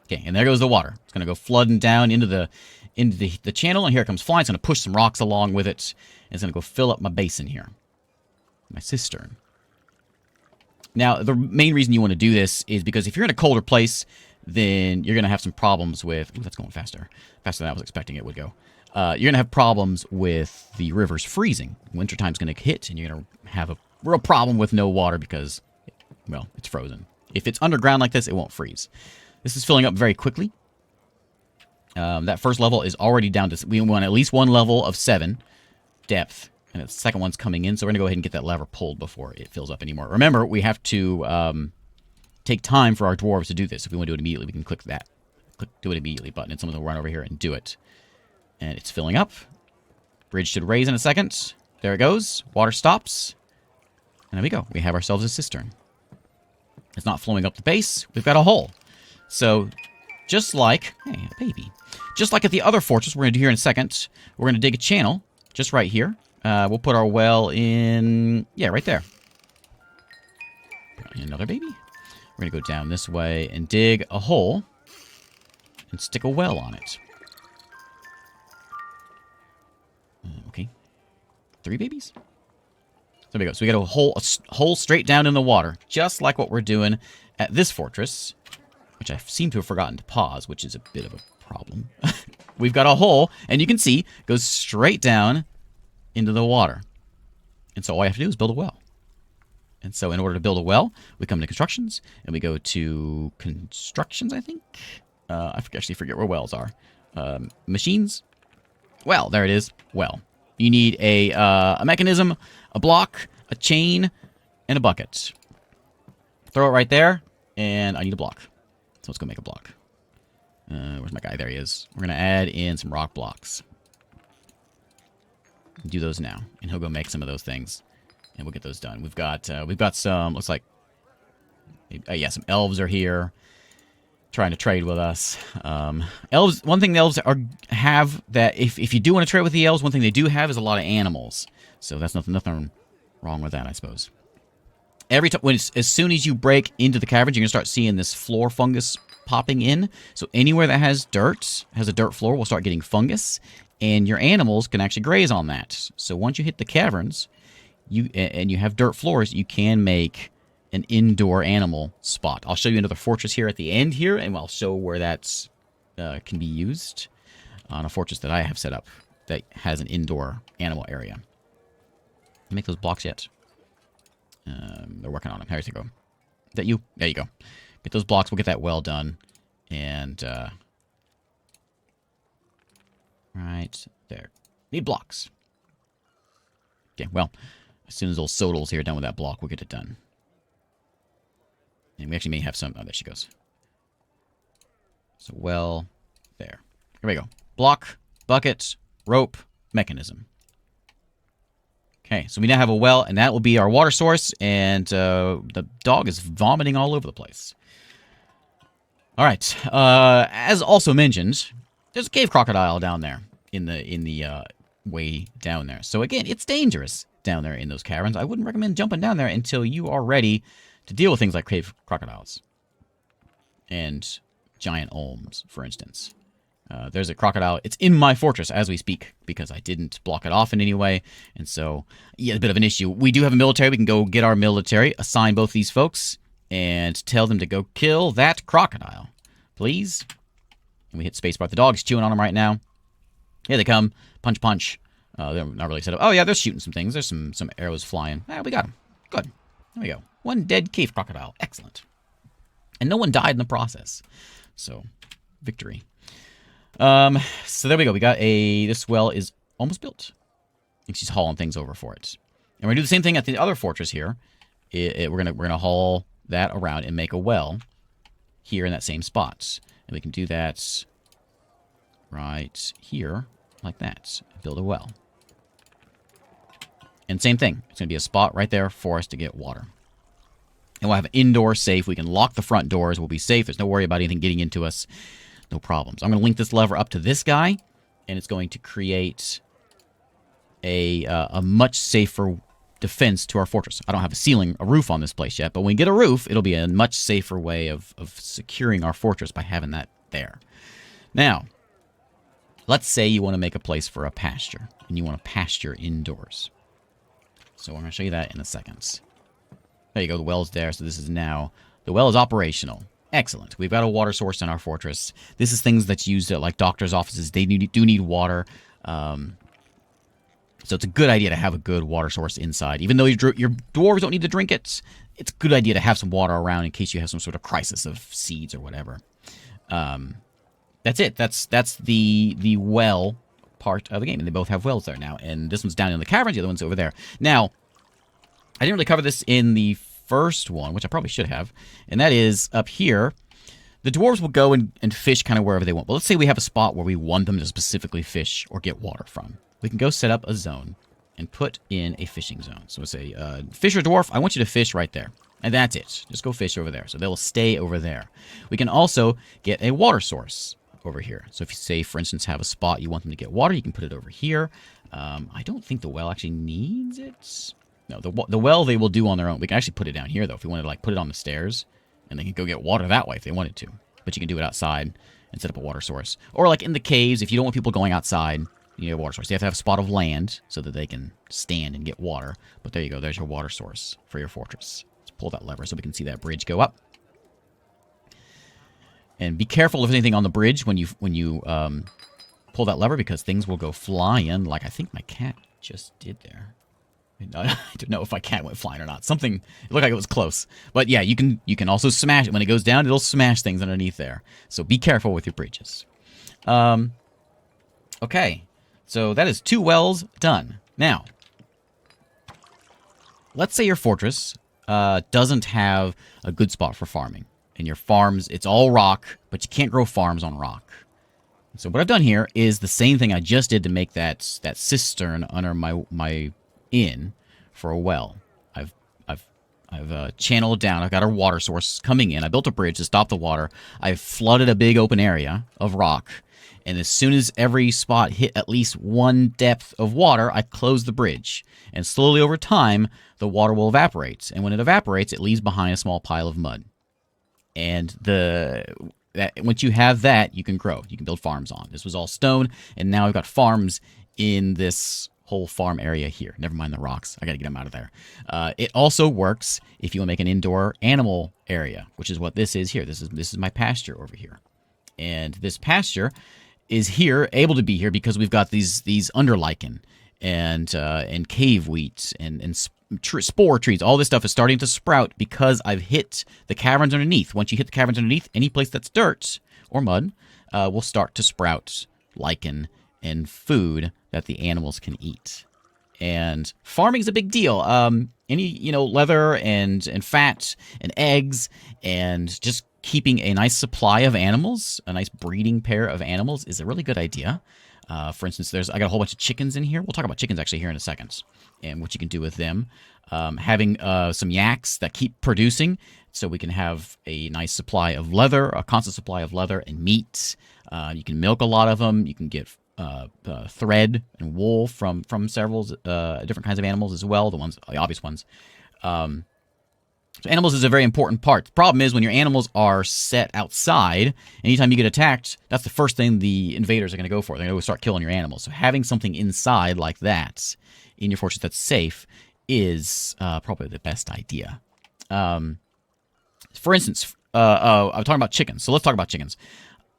Okay, and there goes the water. It's going to go flooding down into the channel, and here it comes flying. It's going to push some rocks along with it. And it's going to go fill up my basin here. My cistern. Now, the main reason you want to do this is because if you're in a colder place, then you're going to have some problems with... Ooh, that's going faster. Faster than I was expecting it would go. You're going to have problems with the rivers freezing. Wintertime's going to hit, and you're going to have a real problem with no water because, well, it's frozen. If it's underground like this, it won't freeze. This is filling up very quickly. That first level is already down to... We want at least one level of 7 depth. And the second one's coming in, so we're going to go ahead and get that lever pulled before it fills up anymore. Remember, we have to take time for our dwarves to do this. If we want to do it immediately, we can click that. Click Do It Immediately button, and someone will run over here and do it. And it's filling up. Bridge should raise in a second. There it goes. Water stops. And there we go. We have ourselves a cistern. It's not flowing up the base. We've got a hole. So, just like... Hey, a baby. Just like at the other fortress we're going to do here in a second, we're going to dig a channel just right here. We'll put our well in... Yeah, right there. Another baby. We're going to go down this way and dig a hole and stick a well on it. Okay. 3 babies? There we go. So we got a hole straight down in the water, just like what we're doing at this fortress, which I seem to have forgotten to pause, which is a bit of a problem. We've got a hole, and you can see, goes straight down into the water. And so all you have to do is build a well. And so in order to build a well, we come to constructions, and we go to constructions, I think. I actually forget where wells are. Machines. Well, there it is. Well, you need a mechanism, a block, a chain, and a bucket. Throw it right there, and I need a block. So let's go make a block. Where's my guy? There he is. We're going to add in some rock blocks. Do those now, and he'll go make some of those things, and we'll get those done. We've got some, looks like, yeah, some elves are here, trying to trade with us. Elves, one thing the elves have that, if you do want to trade with the elves, one thing they do have is a lot of animals. So that's nothing wrong with that, I suppose. Every time, as soon as you break into the caverns, you're gonna start seeing this floor fungus popping in. So anywhere that has dirt, has a dirt floor, will start getting fungus, and your animals can actually graze on that. So once you hit the caverns, you have dirt floors, you can make an indoor animal spot. I'll show you another fortress here at the end here, and I'll show where that's can be used on a fortress that I have set up that has an indoor animal area. Make those blocks yet? They're working on them. How does it go? Is that you? There you go. Get those blocks. We'll get that well done. And, right there. Need blocks. Okay, well, as soon as those sodals here are done with that block, we'll get it done. And we actually may have some... Oh, there she goes. So, well, there. Here we go. Block, bucket, rope, mechanism. Okay, so we now have a well, and that will be our water source, and the dog is vomiting all over the place. All right, as also mentioned, there's a cave crocodile down there in the way down there. So again, it's dangerous down there in those caverns. I wouldn't recommend jumping down there until you are ready to deal with things like cave crocodiles and giant olms, for instance. There's a crocodile. It's in my fortress as we speak because I didn't block it off in any way. And so, yeah, a bit of an issue. We do have a military. We can go get our military, assign both these folks, and tell them to go kill that crocodile. Please. And we hit spacebar. The dog's chewing on them right now. Here they come. Punch, punch. They're not really set up. Oh, yeah, they're shooting some things. There's some arrows flying. Ah, we got them. Good. There we go. One dead cave crocodile. Excellent. And no one died in the process. So, victory. So there we go. We got this well is almost built. And she's hauling things over for it. we're going to do the same thing at the other fortress here. We're gonna haul that around and make a well here in that same spot. And we can do that right here, like that. Build a well. And same thing. It's going to be a spot right there for us to get water. And we'll have an indoor safe. We can lock the front doors. We'll be safe. There's no worry about anything getting into us. No problems. I'm going to link this lever up to this guy, and it's going to create a much safer defense to our fortress. I don't have a roof on this place yet, but when we get a roof, it'll be a much safer way of securing our fortress by having that there. Now, let's say you want to make a place for a pasture, and you want to pasture indoors. So I'm going to show you that in a second. There you go, the well's there, so this is now, the well is operational. Excellent. We've got a water source in our fortress. This is things that's used at, like, doctor's offices. They do need water. So it's a good idea to have a good water source inside. Even though your dwarves don't need to drink it, it's a good idea to have some water around in case you have some sort of crisis of seeds or whatever. That's it. That's the well part of the game. And they both have wells there now. And this one's down in the caverns. The other one's over there. Now, I didn't really cover this in the first one, which I probably should have. And that is up here. The dwarves will go and fish kind of wherever they want. But let's say we have a spot where we want them to specifically fish or get water from. We can go set up a zone and put in a fishing zone. So we'll say, Fisher Dwarf, I want you to fish right there. And that's it. Just go fish over there. So they'll stay over there. We can also get a water source over here. So if you say, for instance, have a spot you want them to get water, you can put it over here. I don't think the well actually needs it. No, the well they will do on their own. We can actually put it down here, though, if we wanted to, like, put it on the stairs. And they can go get water that way if they wanted to. But you can do it outside and set up a water source. Or, like, in the caves, if you don't want people going outside, you need a water source. You have to have a spot of land so that they can stand and get water. But there you go. There's your water source for your fortress. Let's pull that lever so we can see that bridge go up. And be careful of anything on the bridge when you pull that lever, because things will go flying, like I think my cat just did there. I don't know if my cat went flying or not. Something, it looked like it was close. But yeah, you can also smash it. When it goes down, it'll smash things underneath there. So be careful with your bridges. Okay. So that is 2 wells done. Now, let's say your fortress doesn't have a good spot for farming. And your farms, it's all rock, but you can't grow farms on rock. So what I've done here is the same thing I just did to make that cistern under my inn for a well. I've channeled down. I've got a water source coming in. I built a bridge to stop the water. I've flooded a big open area of rock. And as soon as every spot hit at least 1 depth of water, I close the bridge. And slowly over time, the water will evaporate. And when it evaporates, it leaves behind a small pile of mud. And once you have that, you can grow. You can build farms on. This was all stone, and now I've got farms in this whole farm area here. Never mind the rocks. I got to get them out of there. It also works if you want to make an indoor animal area, which is what this is here. This is my pasture over here. And this pasture is here, able to be here because we've got these underlichen and cave wheat and spore trees. All this stuff is starting to sprout because I've hit the caverns underneath. Once you hit the caverns underneath, any place that's dirt or mud will start to sprout lichen and food that the animals can eat. And farming is a big deal. Any leather and fat and eggs and just keeping a nice supply of animals, a nice breeding pair of animals, is a really good idea. For instance, I got a whole bunch of chickens in here. We'll talk about chickens actually here in a second and what you can do with them. Having some yaks that keep producing so we can have a nice supply of leather, a constant supply of leather and meat. You can milk a lot of them. You can get thread and wool from several different kinds of animals as well, the obvious ones. So animals is a very important part. The problem is when your animals are set outside, anytime you get attacked, that's the first thing the invaders are going to go for. They're going to start killing your animals. So having something inside like that in your fortress that's safe is probably the best idea. For instance, I'm talking about chickens. So let's talk about chickens.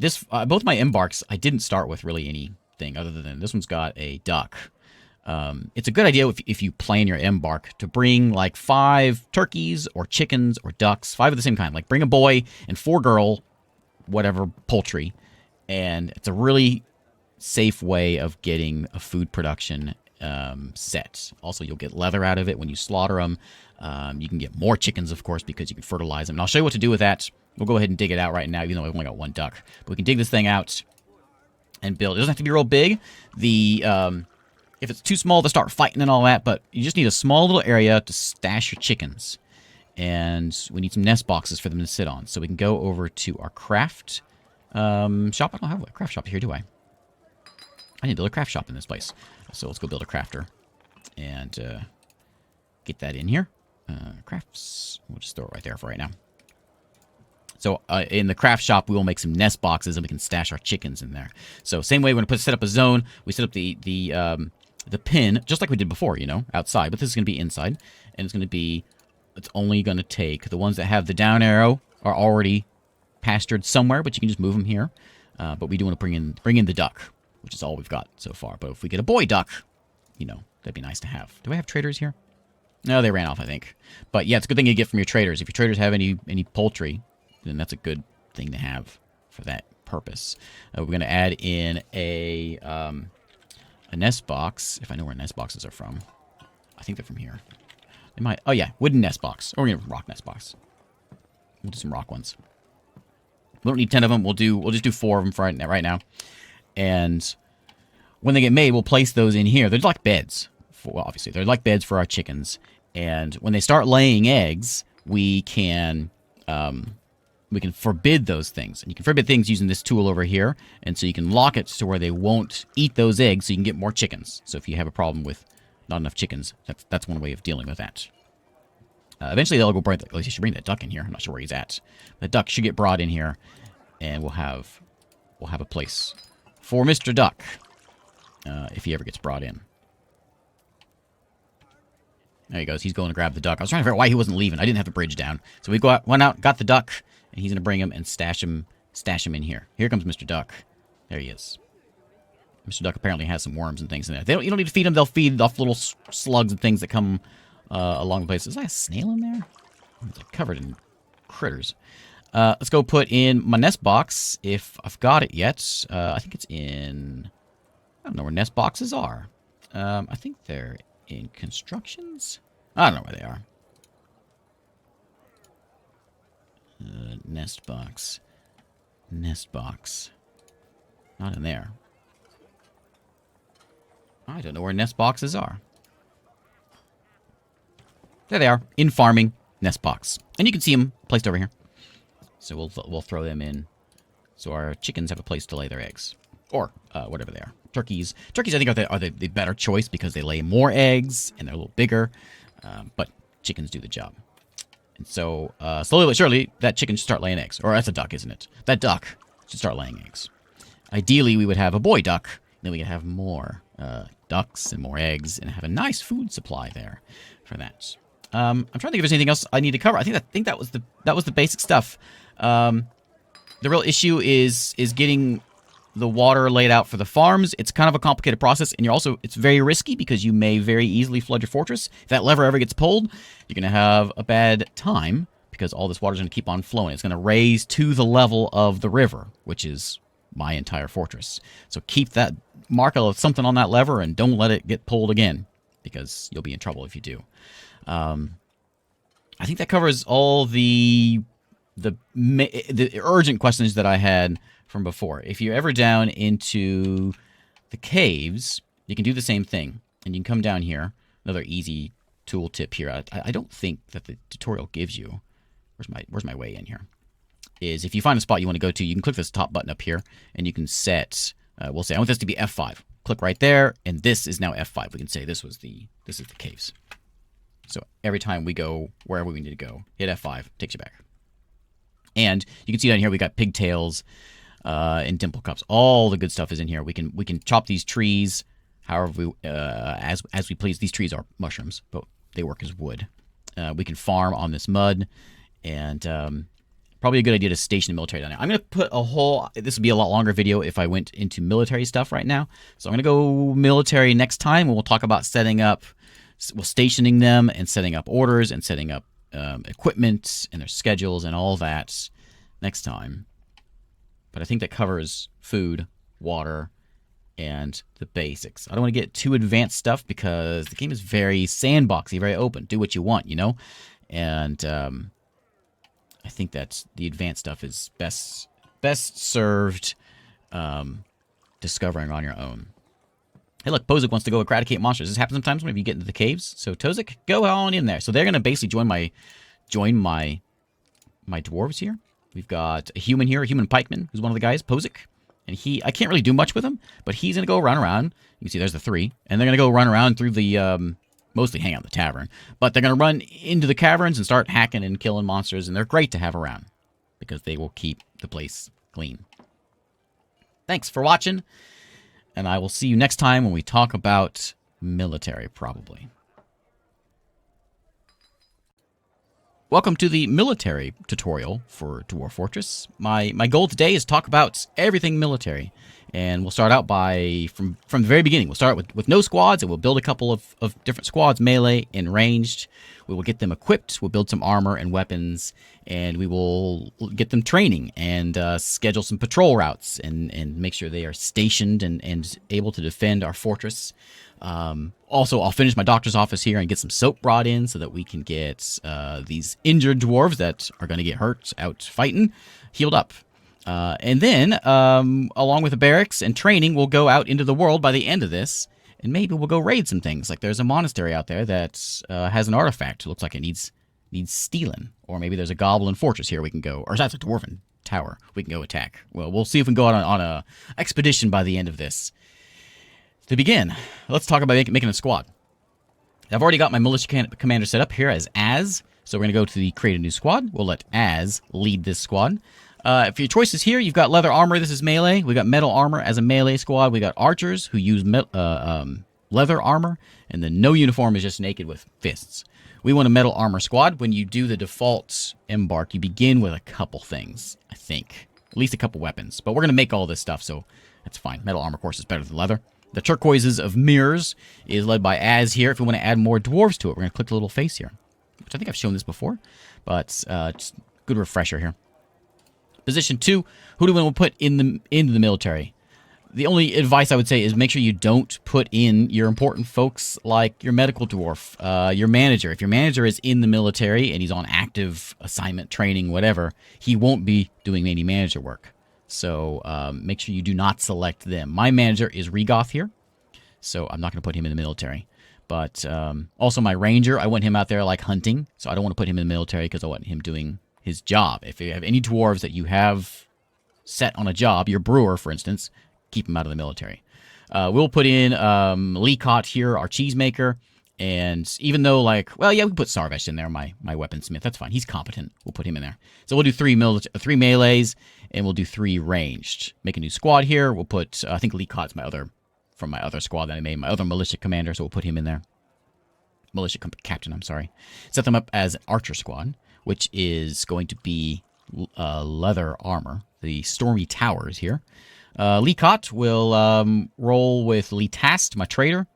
Both my embarks, I didn't start with really anything other than this one's got a duck. It's a good idea if you plan your embark to bring like 5 turkeys or chickens or ducks, 5 of the same kind. Like bring a boy and 4 girl, whatever, poultry. And it's a really safe way of getting a food production set. Also, you'll get leather out of it when you slaughter them. You can get more chickens, of course, because you can fertilize them. And I'll show you what to do with that. We'll go ahead and dig it out right now, even though I've only got one duck. But we can dig this thing out and build. It doesn't have to be real big. If it's too small to start fighting and all that, but you just need a small little area to stash your chickens. And we need some nest boxes for them to sit on. So we can go over to our craft shop. I don't have a craft shop here, do I? I need to build a craft shop in this place. So let's go build a crafter. And get that in here. Crafts. We'll just throw it right there for right now. So in the craft shop, we will make some nest boxes, and we can stash our chickens in there. So same way, we're going to set up a zone. We set up the pin, just like we did before, you know, outside. But this is going to be inside. And it's going to be... It's only going to take... The ones that have the down arrow are already pastured somewhere, but you can just move them here. But we do want to bring in the duck, which is all we've got so far. But if we get a boy duck, you know, that'd be nice to have. Do I have traders here? No, they ran off, I think. But yeah, it's a good thing you get from your traders. If your traders have any poultry, then that's a good thing to have for that purpose. We're going to add in a nest box, if I know where nest boxes are from. I think they're from here. They might. Oh yeah, wooden nest box. Or we're going to rock nest box. We'll do some rock ones. We don't need 10 of them. We'll just do 4 of them for right now. And when they get made, we'll place those in here. They're like beds. Well, obviously, they're like beds for our chickens. And when they start laying eggs, we can forbid those things. And you can forbid things using this tool over here. And so you can lock it to where they won't eat those eggs so you can get more chickens. So if you have a problem with not enough chickens, that's one way of dealing with that. Eventually, they'll go bring... At least you should bring that duck in here. I'm not sure where he's at. The duck should get brought in here. And we'll have a place for Mr. Duck if he ever gets brought in. There he goes. He's going to grab the duck. I was trying to figure out why he wasn't leaving. I didn't have the bridge down. So we went out, got the duck, and he's going to bring him and stash him in here. Here comes Mr. Duck. There he is. Mr. Duck apparently has some worms and things in there. You don't need to feed them. They'll feed off little slugs and things that come along the place. Is that a snail in there? It's covered in critters. Let's go put in my nest box, if I've got it yet. I think it's in... I don't know where nest boxes are. I think they're in constructions? I don't know where they are. Nest box. Nest box. Not in there. I don't know where nest boxes are. There they are. In farming. Nest box. And you can see them placed over here. So we'll throw them in so our chickens have a place to lay their eggs. Or whatever they are. Turkeys. Turkeys, I think, are the better choice because they lay more eggs and they're a little bigger. But chickens do the job. And so, slowly but surely, that chicken should start laying eggs. Or that's a duck, isn't it? That duck should start laying eggs. Ideally, we would have a boy duck. Then we could have more ducks and more eggs and have a nice food supply there for that. I'm trying to think if there's anything else I need to cover. I think that was the basic stuff. The real issue is getting the water laid out for the farms. It's kind of a complicated process, and it's very risky because you may very easily flood your fortress. If that lever ever gets pulled, you're going to have a bad time because all this water is going to keep on flowing. It's going to raise to the level of the river, which is my entire fortress. So keep that marker of something on that lever and don't let it get pulled again because you'll be in trouble if you do. I think that covers all the urgent questions that I had from before. If you're ever down into the caves, you can do the same thing. And you can come down here. Another easy tool tip here. I don't think that the tutorial gives you... Where's my way in here? Is if you find a spot you want to go to, you can click this top button up here, and you can set... we'll say, I want this to be F5. Click right there, and this is now F5. We can say this is the caves. So every time we go wherever we need to go, hit F5, takes you back. And you can see down here we got pigtails and dimple cups. All the good stuff is in here. We can chop these trees however as we please. These trees are mushrooms, but they work as wood. We can farm on this mud, and probably a good idea to station the military down there. I'm going to put a whole... This would be a lot longer video if I went into military stuff right now. So I'm going to go military next time, and we'll talk about setting up... Well, stationing them and setting up orders and setting up equipment and their schedules and all that next time. But I think that covers food, water, and the basics. I don't want to get too advanced stuff because the game is very sandboxy, very open. Do what you want, you know? And I think that the advanced stuff is best served discovering on your own. Hey, look, Pozic wants to go eradicate monsters. This happens sometimes whenever you get into the caves. So, Tozik, go on in there. So they're going to basically join my dwarves here. We've got a human here, a human pikeman, who's one of the guys, Pozic. And I can't really do much with him, but he's going to go run around. You can see there's the 3. And they're going to go run around through the, mostly hang out in the tavern. But they're going to run into the caverns and start hacking and killing monsters. And they're great to have around because they will keep the place clean. Thanks for watching. And I will see you next time when we talk about military, probably. Welcome to the military tutorial for Dwarf Fortress. My goal today is to talk about everything military. And we'll start out from the very beginning. We'll start with no squads, and we'll build a couple of different squads, melee and ranged. We will get them equipped. We'll build some armor and weapons, and we will get them training and schedule some patrol routes and make sure they are stationed and able to defend our fortress. Also, I'll finish my doctor's office here and get some soap brought in so that we can get these injured dwarves that are going to get hurt out fighting healed up. And then, along with the barracks and training, we'll go out into the world by the end of this, and maybe we'll go raid some things. Like there's a monastery out there that has an artifact. It looks like it needs stealing. Or maybe there's a goblin fortress here we can go. Or that's a dwarven tower we can go attack. Well, we'll see if we can go on a expedition by the end of this. To begin, let's talk about making a squad. I've already got my militia commander set up here as Az. So we're going to go to the create a new squad. We'll let Az lead this squad. For your choices here, you've got leather armor. This is melee. We got metal armor as a melee squad. We got archers who use leather armor, and then no uniform is just naked with fists. We want a metal armor squad. When you do the default Embark, you begin with a couple things, I think. At least a couple weapons. But we're going to make all this stuff, so that's fine. Metal armor, of course, is better than leather. The turquoises of mirrors is led by Az here. If we want to add more dwarves to it, we're going to click the little face here, which I think I've shown this before, but just a good refresher here. Position 2, who do we want to put into the military? The only advice I would say is make sure you don't put in your important folks like your medical dwarf, your manager. If your manager is in the military and he's on active assignment, training, whatever, he won't be doing any manager work. So make sure you do not select them. My manager is Regoth here, so I'm not going to put him in the military. But also my ranger, I want him out there like hunting, so I don't want to put him in the military because I want him doing his job. If you have any dwarves that you have set on a job, your brewer, for instance, keep him out of the military. We'll put in Leecott here, our cheesemaker, and even though, like, well, yeah, we put Sarvesh in there, my weaponsmith. That's fine. He's competent. We'll put him in there. So we'll do 3 melees, and we'll do 3 ranged. Make a new squad here. We'll put, I think Leecott's from my other squad that I made, my other militia commander, so we'll put him in there. Militia captain, I'm sorry. Set them up as an archer squad, which is going to be leather armor, the stormy towers here. Leecott will roll with Leetast, my trader,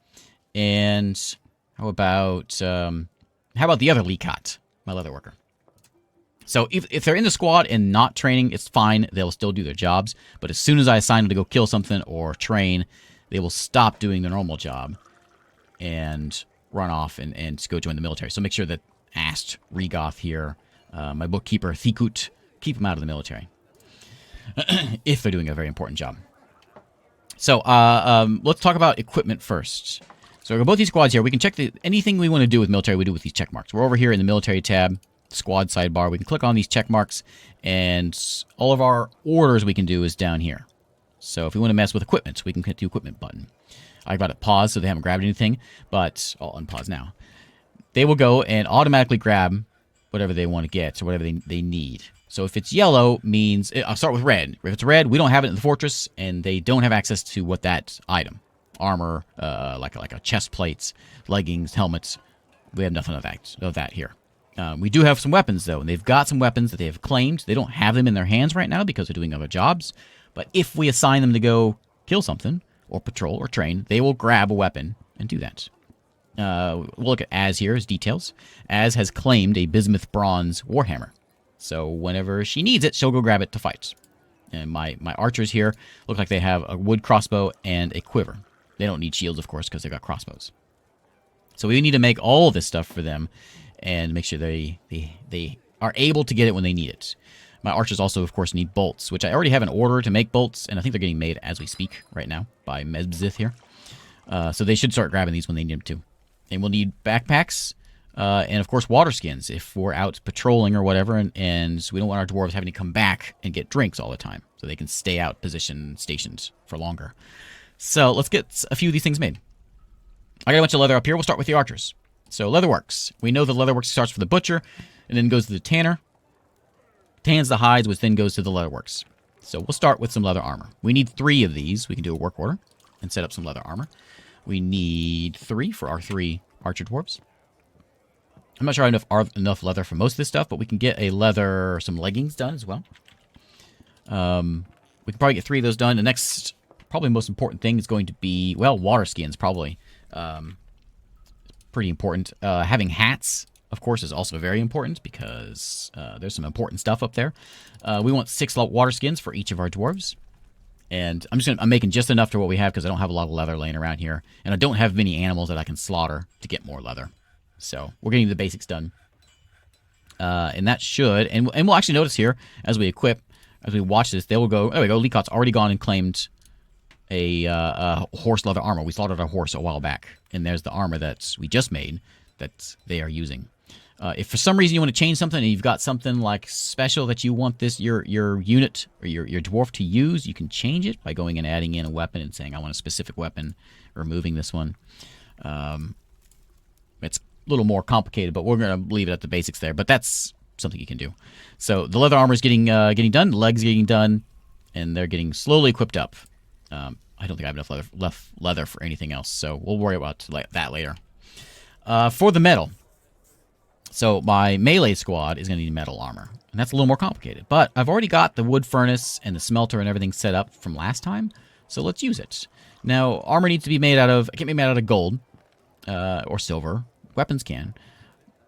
and how about the other Leecott, my leather worker? So if they're in the squad and not training, it's fine. They'll still do their jobs. But as soon as I assign them to go kill something or train, they will stop doing their normal job and run off and go join the military. So make sure that Ast, Regoth here, my bookkeeper, Thikut, keep them out of the military. If they're doing a very important job. So let's talk about equipment first. So we've got both these squads here. We can check anything we want to do with military, we do with these check marks. We're over here in the military tab, squad sidebar. We can click on these check marks, and all of our orders we can do is down here. So if we want to mess with equipment, we can hit the equipment button. I've got it paused so they haven't grabbed anything, but I'll unpause now. They will go and automatically grab whatever they want to get or whatever they need. So if it's yellow, means I'll start with red. If it's red, we don't have it in the fortress, and they don't have access to what that item, armor, like a chest plates, leggings, helmets. We have nothing of that here. We do have some weapons though, and they've got some weapons that they have claimed. They don't have them in their hands right now because they're doing other jobs. But if we assign them to go kill something or patrol or train, they will grab a weapon and do that. We'll look at Az here as details. Az has claimed a bismuth bronze warhammer. So whenever she needs it, she'll go grab it to fight. And my archers here look like they have a wood crossbow and a quiver. They don't need shields, of course, because they've got crossbows. So we need to make all this stuff for them and make sure they are able to get it when they need it. My archers also, of course, need bolts, which I already have an order to make bolts, and I think they're getting made as we speak right now by Mebzith here. So they should start grabbing these when they need them to. And we'll need backpacks and, of course, water skins if we're out patrolling or whatever, and we don't want our dwarves having to come back and get drinks all the time, so they can stay out stationed for longer. So let's get a few of these things made. I got a bunch of leather up here. We'll start with the archers. So leatherworks. We know the leatherworks starts for the butcher and then goes to the tanner. Tans the hides, which then goes to the leatherworks. So we'll start with some leather armor. We need 3 of these. We can do a work order and set up some leather armor. We need 3 for our 3 archer dwarves. I'm not sure I have enough leather for most of this stuff, but we can get some leggings done as well. We can probably get 3 of those done. The next, probably most important thing is going to be, well, water skins, probably. Pretty important. Having hats, of course, is also very important because there's some important stuff up there. We want 6 water skins for each of our dwarves. And I'm making just enough to what we have because I don't have a lot of leather laying around here. And I don't have many animals that I can slaughter to get more leather. So we're getting the basics done. And that should, and we'll actually notice here as we equip, as we watch this, they will go, there we go, Leakot's already gone and claimed a horse leather armor. We slaughtered a horse a while back. And there's the armor that we just made that they are using. If for some reason you want to change something and you've got something like special that you want your unit or your dwarf to use, you can change it by going and adding in a weapon and saying, I want a specific weapon, removing this one. It's a little more complicated, but we're going to leave it at the basics there. But that's something you can do. So the leather armor is getting done, the legs getting done, and they're getting slowly equipped up. I don't think I have enough leather for anything else, so we'll worry about that later. For the metal. So my melee squad is going to need metal armor, and that's a little more complicated. But I've already got the wood furnace and the smelter and everything set up from last time, so let's use it. Now, armor needs to be made out of, it can't be made out of gold or silver. Weapons can.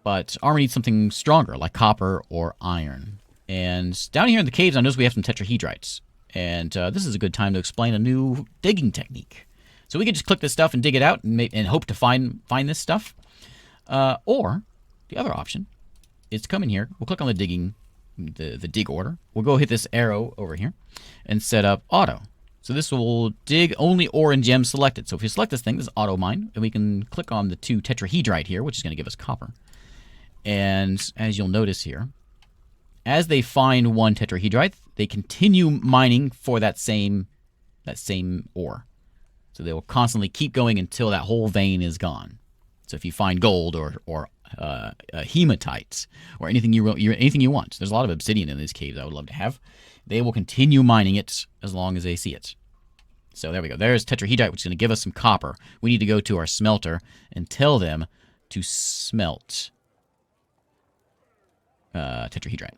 But armor needs something stronger, like copper or iron. And down here in the caves, I notice we have some tetrahedrites. And this is a good time to explain a new digging technique. So we can just click this stuff and dig it out and hope to find this stuff. Or the other option is to come in here. We'll click on the digging, the dig order. We'll go hit this arrow over here and set up auto. So this will dig only ore and gems selected. So if you select this thing, this is auto mine, and we can click on the 2 tetrahedrite here, which is going to give us copper. And as you'll notice here, as they find 1 tetrahedrite, they continue mining for that same ore. So they will constantly keep going until that whole vein is gone. So if you find gold or hematite or anything you want, there's a lot of obsidian in these caves I would love to have. They will continue mining it as long as they see it. So there we go. There's tetrahedrite, which is going to give us some copper. We need to go to our smelter and tell them to smelt tetrahedrite,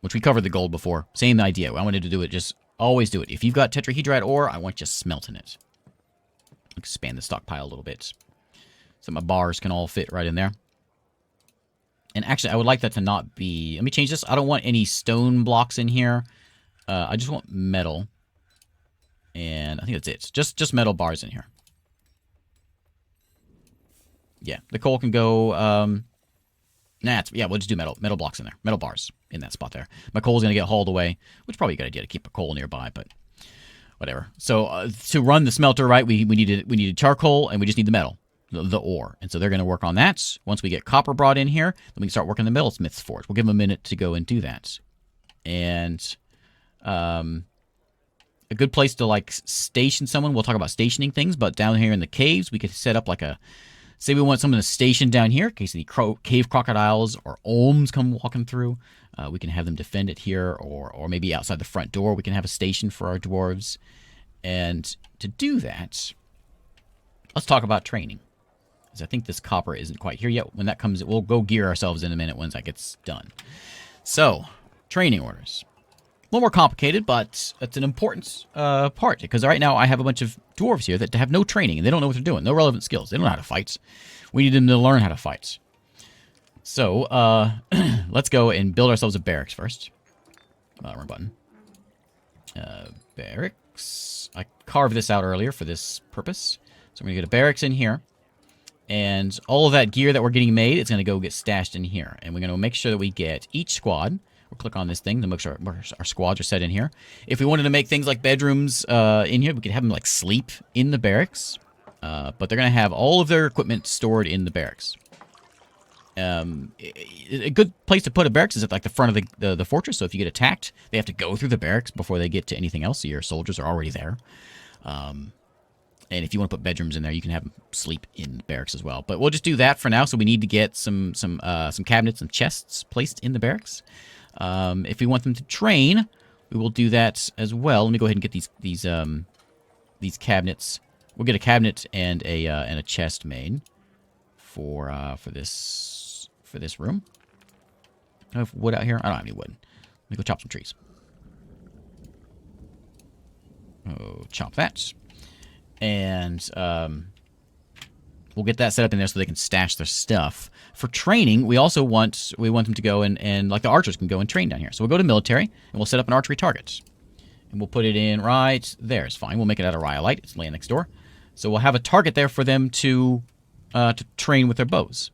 which we covered the gold before. Same idea. I wanted to do it. Just always do it. If you've got tetrahedrite ore, I want you smelting it. Expand the stockpile a little bit so my bars can all fit right in there. And actually, I would like that to not be... Let me change this. I don't want any stone blocks in here. I just want metal. And I think that's it. Just metal bars in here. Yeah, the coal can go... yeah, we'll just do metal blocks in there. Metal bars in that spot there. My coal's going to get hauled away, which is probably a good idea to keep a coal nearby, but whatever. So to run the smelter, right, we needed charcoal, and we just need the metal. The ore. And so they're going to work on that. Once we get copper brought in here, then we can start working the metalsmith's forge. We'll give them a minute to go and do that. And a good place to like station someone. We'll talk about stationing things, but down here in the caves, we could set up like say we want someone to station down here in case any cave crocodiles or olms come walking through. We can have them defend it here, or maybe outside the front door we can have a station for our dwarves. And to do that, let's talk about training. Because I think this copper isn't quite here yet. When that comes, we'll go gear ourselves in a minute once that gets done. So, training orders. A little more complicated, but it's an important part. Because right now I have a bunch of dwarves here that have no training, and they don't know what they're doing. No relevant skills. They don't know how to fight. We need them to learn how to fight. So, let's go and build ourselves a barracks first. Wrong button. Barracks. I carved this out earlier for this purpose. So I'm going to get a barracks in here. And all of that gear that we're getting made, it's going to go get stashed in here. And we're going to make sure that we get each squad. We'll click on this thing to make sure our squads are set in here. If we wanted to make things like bedrooms in here, we could have them like sleep in the barracks. But they're going to have all of their equipment stored in the barracks. A good place to put a barracks is at like the front of the fortress. So if you get attacked, they have to go through the barracks before they get to anything else. So your soldiers are already there. And if you want to put bedrooms in there, you can have them sleep in the barracks as well. But we'll just do that for now. So we need to get some cabinets and chests placed in the barracks. If we want them to train, we will do that as well. Let me go ahead and get these cabinets. We'll get a cabinet and a chest made for this room. Do I have wood out here? I don't have any wood. Let me go chop some trees. Oh, chop that. And we'll get that set up in there so they can stash their stuff. For training, we want them to go and like the archers can go and train down here. So we'll go to military and we'll set up an archery target. And we'll put it in right there. It's fine. We'll make it out of rhyolite. It's laying next door. So we'll have a target there for them to train with their bows.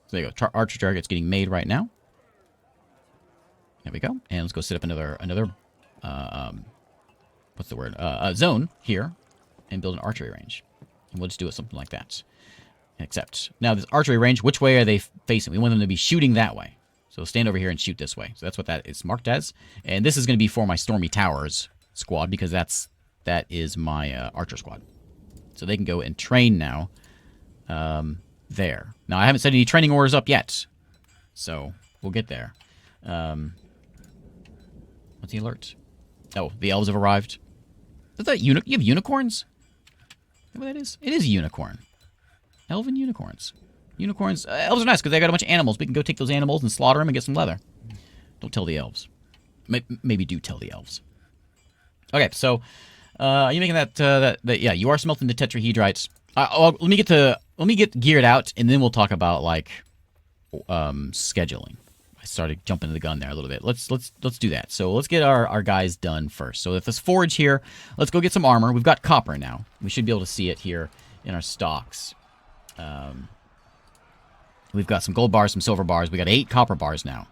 So there you go. Archer target's getting made right now. There we go. And let's go set up another what's the word? Zone here and build an archery range. And we'll just do it something like that. Except, now this archery range, which way are they facing? We want them to be shooting that way. So stand over here and shoot this way. So that's what that is marked as. And this is going to be for my Stormy Towers squad because that is my archer squad. So they can go and train now there. Now, I haven't set any training orders up yet. So we'll get there. What's the alert? Oh, the elves have arrived. Is that you have unicorns? Is that what that is? It is a unicorn. Elven unicorns. Unicorns. Elves are nice because they got a bunch of animals. We can go take those animals and slaughter them and get some leather. Don't tell the elves. Maybe do tell the elves. Okay, so are you making that? Yeah, you are smelting the tetrahedrites. Let me get geared out, and then we'll talk about like scheduling. I started jumping the gun there a little bit. Let's do that. So let's get our guys done first. So if this forge here, let's go get some armor. We've got copper now. We should be able to see it here in our stocks. We've got some gold bars, some silver bars. We got 8 copper bars now.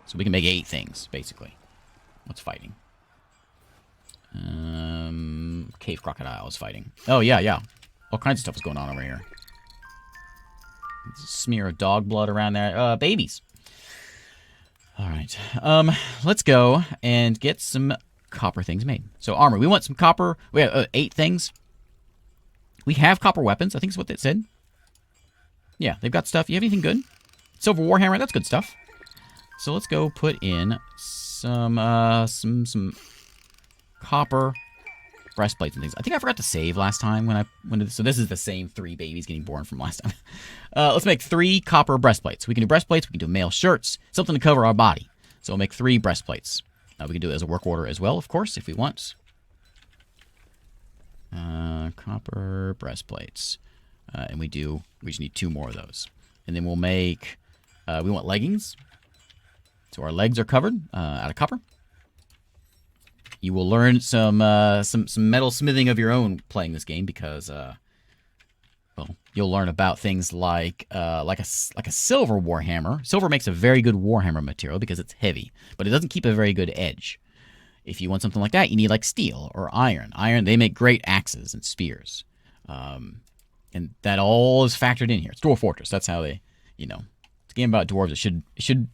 So we can make 8 things, basically. What's fighting? Cave crocodile is fighting. Oh, yeah. All kinds of stuff is going on over here. Smear of dog blood around there. Babies. All right. Let's go and get some copper things made. So armor. We want some copper. We have 8 things. We have copper weapons. I think is what it said. Yeah, they've got stuff. You have anything good? Silver warhammer. That's good stuff. So let's go put in some copper breastplates and things. I think I forgot to save last time so this is the same 3 babies getting born from last time. Let's make 3 copper breastplates. We can do breastplates. We can do male shirts. Something to cover our body. So we'll make 3 breastplates. We can do it as a work order as well, of course, if we want. Copper breastplates. And we just need 2 more of those. And then we'll make, we want leggings. So our legs are covered out of copper. You will learn some metal smithing of your own playing this game because, well, you'll learn about things like a silver warhammer. Silver makes a very good warhammer material because it's heavy, but it doesn't keep a very good edge. If you want something like that, you need like steel or iron. Iron, they make great axes and spears. And that all is factored in here. It's Dwarf Fortress. That's how they, it's a game about dwarves. It should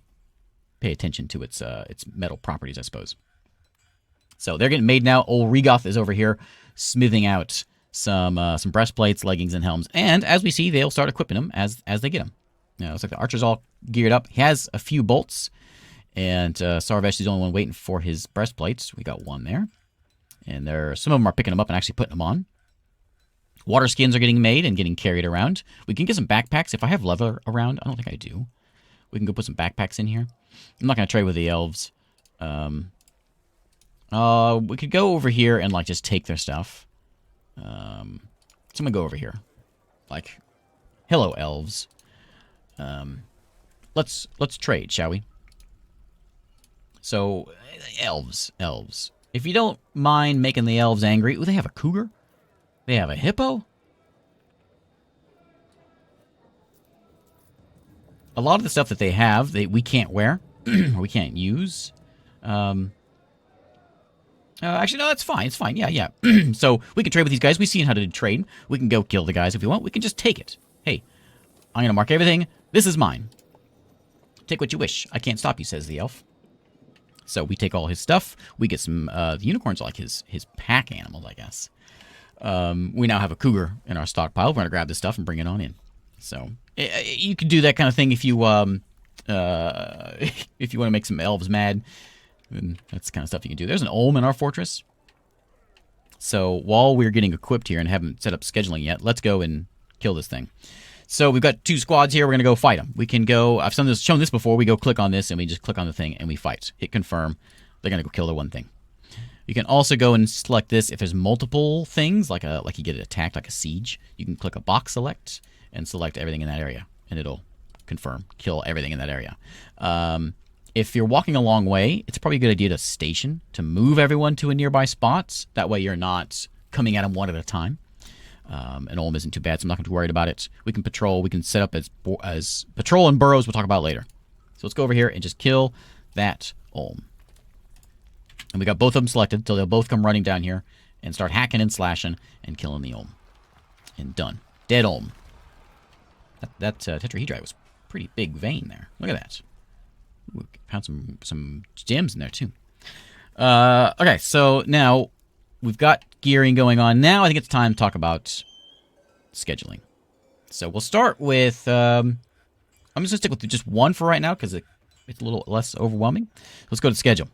pay attention to its metal properties, I suppose. So they're getting made now. Old Regoth is over here smithing out some breastplates, leggings, and helms. And as we see, they'll start equipping them as they get them. Looks like the archer's all geared up. He has a few bolts. And Sarvesh is the only one waiting for his breastplates. We got 1 there. And some of them are picking them up and actually putting them on. Water skins are getting made and getting carried around. We can get some backpacks. If I have leather around, I don't think I do. We can go put some backpacks in here. I'm not going to trade with the elves. We could go over here and like just take their stuff. So I'm gonna go over here. Like, hello elves. Let's trade, shall we? So, elves. If you don't mind making the elves angry... Ooh, they have a cougar? They have a hippo? A lot of the stuff that they have, we can't wear. Or we can't use. Actually, no, that's fine. It's fine. Yeah. So, we can trade with these guys. We've seen how to trade. We can go kill the guys if we want. We can just take it. Hey, I'm going to mark everything. This is mine. Take what you wish. I can't stop you, says the elf. So, we take all his stuff. We get some... the unicorns are like his pack animals, I guess. We now have a cougar in our stockpile. We're going to grab this stuff and bring it on in. So, you can do that kind of thing if you... if you want to make some elves mad... And that's the kind of stuff you can do. There's an Olm in our fortress. So while we're getting equipped here and haven't set up scheduling yet, let's go and kill this thing. So we've got 2 squads here. We're going to go fight them. We can go... I've shown this before. We go click on this and we just click on the thing and we fight. Hit confirm. They're going to go kill the one thing. You can also go and select this if there's multiple things, like you get attacked, like a siege. You can click a box select and select everything in that area. And it'll confirm, kill everything in that area. If you're walking a long way, it's probably a good idea to station, to move everyone to a nearby spot. That way you're not coming at them one at a time. An Olm isn't too bad, so I'm not going to be worried about it. We can patrol. We can set up as patrol and burrows we'll talk about later. So let's go over here and just kill that Olm. And we got both of them selected, so they'll both come running down here and start hacking and slashing and killing the Olm. And done. Dead Olm. That tetrahedrite was a pretty big vein there. Look at that. Ooh, found some gems in there, too. Okay, so now we've got gearing going on. Now I think it's time to talk about scheduling. So we'll start with... I'm just going to stick with just one for right now because it's a little less overwhelming. Let's go to schedule.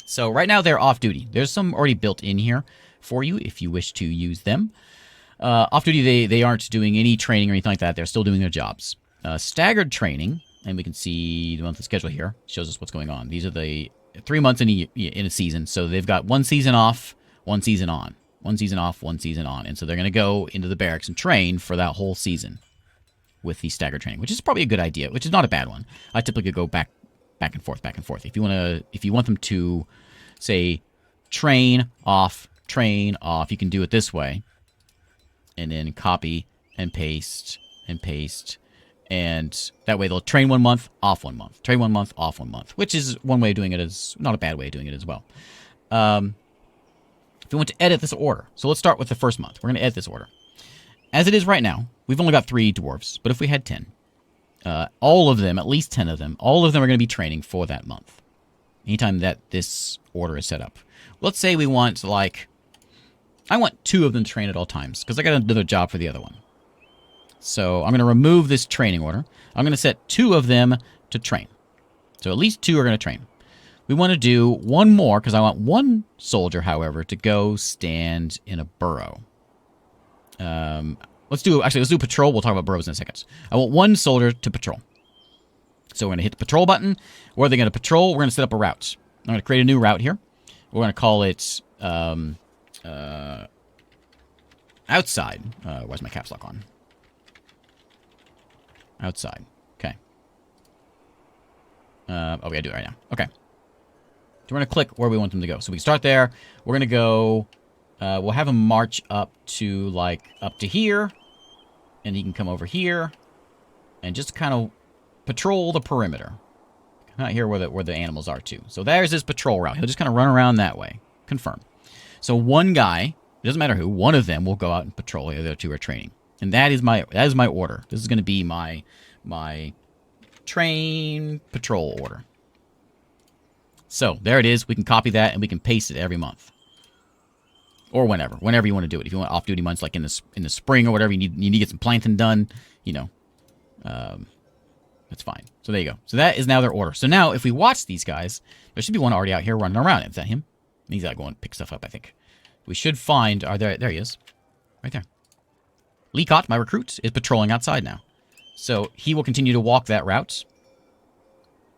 So right now they're off-duty. There's some already built in here for you if you wish to use them. Off-duty, they aren't doing any training or anything like that. They're still doing their jobs. Staggered training... And we can see the monthly schedule here. Shows us what's going on. These are the 3 months in a season. So they've got 1 season off, 1 season on. 1 season off, 1 season on. And so they're going to go into the barracks and train for that whole season with the staggered training, which is probably a good idea, which is not a bad one. I typically go back and forth. If you want them to, say, train off, you can do it this way. And then copy and paste and paste. And that way they'll train 1 month, off 1 month. Train 1 month, off 1 month. Which is one way of doing it. Is not a bad way of doing it as well. If you want to edit this order. So let's start with the first month. We're going to edit this order. As it is right now, we've only got 3 dwarves. But if we had 10, all of them, at least 10 of them, all of them are going to be training for that month. Anytime that this order is set up. Let's say we want, I want 2 of them to train at all times. Because I got another job for the other one. So I'm going to remove this training order. I'm going to set 2 of them to train. So at least 2 are going to train. We want to do 1 more, because I want 1 soldier, however, to go stand in a burrow. Let's do patrol. We'll talk about burrows in a second. I want 1 soldier to patrol. So we're going to hit the patrol button. Where are they going to patrol? We're going to set up a route. I'm going to create a new route here. We're going to call it outside. Where's my caps lock on? Outside. Okay. We gotta do it right now. Okay. So we're gonna click where we want them to go. So we can start there. We're gonna go... we'll have them march up to, up to here. And he can come over here. And just kind of patrol the perimeter. Not here where the animals are, too. So there's his patrol route. He'll just kind of run around that way. Confirm. So 1 guy, it doesn't matter who, 1 of them will go out and patrol. The other 2 are training. And that is my order. This is going to be my train patrol order. So there it is. We can copy that and we can paste it every month, or whenever you want to do it. If you want off-duty months, like in the spring or whatever, you need to get some planting done. That's fine. So there you go. So that is now their order. So now if we watch these guys, there should be one already out here running around. Is that him? He's going to pick stuff up, I think. We should find... there he is. Right there. Leacott, my recruit, is patrolling outside now. So he will continue to walk that route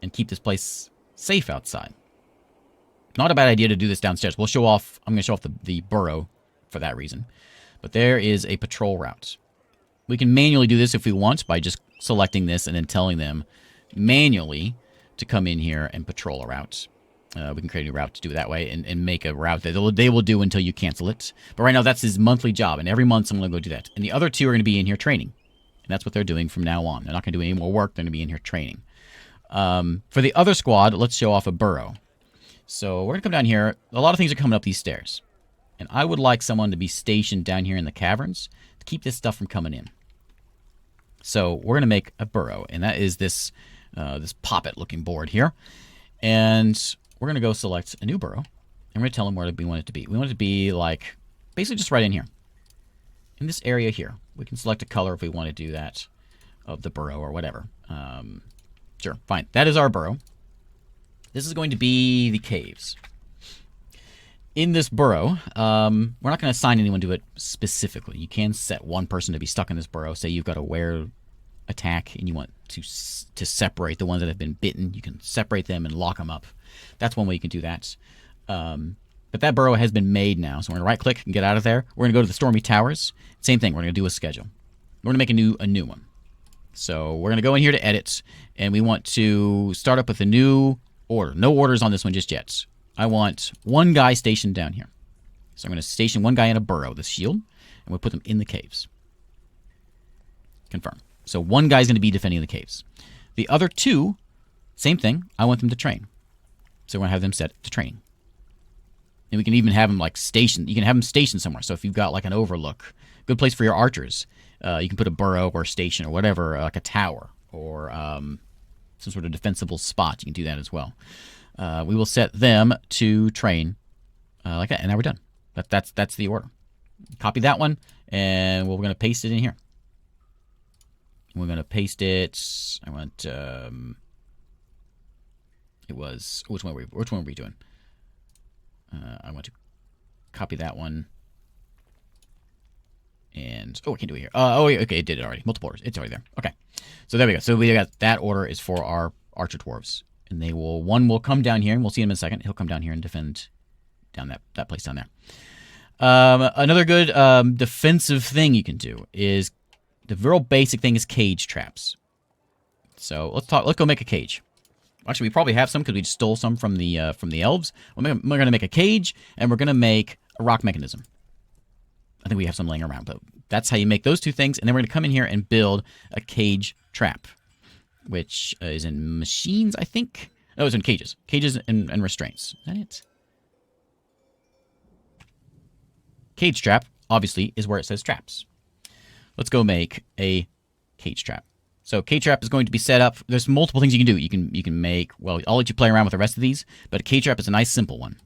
and keep this place safe outside. Not a bad idea to do this downstairs. I'm going to show off the burrow for that reason. But there is a patrol route. We can manually do this if we want by just selecting this and then telling them manually to come in here and patrol a route. We can create a new route to do it that way and make a route that they will do until you cancel it. But right now, that's his monthly job, and every month someone will go do that. And the other two are going to be in here training. And that's what they're doing from now on. They're not going to do any more work. They're going to be in here training. For the other squad, let's show off a burrow. So we're going to come down here. A lot of things are coming up these stairs. And I would like someone to be stationed down here in the caverns to keep this stuff from coming in. So we're going to make a burrow, and that is this this poppet-looking board here. And we're going to go select a new burrow, and we're going to tell them where we want it to be. We want it to be, like, basically just right in here. In this area here. We can select a color if we want to do that of the burrow or whatever. Sure, fine. That is our burrow. This is going to be the caves. In this burrow, we're not going to assign anyone to it specifically. You can set one person to be stuck in this burrow. Say you've got a were attack and you want to separate the ones that have been bitten. You can separate them and lock them up. That's one way you can do that. But that burrow has been made now, so we're going to right-click and get out of there. We're going to go to the Stormy Towers. Same thing. We're going to do a schedule. We're going to make a new one. So we're going to go in here to edit, and we want to start up with a new order. No orders on this one just yet. I want one guy stationed down here. So I'm going to station one guy in a burrow, the shield, and we'll put them in the caves. Confirm. So one guy's going to be defending the caves. The other two, same thing. I want them to train. So we're going to have them set to training. And we can even have them like stationed. You can have them stationed somewhere. So if you've got like an overlook, good place for your archers. You can put a burrow or a station or whatever, like a tower or some sort of defensible spot. You can do that as well. We will set them to train like that, and now we're done. That's the order. Copy that one, and we're going to paste it in here. We're going to paste it. I want. It was which one were we doing? I want to copy that one. And, I can't do it here. Okay, it did it already. Multiple orders. It's already there. Okay. So there we go. So we got that order is for our archer dwarves. And one will come down here, and we'll see him in a second. He'll come down here and defend down that place down there. Another good defensive thing you can do is, the real basic thing is cage traps. So let's go make a cage. Actually, we probably have some because we just stole some from the elves. We're going to make a cage, and we're going to make a rock mechanism. I think we have some laying around, but that's how you make those two things. And then we're going to come in here and build a cage trap, which is in machines, I think. Oh, it's in cages. Cages and restraints. Is that it? Cage trap, obviously, is where it says traps. Let's go make a cage trap. So cage trap is going to be set up. There's multiple things you can do. You can make, well, I'll let you play around with the rest of these, but a cage trap is a nice, simple one.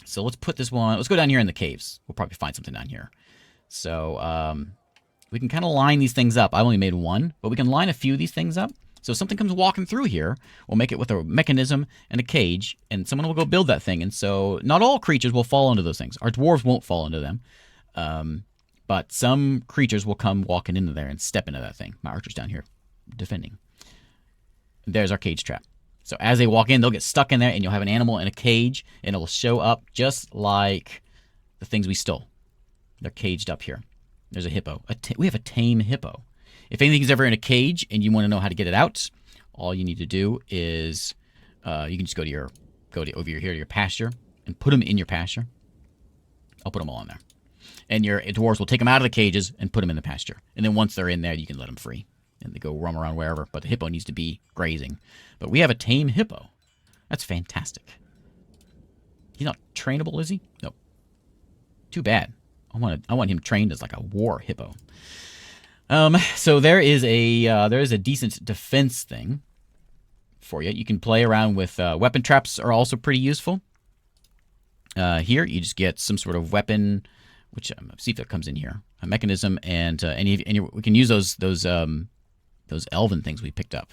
So let's put this one, let's go down here in the caves. We'll probably find something down here. So we can kind of line these things up. I only made one, but we can line a few of these things up. So if something comes walking through here, we'll make it with a mechanism and a cage, and someone will go build that thing. And so not all creatures will fall into those things. Our dwarves won't fall into them. But some creatures will come walking into there and step into that thing. My archer's down here defending. There's our cage trap. So as they walk in, they'll get stuck in there, and you'll have an animal in a cage, and it will show up just like the things we stole. They're caged up here. There's a hippo. We have a tame hippo. If anything's ever in a cage and you want to know how to get it out, all you need to do is you can just go over here to your pasture and put them in your pasture. I'll put them all in there. And your dwarves will take them out of the cages and put them in the pasture. And then once they're in there, you can let them free. And they go roam around wherever. But the hippo needs to be grazing. But we have a tame hippo. That's fantastic. He's not trainable, is he? Nope. Too bad. I want him trained as like a war hippo. So there is a decent defense thing for you. You can play around with weapon traps are also pretty useful. Here you just get some sort of weapon, which see if that comes in here. A mechanism and we can use those elven things we picked up.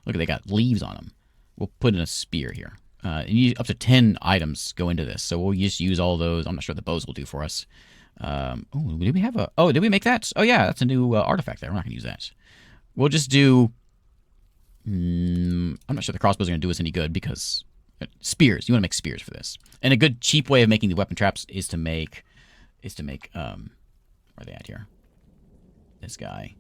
Look, they got leaves on them. We'll put in a spear here. And up to 10 items go into this, so we'll just use all those. I'm not sure what the bows will do for us. Did we have a... Oh, did we make that? Oh, yeah, that's a new artifact there. We're not going to use that. We'll just do... I'm not sure the crossbows are going to do us any good because... Spears. You want to make spears for this. And a good cheap way of making the weapon traps is to make... where are they at here? This guy.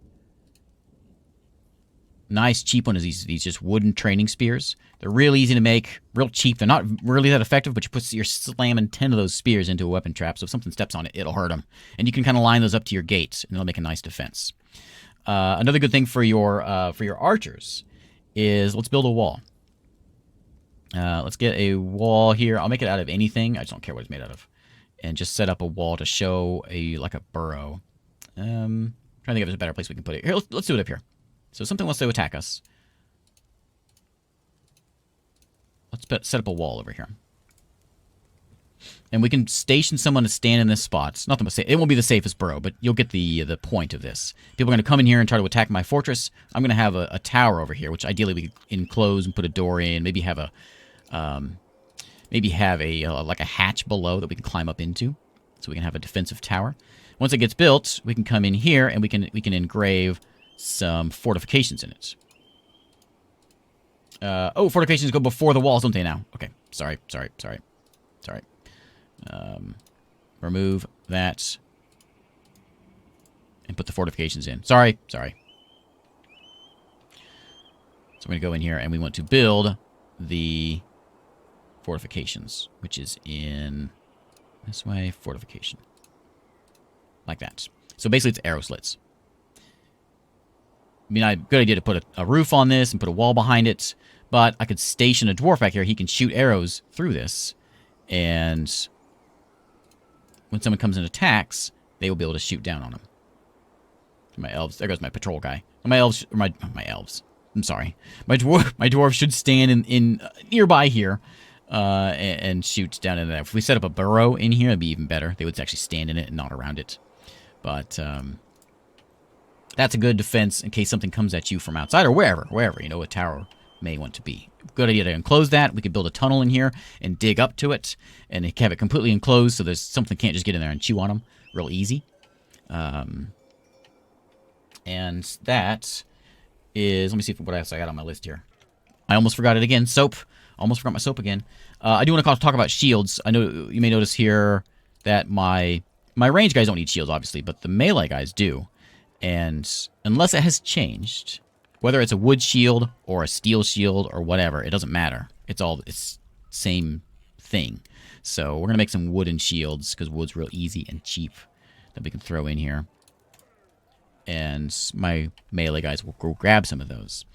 nice cheap one is these just wooden training spears. They're real easy to make, real cheap. They're not really that effective, but you're slamming 10 of those spears into a weapon trap, so if something steps on it, it'll hurt them. And you can kind of line those up to your gates, and they'll make a nice defense. Another good thing for your archers is let's build a wall. Let's get a wall here. I'll make it out of anything. I just don't care what it's made out of. And just set up a wall to show like a burrow. Trying to think if there's a better place we can put it. Here, let's do it up here. So something wants to attack us. Let's set up a wall over here. And we can station someone to stand in this spot. It's not the most safe. It won't be the safest burrow, but you'll get the point of this. People are going to come in here and try to attack my fortress. I'm going to have a tower over here, which ideally we could enclose and put a door in. Maybe have like a hatch below that we can climb up into, so we can have a defensive tower. Once it gets built, we can come in here and we can engrave some fortifications in it. Fortifications go before the walls, don't they now? Okay, sorry. Remove that and put the fortifications in. Sorry. So we're going to go in here and we want to build the fortifications, which is in this way, fortification. Like that. So basically it's arrow slits. I mean, good idea to put a roof on this and put a wall behind it, but I could station a dwarf back here. He can shoot arrows through this, and when someone comes and attacks, they will be able to shoot down on them. My elves. There goes my patrol guy. My elves. My elves. I'm sorry. My dwarf should stand in nearby here and shoot down into that. If we set up a burrow in here, it'd be even better. They would actually stand in it and not around it. But that's a good defense in case something comes at you from outside or wherever, a tower may want to be. Good idea to enclose that. We could build a tunnel in here and dig up to it and have it completely enclosed so there's something can't just get in there and chew on them real easy. And that is, let me see what else I got on my list here. I almost forgot it again. Soap. Almost forgot my soap again. I do want to talk about shields. I know you may notice here that my range guys don't need shields, obviously, but the melee guys do. And unless it has changed, whether it's a wood shield or a steel shield or whatever, it doesn't matter. It's same thing. So we're going to make some wooden shields because wood's real easy and cheap that we can throw in here. And my melee guys will go grab some of those.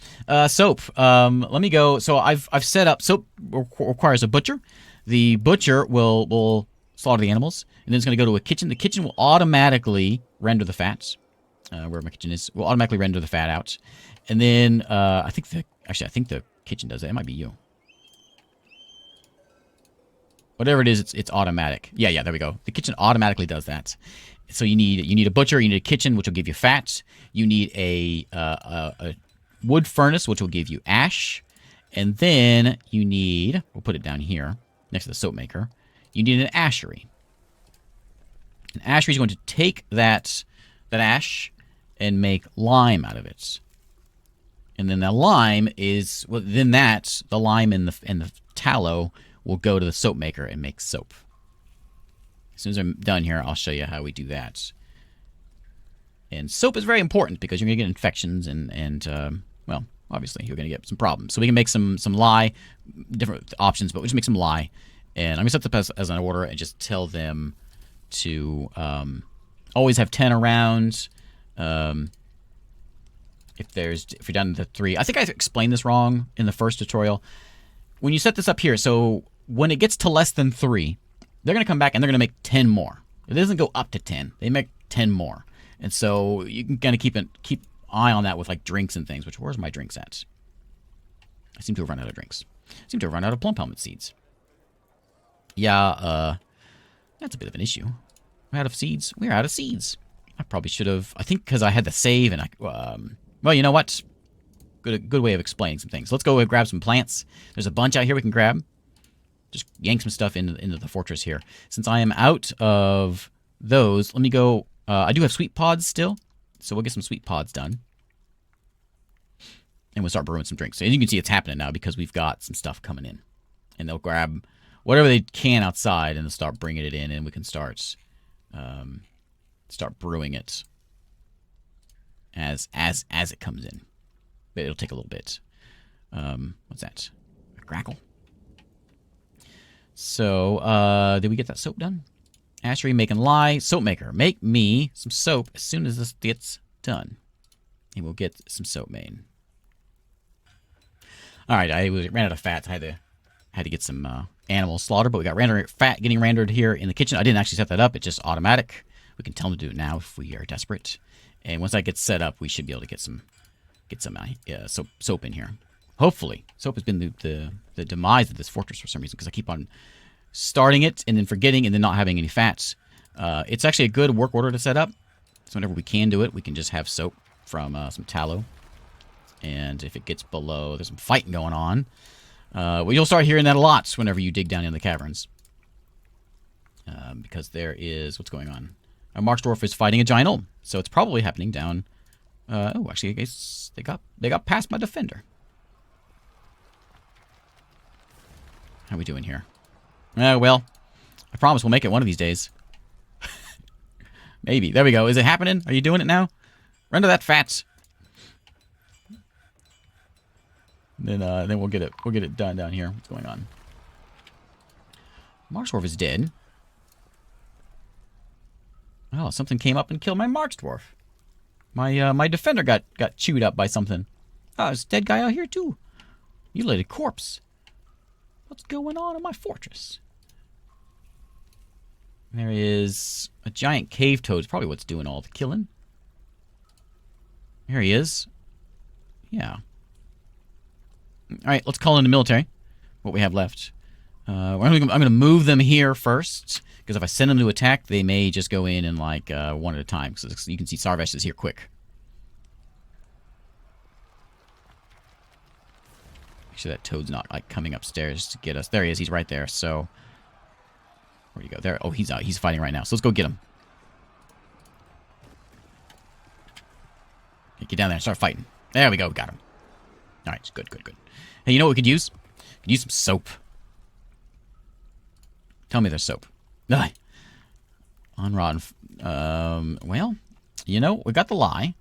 Soap. Let me go. So I've set up, soap requires a butcher. The butcher will slaughter the animals, and then it's going to go to a kitchen. The kitchen will automatically render the fats. Where my kitchen is, will automatically render the fat out. And then, I think the kitchen does it. It might be you. Whatever it is, it's automatic. Yeah, there we go. The kitchen automatically does that. So you need a butcher, you need a kitchen, which will give you fat. You need a wood furnace, which will give you ash. And then you need, we'll put it down here, next to the soap maker, you need an ashery. An ashery is going to take that ash and make lime out of it. And then the lime is, well, then the lime and the tallow will go to the soap maker and make soap. As soon as I'm done here, I'll show you how we do that. And soap is very important because you're going to get infections and well, obviously you're going to get some problems. So we can make some lye, different options, but we just make some lye. And I'm going to set this up as an order and just tell them to always have 10 around. If you're down to 3, I think I explained this wrong in the first tutorial. When you set this up here, so when it gets to less than 3, they're going to come back and they're going to make 10 more. It doesn't go up to 10. They make 10 more. And so you can kind of keep eye on that with like drinks and things, which, where's my drinks at? I seem to have run out of drinks. I seem to have run out of plum helmet seeds. Yeah, that's a bit of an issue. We're out of seeds. We're out of seeds. I probably should have, I think because I had the save and well, you know what? Good way of explaining some things. Let's go and grab some plants. There's a bunch out here we can grab. Just yank some stuff into the fortress here. Since I am out of those, let me go. I do have sweet pods still, so we'll get some sweet pods done. And we'll start brewing some drinks. And you can see it's happening now because we've got some stuff coming in. And they'll grab whatever they can outside and they'll start bringing it in, and we can start brewing it as it comes in. but it'll take a little bit. What's that? A grackle. So, did we get that soap done? Ashery, make and lie. Soap maker. Make me some soap as soon as this gets done. And we'll get some soap made. Alright, I ran out of fat. I had to get some animal slaughter, but we got fat getting rendered here in the kitchen. I didn't actually set that up. It's just automatic. We can tell them to do it now if we are desperate. And once that gets set up, we should be able to get some soap in here. Hopefully. Soap has been the demise of this fortress for some reason, because I keep on starting it and then forgetting and then not having any fats. It's actually a good work order to set up. So whenever we can do it, we can just have soap from some tallow. And if it gets below, there's some fighting going on. Well, you'll start hearing that a lot whenever you dig down in the caverns. Because there is... What's going on? A March Dwarf is fighting a giant elm. So it's probably happening down... oh, actually, I guess they got past my defender. How are we doing here? Well, I promise we'll make it one of these days. Maybe. There we go. Is it happening? Are you doing it now? Render that fat. Then we'll get it done down here. What's going on? March Dwarf is dead. Oh, something came up and killed my March Dwarf. My defender got chewed up by something. Oh, there's a dead guy out here too. Mutilated corpse. What's going on in my fortress? There is a giant cave toad. It's probably what's doing all the killing. Here he is. Yeah. Alright, let's call in the military. What we have left. I'm going to move them here first. Because if I send them to attack, they may just go in and like one at a time. Because you can see Sarvesh is here quick. Make sure that toad's not like coming upstairs to get us. There he is. He's right there. So where'd he go? There. Oh, he's out. He's fighting right now. So let's go get him. Okay, get down there and start fighting. There we go. We got him. All right. Good. Good. Good. Hey, you know what we could use? We could use some soap. Tell me there's soap. Ugh. On rotten. Well, you know, we got the lye.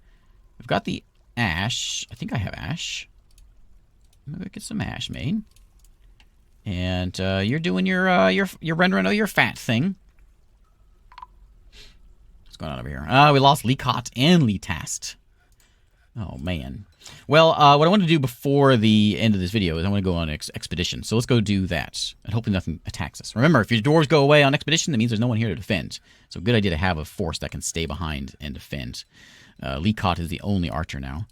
We've got the ash. I think I have ash. I'm gonna get some ash made. And you're doing your rendering of your fat thing. What's going on over here? We lost Leecott and Leetast. Oh man. Well, what I want to do before the end of this video is I want to go on an expedition. So let's go do that. And hopefully nothing attacks us. Remember, if your dwarves go away on expedition, that means there's no one here to defend. So good idea to have a force that can stay behind and defend. Leecott is the only archer now.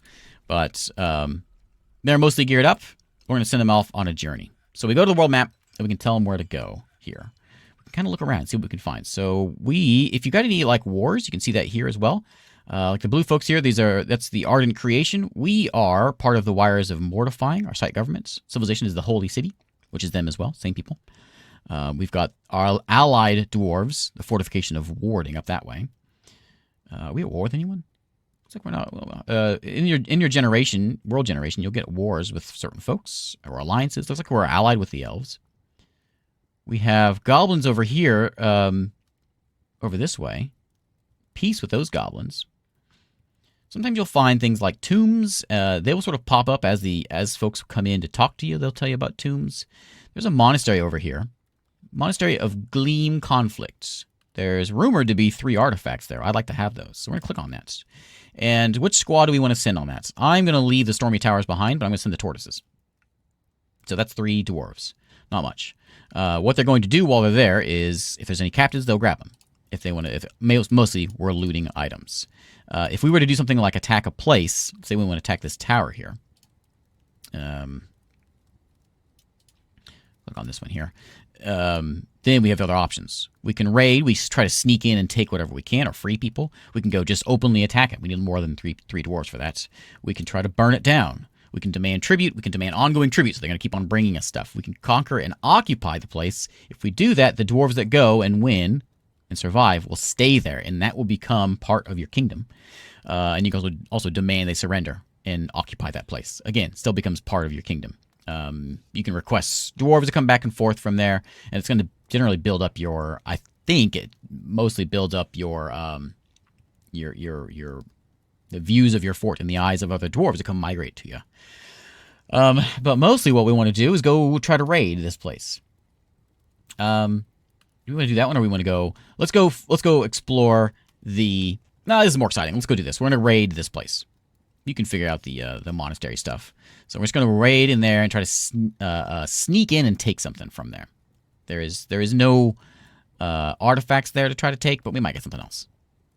But they're mostly geared up. We're going to send them off on a journey. So we go to the world map, and we can tell them where to go here. We can kind of look around and see what we can find. So if you got any like wars, you can see that here as well. Like the blue folks here, that's the Ardent Creation. We are part of the Wires of Mortifying, our site governments. Civilization is the Holy City, which is them as well, same people. We've got our allied dwarves, the Fortification of Warding up that way. Are we at war with anyone? Looks like we're not. In your generation, world generation, you'll get wars with certain folks or alliances. Looks like we're allied with the elves. We have goblins over here, over this way. Peace with those goblins. Sometimes you'll find things like tombs. They will sort of pop up as folks come in to talk to you. They'll tell you about tombs. There's a monastery over here. Monastery of Gleam Conflict. There's rumored to be 3 artifacts there. I'd like to have those. So we're going to click on that. And which squad do we want to send on that? I'm going to leave the Stormy Towers behind, but I'm going to send the Tortoises. So that's 3 dwarves. Not much. What they're going to do while they're there is, if there's any captives, they'll grab them. If they want to, mostly we're looting items. If we were to do something like attack a place, say we want to attack this tower here. Look on this one here. Then we have other options. We can raid. We try to sneak in and take whatever we can, or free people. We can go just openly attack it. We need more than three dwarves for that. We can try to burn it down. We can demand tribute. We can demand ongoing tribute, so they're going to keep on bringing us stuff. We can conquer and occupy the place. If we do that, the dwarves that go and win and survive will stay there, and that will become part of your kingdom. And you can also demand they surrender and occupy that place. Again, still becomes part of your kingdom. You can request dwarves to come back and forth from there, and it's going to generally build up your. I think it mostly builds up your the views of your fort in the eyes of other dwarves to come migrate to you. But mostly what we want to do is go try to raid this place. Do we want to do that one, or we want to go? Let's go explore the. No, this is more exciting. Let's go do this. We're gonna raid this place. You can figure out the monastery stuff. So we're just gonna raid in there and try to sneak in and take something from there. There is no artifacts there to try to take, but we might get something else.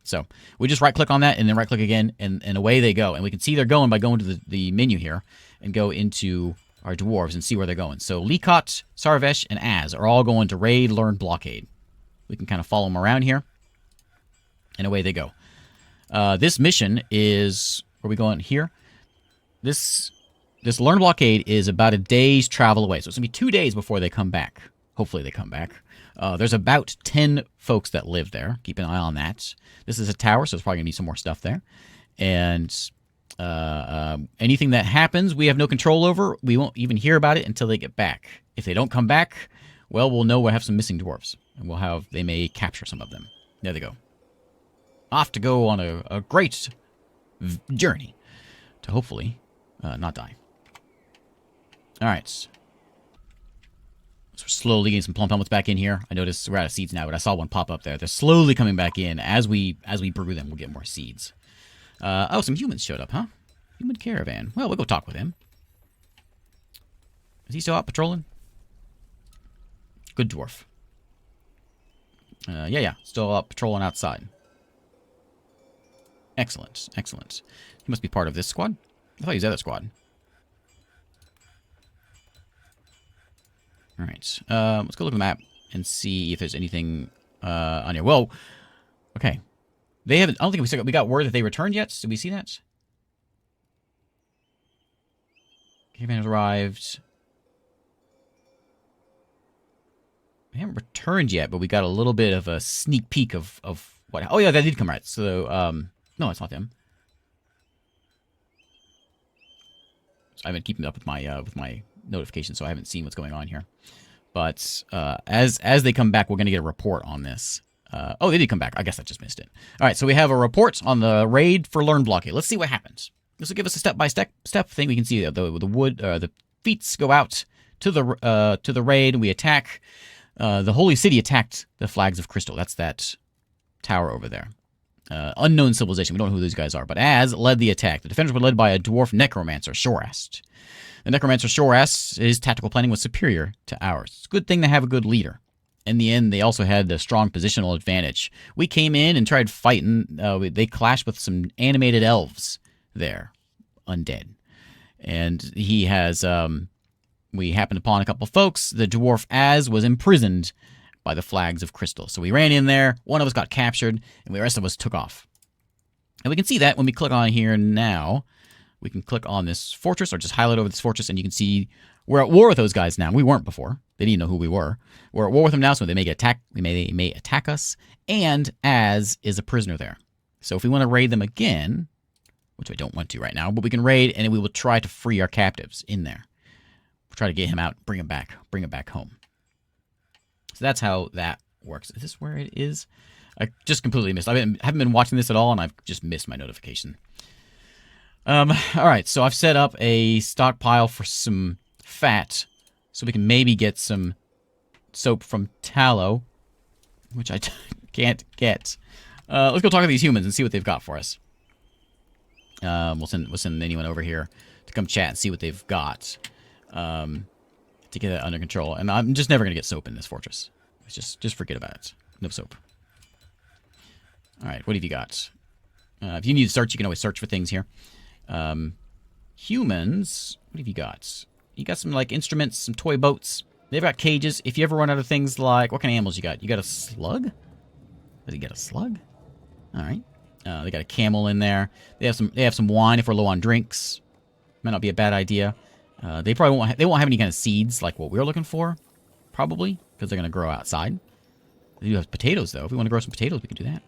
So we just right-click on that and then right-click again, and away they go. And we can see they're going by going to the menu here and go into our dwarves and see where they're going. So Likot, Sarvesh, and Az are all going to raid, learn, blockade. We can kind of follow them around here, and away they go. This mission is... Where are we going here? This learn blockade is about a day's travel away. So it's going to be 2 days before they come back. Hopefully they come back. There's about 10 folks that live there. Keep an eye on that. This is a tower, so there's probably going to be some more stuff there. And anything that happens, we have no control over. We won't even hear about it until they get back. If they don't come back, well, we'll know we'll have some missing dwarves. And they may capture some of them. There they go. Off to go on a great journey to hopefully not die. All right. So we're slowly getting some plump helmets back in here. I noticed we're out of seeds now, but I saw one pop up there. They're slowly coming back in. As we brew them, we'll get more seeds. Oh, some humans showed up, huh? Human caravan. Well, we'll go talk with him. Is he still out patrolling? Good dwarf. Yeah. Still out patrolling outside. Excellent. He must be part of this squad. I thought he was the other squad. All right. Let's go look at the map and see if there's anything on here. Well, okay. They haven't. I don't think we got word that they returned yet. Did we see that? Caravan has arrived. They haven't returned yet, but we got a little bit of a sneak peek of what. Oh yeah, that did come right. So no, it's not them. So I've been keeping up with my notifications, so I haven't seen what's going on here. But as they come back, we're going to get a report on this. Oh, they did come back. I guess I just missed it. All right, so we have a report on the raid for Learn Blockade. Let's see what happens. This will give us a step-by-step thing. We can see the feats go out to the raid, and we attack. The Holy City attacked the Flags of Crystal. That's that tower over there. Unknown civilization. We don't know who these guys are, but Az led the attack. The defenders were led by a dwarf necromancer, Shorast. The necromancer Shorast, his tactical planning was superior to ours. It's a good thing to have a good leader. In the end, they also had a strong positional advantage. We came in and tried fighting. They clashed with some animated elves there, undead. And he has... we happened upon a couple folks. The dwarf Az was imprisoned by the Flags of Crystal. So we ran in there, one of us got captured, and the rest of us took off. And we can see that when we click on here now. We can click on this fortress, or just highlight over this fortress, and you can see we're at war with those guys now. We weren't before. They didn't know who we were. We're at war with them now, so they may may attack us, and Az is a prisoner there. So if we want to raid them again, which I don't want to right now, but we can raid, and we will try to free our captives in there. We'll try to get him out, bring him back home. So that's how that works. Is this where it is? I just completely missed. I haven't been watching this at all, and I've just missed my notification. All right, so I've set up a stockpile for some fat, so we can maybe get some soap from tallow, which I can't get. Let's go talk to these humans and see what they've got for us. We'll send anyone over here to come chat and see what they've got. To get that under control. And I'm just never going to get soap in this fortress. It's just forget about it. No soap. All right, what have you got? If you need to search, you can always search for things here. Humans, what have you got? You got some, like, instruments, some toy boats. They've got cages. If you ever run out of things like... What kind of animals you got? You got a slug? Does he get a slug? All right. They got a camel in there. They have some wine if we're low on drinks. Might not be a bad idea. They probably won't have any kind of seeds like what we're looking for, probably, because they're going to grow outside. They do have potatoes, though. If we want to grow some potatoes, we can do that.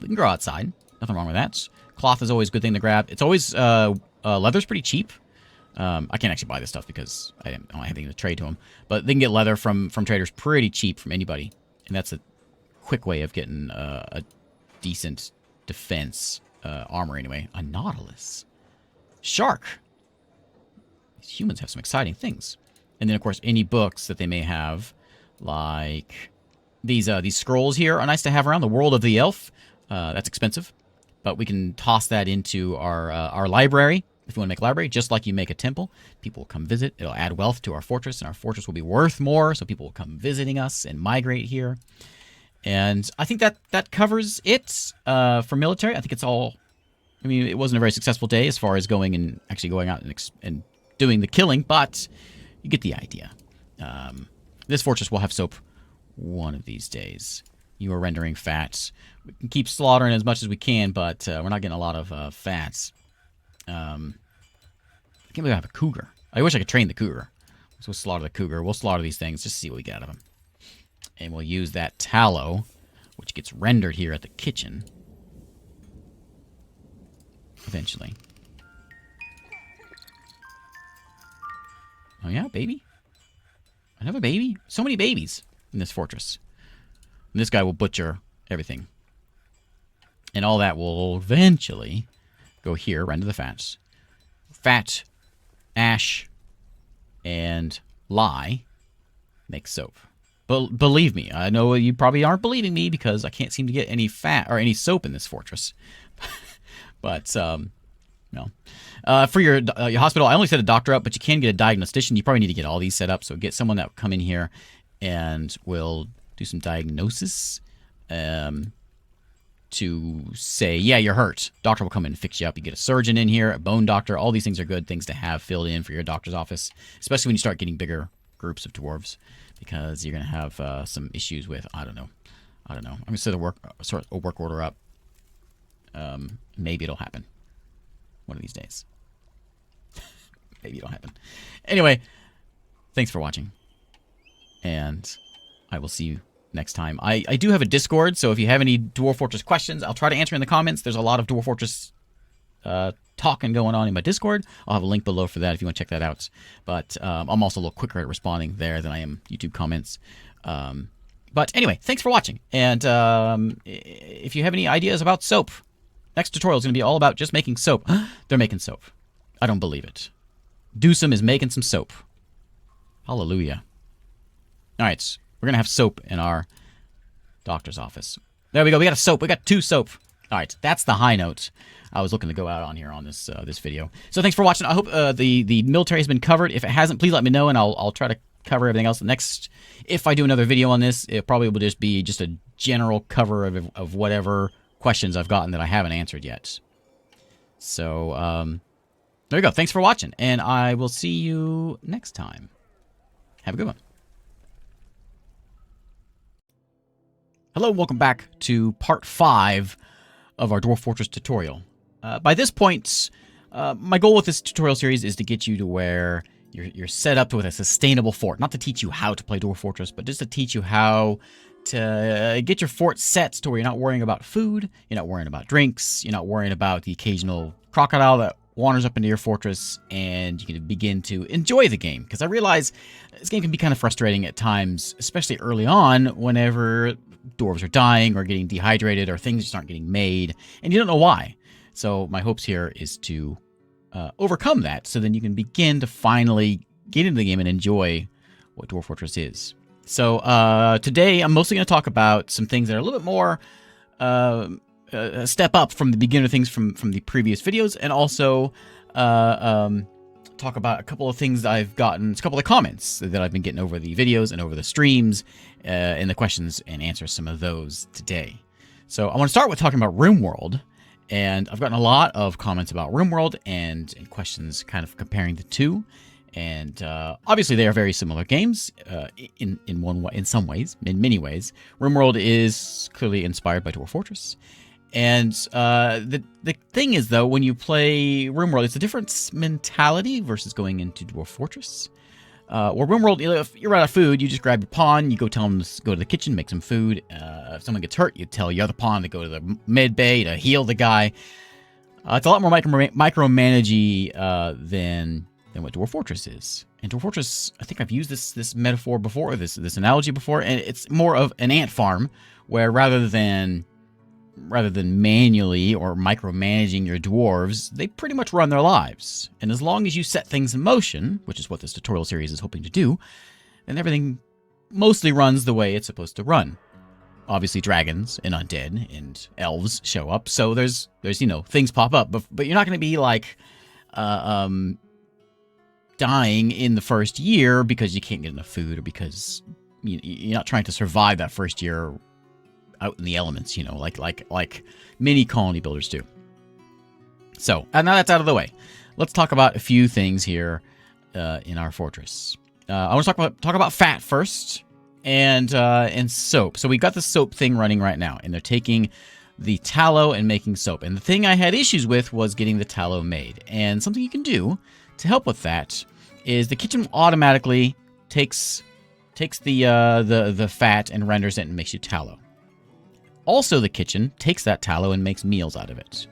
We can grow outside. Nothing wrong with that. Cloth is always a good thing to grab. It's always, leather's pretty cheap. I can't actually buy this stuff because I don't have anything to trade to them. But they can get leather from traders pretty cheap from anybody. And that's a quick way of getting a decent defense armor anyway. A nautilus. Shark. These humans have some exciting things. And then, of course, any books that they may have, like these scrolls here are nice to have around. The World of the Elf. That's expensive, but we can toss that into our library. If you want to make a library, just like you make a temple, people will come visit. It'll add wealth to our fortress, and our fortress will be worth more, so people will come visiting us and migrate here. And I think that covers it for military. I think it's all... I mean, it wasn't a very successful day as far as going out and doing the killing, but you get the idea. This fortress will have soap one of these days. You are rendering fats. We can keep slaughtering as much as we can, but we're not getting a lot of fats. I can't believe I have a cougar. I wish I could train the cougar. So we'll slaughter the cougar. We'll slaughter these things just to see what we get out of them. And we'll use that tallow, which gets rendered here at the kitchen. Eventually. Oh yeah, baby? Another baby? So many babies in this fortress. And this guy will butcher everything. And all that will eventually go here, render the fats. Fat, ash, and lye make soap. Believe me, I know you probably aren't believing me because I can't seem to get any fat or any soap in this fortress. But, no. For your hospital, I only set a doctor up, but you can get a diagnostician. You probably need to get all these set up. So get someone that will come in here and will do some diagnosis to say, yeah, you're hurt. Doctor will come in and fix you up. You get a surgeon in here, a bone doctor. All these things are good things to have filled in for your doctor's office, especially when you start getting bigger groups of dwarves, because you're going to have some issues with, I don't know. I'm going to set a work order up. Maybe it'll happen one of these days. Maybe it'll happen. Anyway, thanks for watching. And I will see you next time. I do have a Discord, so if you have any Dwarf Fortress questions, I'll try to answer in the comments. There's a lot of Dwarf Fortress talking going on in my Discord. I'll have a link below for that if you want to check that out. But I'm also a little quicker at responding there than I am YouTube comments. But anyway, thanks for watching. And if you have any ideas about soap, next tutorial is going to be all about just making soap. They're making soap. I don't believe it. Dewsum is making some soap. Hallelujah. All right, we're going to have soap in our doctor's office. There we go. We got a soap. We got 2 soap. All right, that's the high note I was looking to go out on here on this this video. So thanks for watching. I hope the military has been covered. If it hasn't, please let me know, and I'll try to cover everything else. Next, if I do another video on this, it probably will just be just a general cover of whatever questions I've gotten that I haven't answered yet. So, there you go. Thanks for watching, and I will see you next time. Have a good one. Hello, welcome back to part 5 of our Dwarf Fortress tutorial. By this point, my goal with this tutorial series is to get you to where you're set up with a sustainable fort. Not to teach you how to play Dwarf Fortress, but just to teach you how to get your fort set to where you're not worrying about food, you're not worrying about drinks, you're not worrying about the occasional crocodile that wanders up into your fortress, and you can begin to enjoy the game. Because I realize this game can be kind of frustrating at times, especially early on, whenever dwarves are dying or getting dehydrated or things just aren't getting made, and you don't know why. So my hopes here is to overcome that, so then you can begin to finally get into the game and enjoy what Dwarf Fortress is. So today I'm mostly going to talk about some things that are a little bit more a step up from the beginner things from the previous videos, and also talk about a couple of things I've gotten, a couple of comments that I've been getting over the videos and over the streams, and the questions and answer some of those today. So I want to start with talking about RimWorld, and I've gotten a lot of comments about RimWorld and questions kind of comparing the two. And obviously they are very similar games in one way, in some ways, in many ways. RimWorld is clearly inspired by Dwarf Fortress. And the thing is, though, when you play RimWorld, it's a different mentality versus going into Dwarf Fortress. Where RimWorld, if you're out of food, you just grab your pawn, you go tell them to go to the kitchen, make some food. If someone gets hurt, you tell your other pawn to go to the med bay to heal the guy. It's a lot more micromanagey than what Dwarf Fortress is. And Dwarf Fortress, I think I've used this metaphor before, this analogy before, and it's more of an ant farm, where rather than rather than manually or micromanaging your dwarves, they pretty much run their lives. And as long as you set things in motion, which is what this tutorial series is hoping to do, then everything mostly runs the way it's supposed to run. Obviously, dragons and undead and elves show up, so there's things pop up, but you're not going to be like dying in the first year because you can't get enough food or because you're not trying to survive that first year out in the elements, like many colony builders do. So, now that's out of the way. Let's talk about a few things here in our fortress. I want to talk about fat first and soap. So we got the soap thing running right now, and they're taking the tallow and making soap. And the thing I had issues with was getting the tallow made. And something you can do to help with that is the kitchen automatically takes the fat and renders it and makes you tallow. Also, the kitchen takes that tallow and makes meals out of it.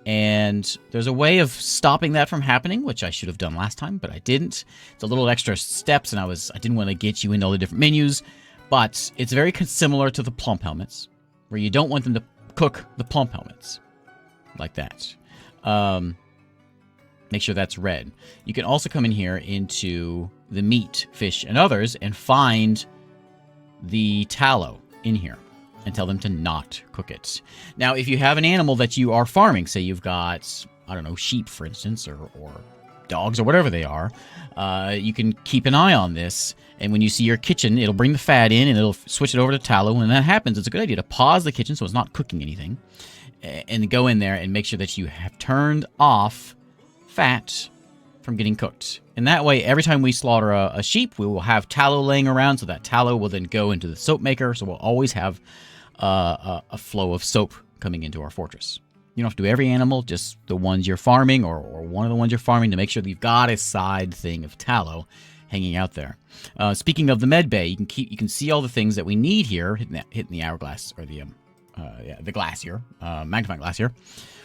And there's a way of stopping that from happening, which I should have done last time, but I didn't. It's a little extra steps, and I didn't want to get you into all the different menus, but it's very similar to the plump helmets, where you don't want them to cook the plump helmets like that. Make sure that's red. You can also come in here into the meat, fish, and others and find the tallow in here and tell them to not cook it. Now, if you have an animal that you are farming, say you've got, I don't know, sheep, for instance, or dogs or whatever they are, you can keep an eye on this. And when you see your kitchen, it'll bring the fat in and it'll switch it over to tallow. When that happens, it's a good idea to pause the kitchen so it's not cooking anything and go in there and make sure that you have turned off fat from getting cooked. And that way, every time we slaughter a sheep, we will have tallow laying around, so that tallow will then go into the soap maker. So we'll always have a flow of soap coming into our fortress. You don't have to do every animal, just the ones you're farming or one of the ones you're farming to make sure that you've got a side thing of tallow hanging out there. Speaking of the med bay, you can see all the things that we need here hitting the hourglass or the glass here, magnifying glass here.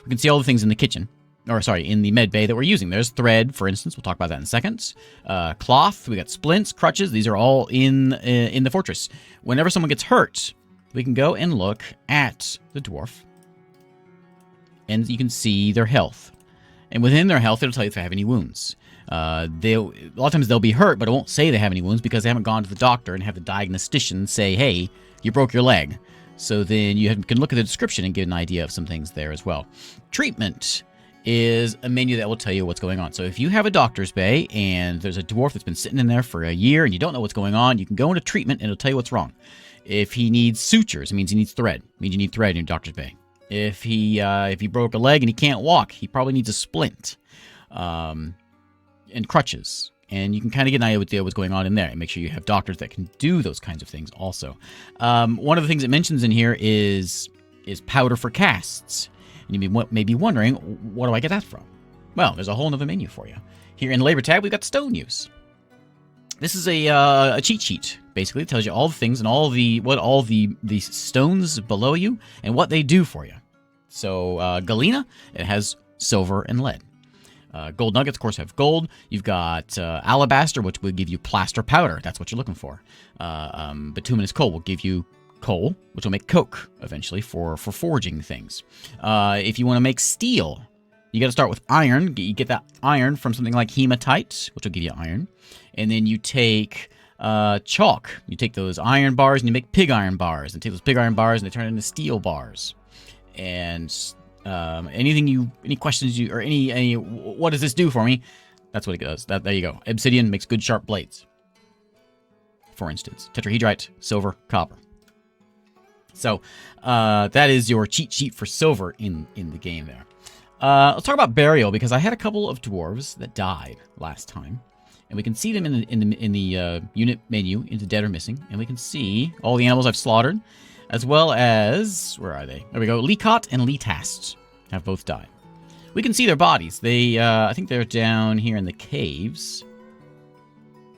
We can see all the things in the kitchen. Or sorry, in the med bay that we're using. There's thread, for instance. We'll talk about that in a second. Cloth. We got splints, crutches. These are all in the fortress. Whenever someone gets hurt, we can go and look at the dwarf, and you can see their health. And within their health, it'll tell you if they have any wounds. A lot of times they'll be hurt, but it won't say they have any wounds because they haven't gone to the doctor and have the diagnostician say, "Hey, you broke your leg." So then you can look at the description and get an idea of some things there as well. Treatment is a menu that will tell you what's going on. So if you have a doctor's bay and there's a dwarf that's been sitting in there for a year and you don't know what's going on, you can go into treatment and it'll tell you what's wrong. If he needs sutures, it means he needs thread. It means you need thread in your doctor's bay. If he broke a leg and he can't walk, he probably needs a splint and crutches. And you can kind of get an idea of what's going on in there and make sure you have doctors that can do those kinds of things also. One of the things it mentions in here is powder for casts. And you may be wondering, what do I get that from? Well, there's a whole other menu for you. Here in the labor tab, we've got stone use. This is a cheat sheet. Basically, it tells you all the things and all the stones below you and what they do for you. So galena, it has silver and lead. Gold nuggets, of course, have gold. You've got alabaster, which will give you plaster powder. That's what you're looking for. Bituminous coal will give you coal, which will make coke eventually for forging things. If you want to make steel, you got to start with iron. You get that iron from something like hematite, which will give you iron. And then you take chalk. You take those iron bars and you make pig iron bars. And take those pig iron bars and they turn into steel bars. And any questions or any what does this do for me? That's what it does. There you go. Obsidian makes good sharp blades. For instance, tetrahedrite, silver, copper. So that is your cheat sheet for silver in the game there. Let's talk about burial because I had a couple of dwarves that died last time, and we can see them in the unit menu into dead or missing, and we can see all the animals I've slaughtered, as well as where are they? There we go. Leecot and Leetast have both died. We can see their bodies. They I think they're down here in the caves.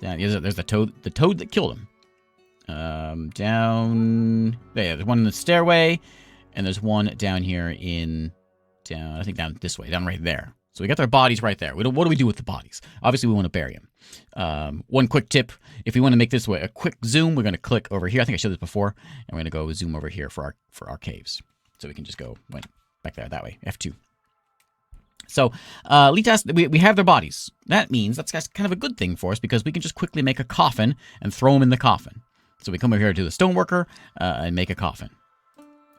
There's the toad that killed him. Down there. There's one in the stairway, and there's one down here I think down this way, down right there. So we got their bodies right there. What do we do with the bodies? Obviously, we want to bury them. One quick tip: if we want to make this way a quick zoom, we're going to click over here. I think I showed this before, and we're going to go zoom over here for our caves. So we can just go went back there that way, F2. So Litas, we have their bodies. That means that's kind of a good thing for us because we can just quickly make a coffin and throw them in the coffin. So we come over here to the stoneworker and make a coffin.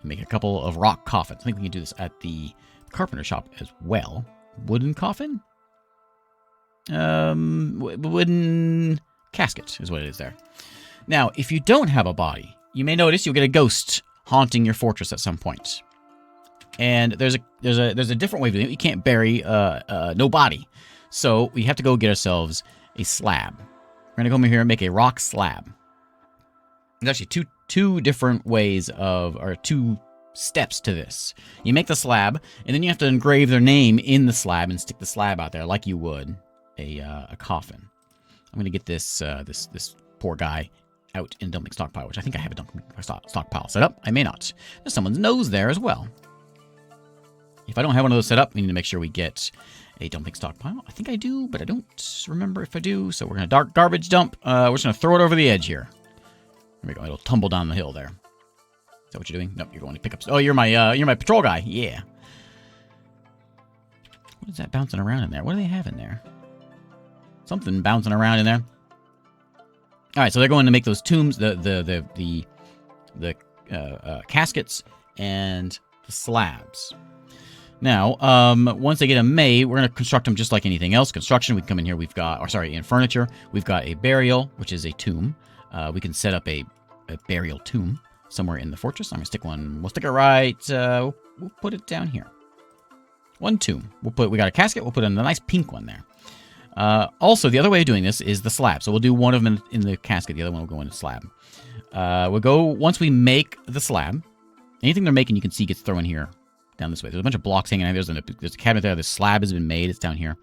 Make a couple of rock coffins. I think we can do this at the carpenter shop as well. Wooden coffin? Wooden casket is what it is there. Now, if you don't have a body, you may notice you'll get a ghost haunting your fortress at some point. And there's a different way of doing it. You can't bury no body. So we have to go get ourselves a slab. We're going to come over here and make a rock slab. There's actually two different ways of, or two steps to this. You make the slab, and then you have to engrave their name in the slab and stick the slab out there like you would a coffin. I'm going to get this this poor guy out in dumping stockpile, which I think I have a dumping stockpile set up. I may not. There's someone's nose there as well. If I don't have one of those set up, we need to make sure we get a dumping stockpile. I think I do, but I don't remember if I do. So we're going to garbage dump. We're just going to throw it over the edge here. There we go. It'll tumble down the hill there. Is that what you're doing? Nope, you're going to pick up... Oh, you're my patrol guy. Yeah. What is that bouncing around in there? What do they have in there? Something bouncing around in there. All right, so they're going to make those tombs, the caskets, and the slabs. Now, once they get them made, we're going to construct them just like anything else. Construction, we can come in here. We've got, or sorry, in furniture, we've got a burial, which is a tomb. We can set up a burial tomb somewhere in the fortress. I'm going to stick one. We'll stick it right. We'll put it down here. One tomb. We got a casket. We'll put in a nice pink one there. Also, the other way of doing this is the slab. So we'll do one of them in the casket. The other one will go in the slab. We'll go, once we make the slab, anything they're making you can see gets thrown here down this way. There's a bunch of blocks hanging out. There's a cabinet there. The slab has been made. It's down here.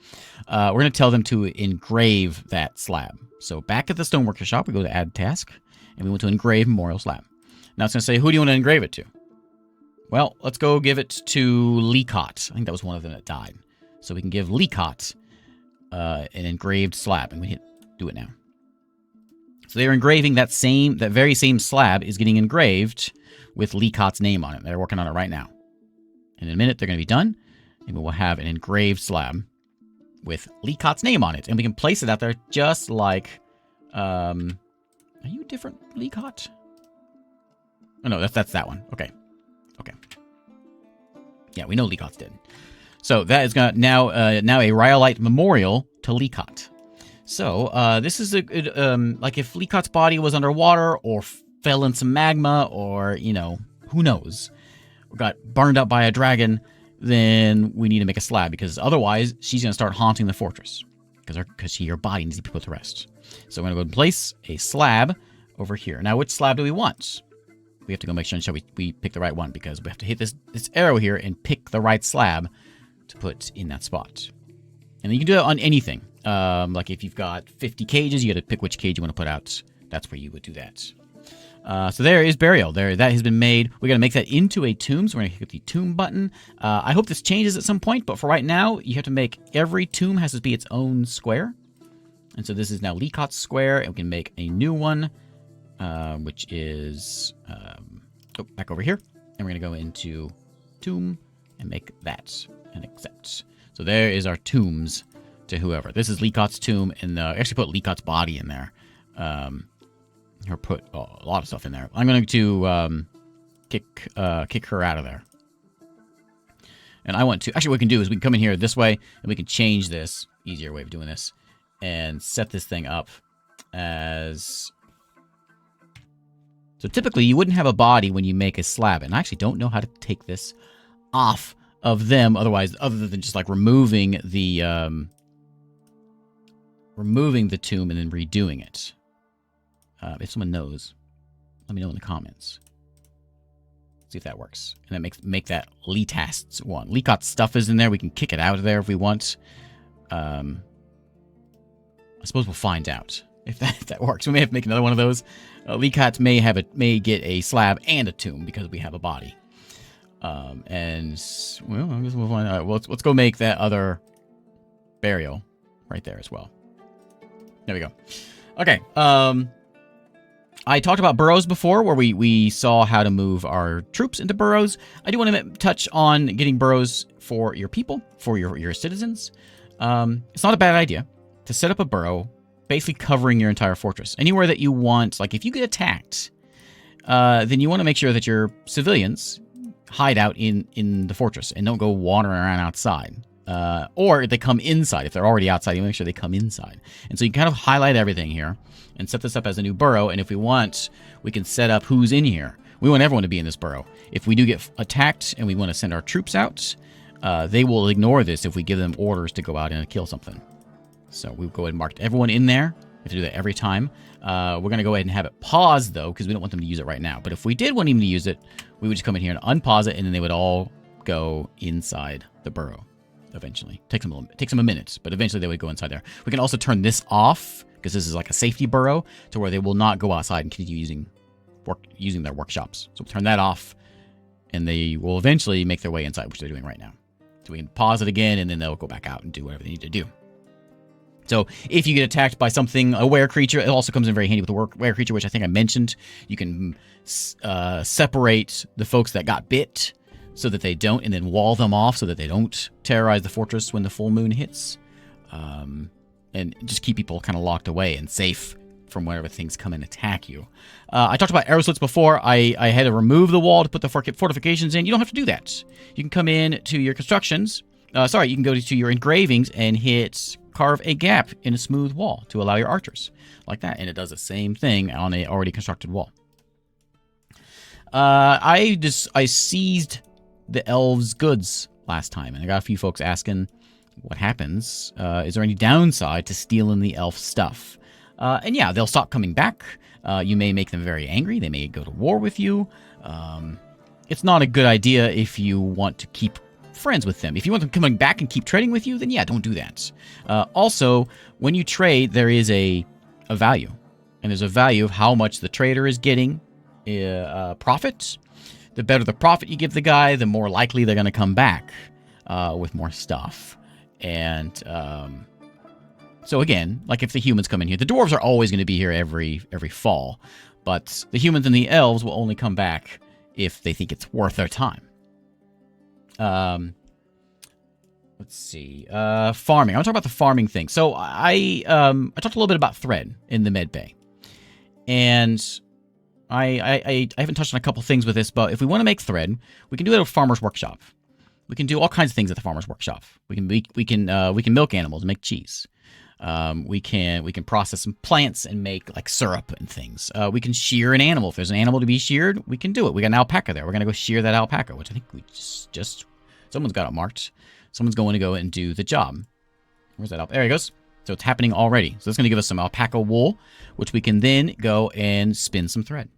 We're going to tell them to engrave that slab. So back at the stoneworker shop, we go to add task, and we want to engrave memorial slab. Now it's going to say, who do you want to engrave it to? Well, let's go give it to Leacott. I think that was one of them that died. So we can give Leacott an engraved slab, and we hit do it now. So they're engraving that very same slab is getting engraved with Leacott's name on it. They're working on it right now. In a minute, they're going to be done, and we will have an engraved slab with Leacott's name on it. And we can place it out there just like... are you different, Leacott? Oh, no, that's that one. Okay. Okay. Yeah, we know Leacott's dead. So that is going to now a rhyolite memorial to Leacott. So this is a good, like if Leacott's body was underwater or fell in some magma or, you know, who knows, got burned up by a dragon, then we need to make a slab because otherwise she's going to start haunting the fortress because her body needs to be put to rest. So we're going to go and place a slab over here. Now, which slab do we want? We have to go make sure we pick the right one because we have to hit this arrow here and pick the right slab to put in that spot. And then you can do it on anything. Like if you've got 50 cages, you got to pick which cage you want to put out. That's where you would do that. So there is burial. That has been made. We're going to make that into a tomb. So we're going to hit the tomb button. I hope this changes at some point, but for right now, you have to make every tomb has to be its own square. And so this is now Leacott's square, and we can make a new one, which is back over here. And we're going to go into tomb and make that and accept. So there is our tombs to whoever. This is Leacott's tomb, and actually put Leacott's body in there. Or put a lot of stuff in there. I'm going to kick her out of there. And I want to... Actually, what we can do is we can come in here this way, and we can change this. Easier way of doing this. And set this thing up as... So typically, you wouldn't have a body when you make a slab. And I actually don't know how to take this off of them. Otherwise, other than just like removing the tomb and then redoing it. If someone knows, let me know in the comments. See if that works. And that make that Leatast's one. Leacott's stuff is in there. We can kick it out of there if we want. I suppose we'll find out if that works. We may have to make another one of those. Leacott may get a slab and a tomb because we have a body. And well, I guess we'll find out. Well, let's go make that other burial right there as well. There we go. Okay. I talked about burrows before, where we saw how to move our troops into burrows. I do want to touch on getting burrows for your people, for your citizens. It's not a bad idea to set up a burrow, basically covering your entire fortress. Anywhere that you want, like if you get attacked, then you want to make sure that your civilians hide out in the fortress and don't go wandering around outside. Or if they come inside, if they're already outside, you make sure they come inside. And so you kind of highlight everything here and set this up as a new burrow. And if we want, we can set up who's in here. We want everyone to be in this burrow. If we do get attacked and we want to send our troops out, they will ignore this if we give them orders to go out and kill something. So we'll go ahead and mark everyone in there. We have to do that every time. We're going to go ahead and have it pause, though, because we don't want them to use it right now. But if we did want them to use it, we would just come in here and unpause it, and then they would all go inside the burrow eventually. Takes them a minute, but eventually they would go inside there. We can also turn this off, because this is like a safety burrow, to where they will not go outside and continue using their workshops. So we'll turn that off, and they will eventually make their way inside, which they're doing right now. So we can pause it again, and then they'll go back out and do whatever they need to do. So if you get attacked by something, a were creature, it also comes in very handy with the were creature, which I think I mentioned. You can separate the folks that got bit so that they don't, and then wall them off so that they don't terrorize the fortress when the full moon hits. And just keep people kind of locked away and safe from whenever things come and attack you. I talked about arrow slits before. I had to remove the wall to put the fortifications in. You don't have to do that. You can come in to your constructions. You can go to your engravings and hit carve a gap in a smooth wall to allow your archers, like that, and it does the same thing on a already constructed wall. I seized the elves' goods last time, and I got a few folks asking what happens. Is there any downside to stealing the elf stuff? And yeah, they'll stop coming back. You may make them very angry. They may go to war with you. It's not a good idea if you want to keep friends with them. If you want them coming back and keep trading with you, then yeah, don't do that. Also, when you trade, there is a value. And there's a value of how much the trader is getting profit. The better the profit you give the guy, the more likely they're going to come back with more stuff. And so again, like if the humans come in here, the dwarves are always going to be here every fall. But the humans and the elves will only come back if they think it's worth their time. Let's see. Farming. I want to talk about the farming thing. So I talked a little bit about thread in the med bay, and I haven't touched on a couple things with this, but if we want to make thread, we can do it at a farmer's workshop. We can do all kinds of things at the farmer's workshop. We can milk animals and make cheese. We can process some plants and make like syrup and things. We can shear an animal. If there's an animal to be sheared, we can do it. We got an alpaca there. We're gonna go shear that alpaca, which I think we just someone's got it marked. Someone's going to go and do the job. Where's that alpaca? There he goes. So it's happening already. So it's gonna give us some alpaca wool, which we can then go and spin some thread,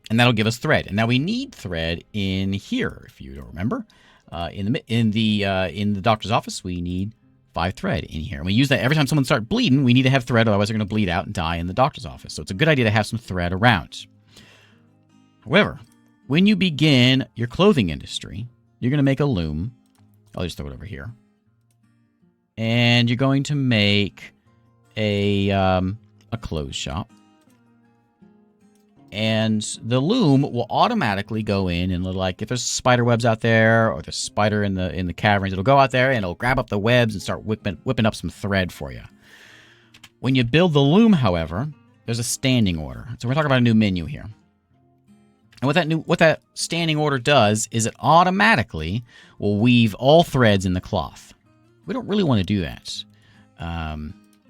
and that'll give us thread. And now we need thread in here, if you don't remember. In the doctor's office, we need 5 thread in here. And we use that every time someone starts bleeding. We need to have thread, otherwise they're going to bleed out and die in the doctor's office. So it's a good idea to have some thread around. However, when you begin your clothing industry, you're going to make a loom. I'll just throw it over here. And you're going to make a clothes shop. And the loom will automatically go in and like if there's spider webs out there or there's a spider in the caverns, it'll go out there and it'll grab up the webs and start whipping up some thread for you. When you build the loom, however, there's a standing order. So we're talking about a new menu here. And what that standing order does is it automatically will weave all threads in the cloth. We don't really want to do that.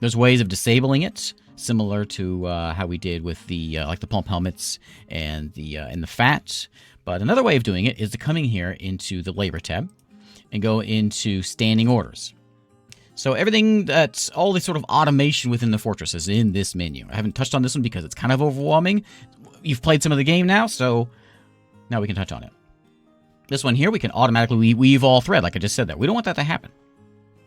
There's ways of disabling it, similar to how we did with the like the pump helmets and the fat. But another way of doing it is to come in here into the labor tab and go into standing orders. So everything that's all this sort of automation within the fortress is in this menu. I haven't touched on this one because it's kind of overwhelming. You've played some of the game now, so now we can touch on it. This one here, we can automatically weave all thread, like I just said that. We don't want that to happen.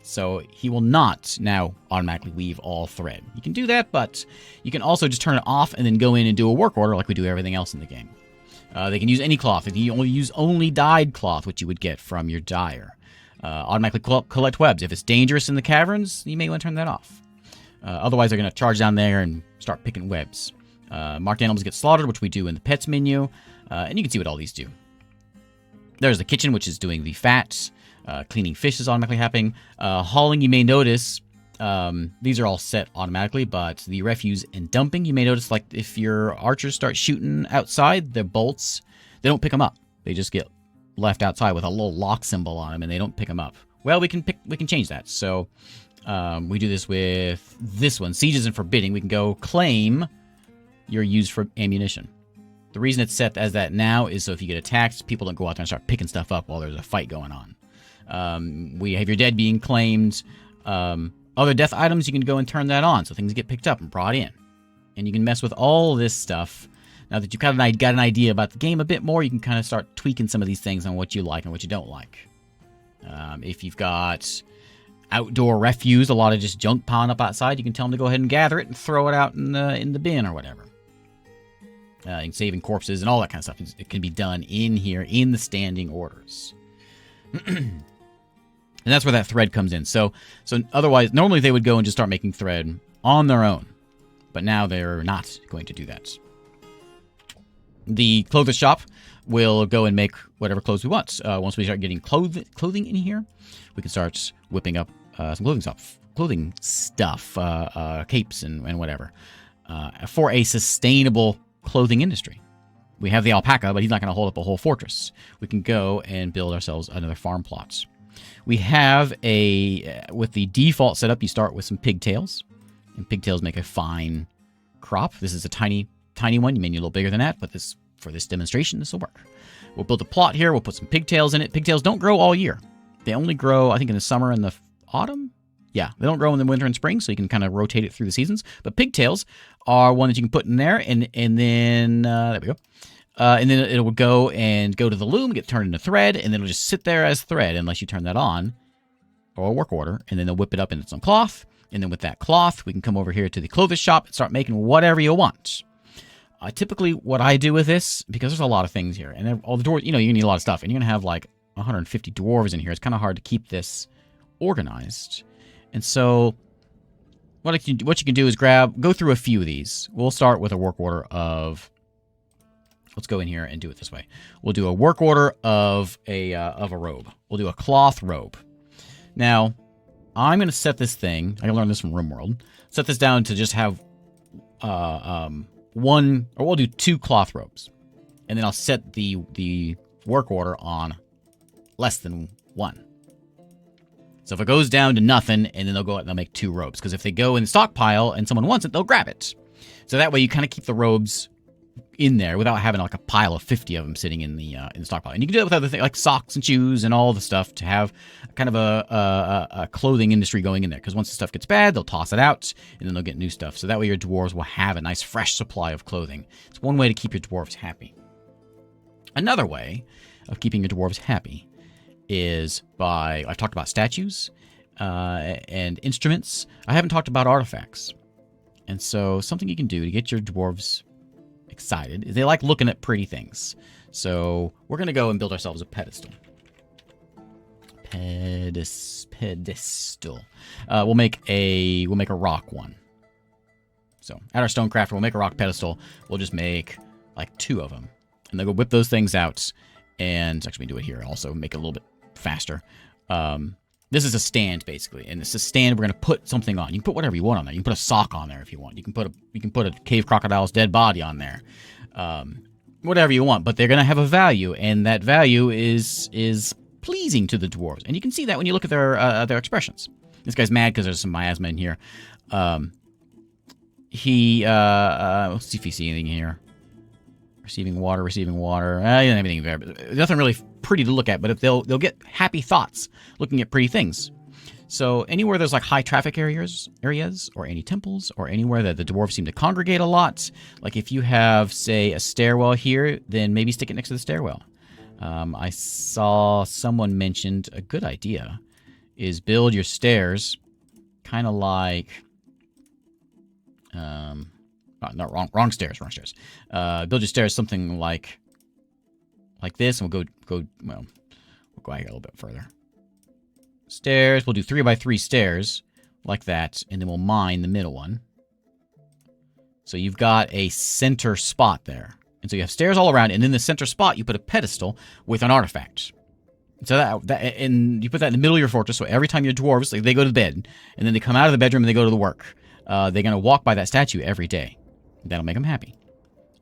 So he will not now automatically weave all thread. You can do that, but you can also just turn it off and then go in and do a work order like we do everything else in the game. They can use any cloth. If you use only dyed cloth, which you would get from your dyer. Automatically collect webs. If it's dangerous in the caverns, you may want to turn that off. Otherwise, they're going to charge down there and start picking webs. Marked animals get slaughtered, which we do in the pets menu. And you can see what all these do. There's the kitchen, which is doing the fat. Cleaning fish is automatically happening. Hauling, you may notice, these are all set automatically, but the refuse and dumping, you may notice, like if your archers start shooting outside, the bolts, they don't pick them up. They just get left outside with a little lock symbol on them, and they don't pick them up. Well, we can change that. So we do this with this one. Sieges and forbidding. We can go claim you're used for ammunition. The reason it's set as that now is so if you get attacked, people don't go out there and start picking stuff up while there's a fight going on. We have your dead being claimed. Other death items, you can go and turn that on so things get picked up and brought in. And you can mess with all this stuff. Now that you've got an idea about the game a bit more, you can kind of start tweaking some of these things on what you like and what you don't like. If you've got outdoor refuse, a lot of just junk piling up outside, you can tell them to go ahead and gather it and throw it out in the bin or whatever. You can save in corpses and all that kind of stuff. It can be done in here in the standing orders. And that's where that thread comes in. So otherwise, normally they would go and just start making thread on their own. But now they're not going to do that. The clothes shop will go and make whatever clothes we want. Once we start getting clothing in here, we can start whipping up some clothing stuff, capes and whatever, for a sustainable clothing industry. We have the alpaca, but he's not going to hold up a whole fortress. We can go and build ourselves another farm plot. We have with the default setup, you start with some pigtails, and pigtails make a fine crop. This is a tiny one. You may need a little bigger than that, but for this demonstration, this will work. We'll build a plot here. We'll put some pigtails in it. Pigtails don't grow all year. They only grow, I think, in the summer and the autumn. Yeah, they don't grow in the winter and spring, so you can kind of rotate it through the seasons. But pigtails are one that you can put in there, and then there we go. And then it will go to the loom, get turned into thread, and then it'll just sit there as thread unless you turn that on, or a work order, and then they'll whip it up into some cloth. And then with that cloth, we can come over here to the clothes shop and start making whatever you want. Typically, what I do with this, because there's a lot of things here, and all the dwarves, you need a lot of stuff, and you're going to have like 150 dwarves in here. It's kind of hard to keep this organized. And so what you can do is go through a few of these. We'll start with a work order of, let's go in here and do it this way. We'll do a work order of a robe. We'll do a cloth robe. Now, I'm going to set this thing, I learned this from RimWorld, set this down to just have one, or we'll do 2 cloth robes. And then I'll set the work order on less than 1. So if it goes down to nothing, and then they'll go out and they'll make 2 robes. Because if they go in the stockpile and someone wants it, they'll grab it. So that way you kind of keep the robes in there without having like a pile of 50 of them sitting in the stockpile. And you can do it with other things like socks and shoes and all the stuff to have kind of a clothing industry going in there. Because once the stuff gets bad, they'll toss it out and then they'll get new stuff. So that way your dwarves will have a nice fresh supply of clothing. It's one way to keep your dwarves happy. Another way of keeping your dwarves happy is by, I've talked about statues and instruments. I haven't talked about artifacts. And so something you can do to get your dwarves excited is they like looking at pretty things. So we're going to go and build ourselves a pedestal. Pedestal. We'll make a rock one. So at our stonecrafter, we'll make a rock pedestal. We'll just make like 2 of them. And then go whip those things out. And actually, we can do it here also, make it a little bit faster. This is a stand, basically. And it's a stand we're going to put something on. You can put whatever you want on there. You can put a sock on there if you want. You can put a cave crocodile's dead body on there. Whatever you want. But they're going to have a value. And that value is pleasing to the dwarves. And you can see that when you look at their expressions. This guy's mad because there's some miasma in here. Let's see if you see anything here. Receiving water. You don't have anything there. Nothing really pretty to look at, but if they'll get happy thoughts looking at pretty things. So anywhere there's like high traffic areas, or any temples, or anywhere that the dwarves seem to congregate a lot, like if you have, say, a stairwell here, then maybe stick it next to the stairwell. I saw someone mentioned a good idea is build your stairs kind of like... wrong stairs. Build your stairs something like this, and we'll go out here a little bit further. Stairs, we'll do 3 by 3 stairs like that, and then we'll mine the middle one. So you've got a center spot there. And so you have stairs all around, and in the center spot, you put a pedestal with an artifact. So and you put that in the middle of your fortress, so every time your dwarves, like, they go to bed, and then they come out of the bedroom and they go to the work. They're going to walk by that statue every day. That'll make them happy.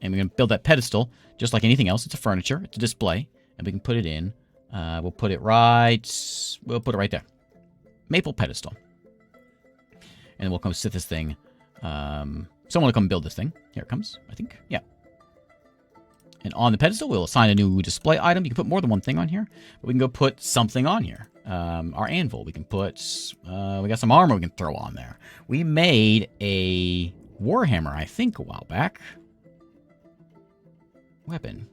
And we're going to build that pedestal, just like anything else. It's a furniture. It's a display. And we can put it in. We'll put it right there. Maple pedestal. And then we'll come sit this thing. Someone will come build this thing. Here it comes, I think. Yeah. And on the pedestal, we'll assign a new display item. You can put more than one thing on here. But we can go put something on here. Our anvil. We can put... we got some armor we can throw on there. We made a warhammer, I think, a while back. Weapon.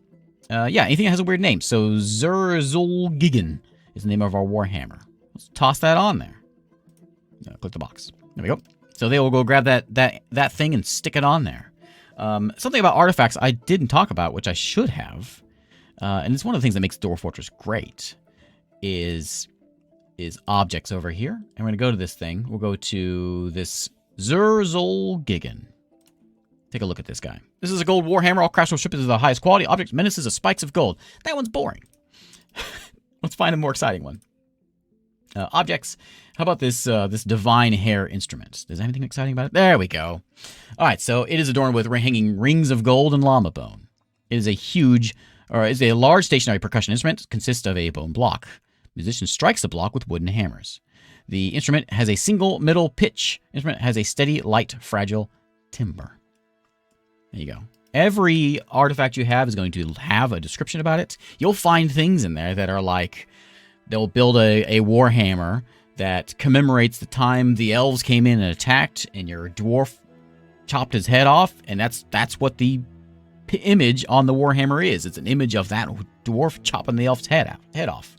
Yeah, anything that has a weird name. So, Zurzulgigan is the name of our warhammer. Let's toss that on there. Click the box. There we go. So they will go grab that thing and stick it on there. Something about artifacts I didn't talk about, which I should have, and it's one of the things that makes Dwarf Fortress great, is objects over here. And we're going to go to this thing. We'll go to this Zurzulgigan. Take a look at this guy. This is a gold warhammer. All craftsmanship ships is the highest quality. Objects, menaces of spikes of gold. That one's boring. Let's find a more exciting one. Objects. How about this this divine hair instrument? Does anything exciting about it? There we go. All right, so it is adorned with hanging rings of gold and llama bone. It is a large stationary percussion instrument. Consists of a bone block. Musician strikes the block with wooden hammers. The instrument has a single middle pitch. Instrument has a steady, light, fragile timbre. There you go. Every artifact you have is going to have a description about it. You'll find things in there that are like, they'll build a warhammer that commemorates the time the elves came in and attacked, and your dwarf chopped his head off, and that's what the image on the warhammer is. It's an image of that dwarf chopping the elf's head off.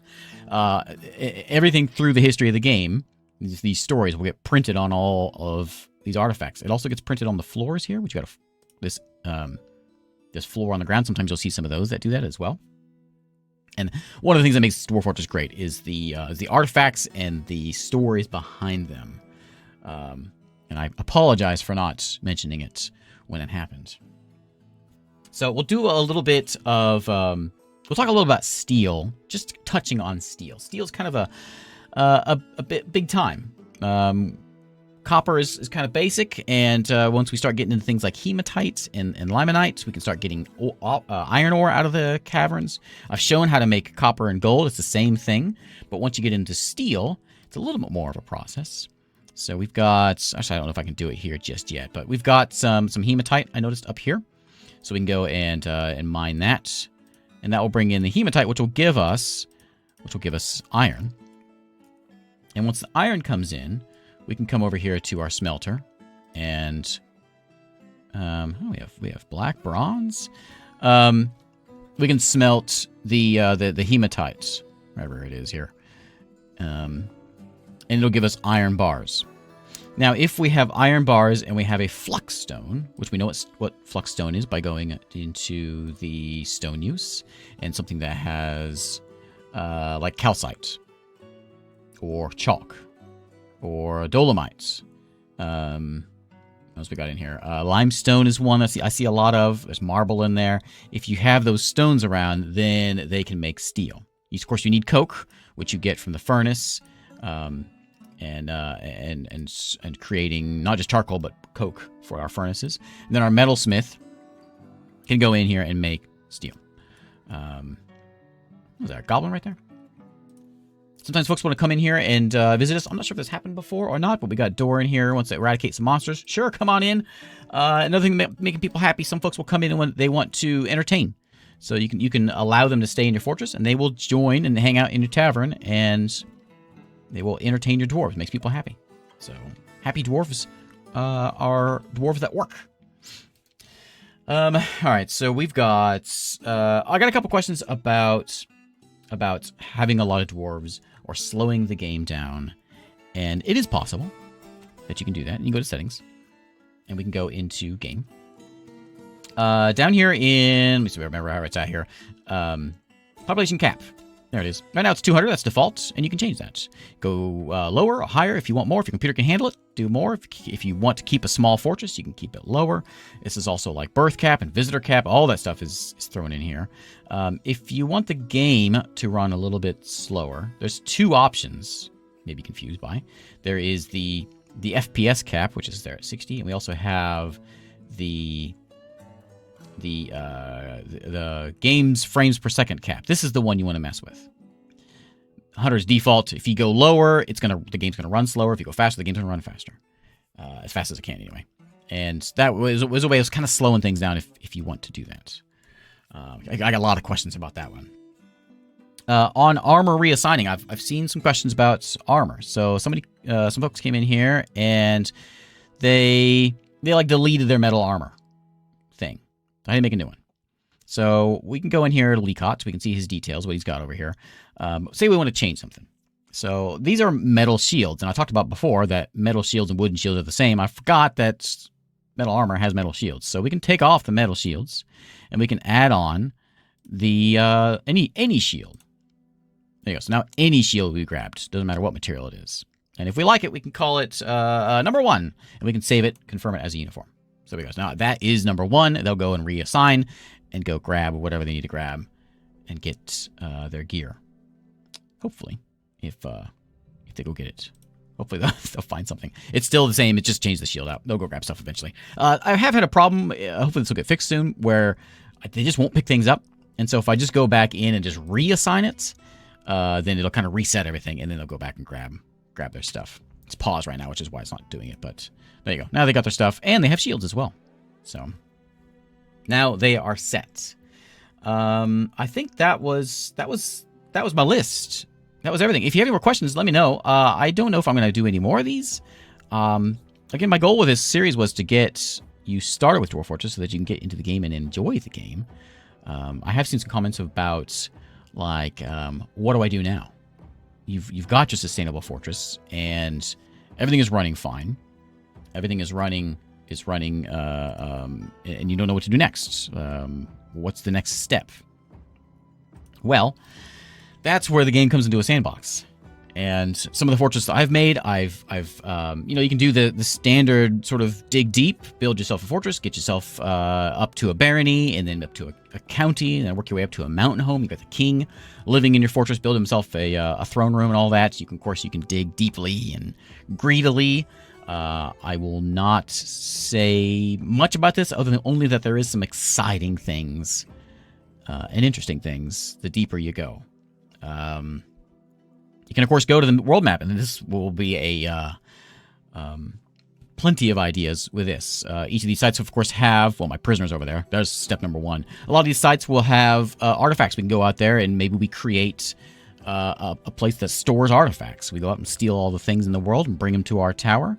Everything through the history of the game, these stories will get printed on all of these artifacts. It also gets printed on the floors here, which you got this floor on the ground. Sometimes you'll see some of those that do that as well. And one of the things that makes Dwarf Fortress great is the artifacts and the stories behind them. And I apologize for not mentioning it when it happened. So we'll do a little bit of... we'll talk a little about steel, just touching on steel. Steel's kind of a bit big time. Copper is kind of basic, and once we start getting into things like hematite and limonite, we can start getting iron ore out of the caverns. I've shown how to make copper and gold. It's the same thing, but once you get into steel, it's a little bit more of a process. So we've got, actually I don't know if I can do it here just yet, but we've got some hematite I noticed up here. So we can go and mine that, and that will bring in the hematite, which will give us iron. And once the iron comes in, we can come over here to our smelter, and we have black bronze. We can smelt the hematite, wherever it is here, and it'll give us iron bars. Now, if we have iron bars and we have a flux stone, which we know what flux stone is by going into the stone use, and something that has like calcite or chalk. Or dolomites. What else we got in here? Limestone is one I see a lot of. There's marble in there. If you have those stones around, then they can make steel. Of course, you need coke, which you get from the furnace, and creating not just charcoal but coke for our furnaces. And then our metalsmith can go in here and make steel. Was that a goblin right there? Sometimes folks want to come in here and visit us. I'm not sure if this happened before or not, but we got a door in here. Wants to eradicate some monsters. Sure, come on in. Another thing making people happy, some folks will come in when they want to entertain. So you can allow them to stay in your fortress, and they will join and hang out in your tavern, and they will entertain your dwarves. Makes people happy. So happy dwarves are dwarves that work. All right, so we've got... I got a couple questions about having a lot of dwarves or slowing the game down. And it is possible that you can do that. And you can go to settings, and we can go into game. Down here in, let me see, remember how it's at here. Population cap. There it is. Right now it's 200. That's default, and you can change that. Go lower or higher if you want more. If your computer can handle it, do more. If you want to keep a small fortress, you can keep it lower. This is also like birth cap and visitor cap. All that stuff is thrown in here. If you want the game to run a little bit slower, there's two options. Maybe confused by. There is the FPS cap, which is there at 60, and we also have the game's frames per second cap. This is the one you want to mess with. 100 is default. If you go lower, the game's gonna run slower. If you go faster, the game's gonna run faster, as fast as it can anyway. And that was a way of kind of slowing things down if you want to do that. I got a lot of questions about that one. On armor reassigning, I've seen some questions about armor. So some folks came in here and they like deleted their metal armor thing. I had to make a new one. So we can go in here to Leecott. We can see his details, what he's got over here. Say we want to change something. So these are metal shields. And I talked about before that metal shields and wooden shields are the same. I forgot that metal armor has metal shields. So we can take off the metal shields and we can add on the any shield. There you go. So now any shield we grabbed, doesn't matter what material it is. And if we like it, we can call it number 1. And we can save it, confirm it as a uniform. So there we go. So now that is number 1. They'll go and reassign and go grab whatever they need to grab and get their gear. Hopefully, if they go get it. Hopefully they'll find something. It's still the same. It just changed the shield out. They'll go grab stuff eventually. I have had a problem. Hopefully this will get fixed soon, where they just won't pick things up. And so if I just go back in and just reassign it, then it'll kind of reset everything, and then they'll go back and grab their stuff. It's paused right now, which is why it's not doing it. But there you go. Now they got their stuff, and they have shields as well. So now they are set. I think that was my list. That was everything. If you have any more questions, let me know. I don't know if I'm going to do any more of these. Again, my goal with this series was to get you started with Dwarf Fortress so that you can get into the game and enjoy the game. I have seen some comments about, like, what do I do now? You've got your sustainable fortress, and everything is running fine. Everything is running, and you don't know what to do next. What's the next step? Well, that's where the game comes into a sandbox. And some of the fortresses I've made, I've you can do the standard sort of dig deep, build yourself a fortress, get yourself up to a barony, and then up to a county, and then work your way up to a mountain home. You got the king living in your fortress, build himself a throne room and all that. Of course, you can dig deeply and greedily. I will not say much about this, other than only that there is some exciting things and interesting things the deeper you go. You can, of course, go to the world map, and this will be a plenty of ideas with this. Each of these sites, of course, have, well, my prisoners over there. There's step number 1. A lot of these sites will have artifacts. We can go out there, and maybe we create a place that stores artifacts. We go out and steal all the things in the world and bring them to our tower.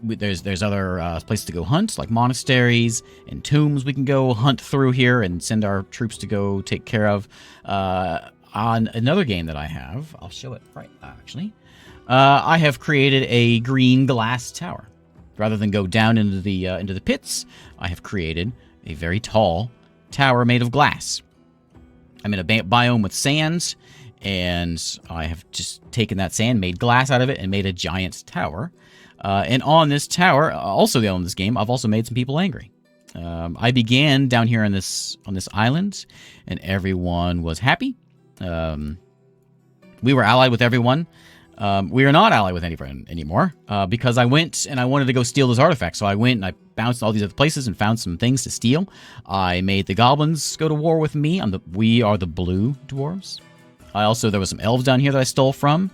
There's other places to go hunt, like monasteries and tombs we can go hunt through here and send our troops to go take care of. On another game that I have, I'll show it right actually. I have created a green glass tower. Rather than go down into the pits, I have created a very tall tower made of glass. I'm in a biome with sands, and I have just taken that sand, made glass out of it, and made a giant tower. And on this tower, also on this game, I've also made some people angry. I began down here on this island, and everyone was happy. We were allied with everyone. We are not allied with anyone anymore because I went and I wanted to go steal those artifacts. So I went and I bounced all these other places and found some things to steal. I made the goblins go to war with me. We are the blue dwarves. There was some elves down here that I stole from,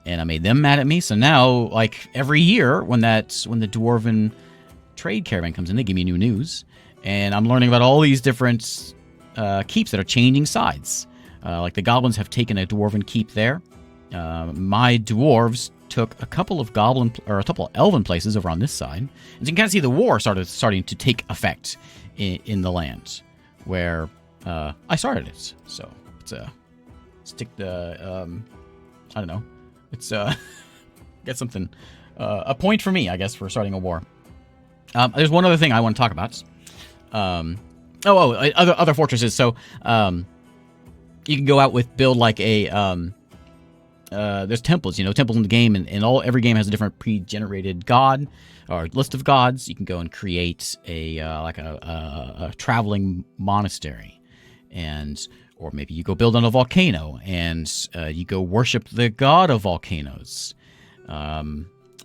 and I made them mad at me. So now, like every year, when the dwarven trade caravan comes in, they give me new news, and I'm learning about all these different keeps that are changing sides. Like the goblins have taken a dwarven keep there. My dwarves took a couple of elven places over on this side. And so you can kind of see the war starting to take effect in the land where I started it. So it's I don't know. It's get something a point for me, I guess, for starting a war. There's one other thing I want to talk about. Other fortresses. So You can go out with build like a there's temples, temples in the game, and every game has a different pre-generated god or list of gods. You can go and create a traveling monastery, or maybe you go build on a volcano and you go worship the god of volcanoes.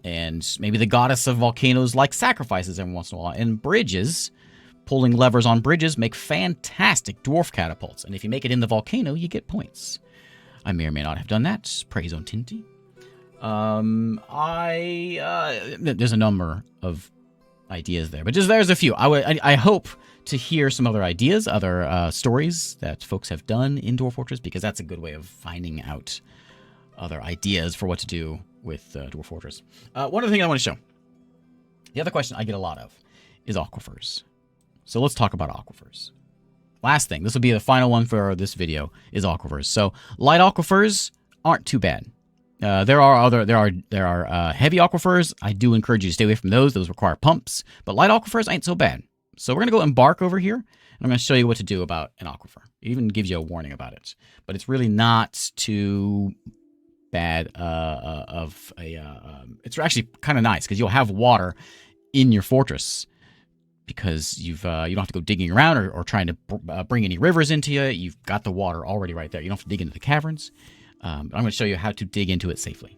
And maybe the goddess of volcanoes like sacrifices every once in a while. And bridges, pulling levers on bridges, make fantastic dwarf catapults. And if you make it in the volcano, you get points. I may or may not have done that. Praise on Tinty. There's a number of ideas there, but there's a few. I hope to hear some other ideas, other stories that folks have done in Dwarf Fortress, because that's a good way of finding out other ideas for what to do with Dwarf Fortress. One other thing I want to show. The other question I get a lot of is aquifers. So let's talk about aquifers. Last thing, this will be the final one for this video, is aquifers. So light aquifers aren't too bad. There are heavy aquifers. I do encourage you to stay away from those. Those require pumps. But light aquifers ain't so bad. So we're going to go Embark over here, and I'm going to show you what to do about an aquifer. It even gives you a warning about it. But it's really not too bad it's actually kind of nice, because you'll have water in your fortress, because you don't have to go digging around or trying to bring any rivers into you. You've got the water already right there. You don't have to dig into the caverns. But I'm going to show you how to dig into it safely.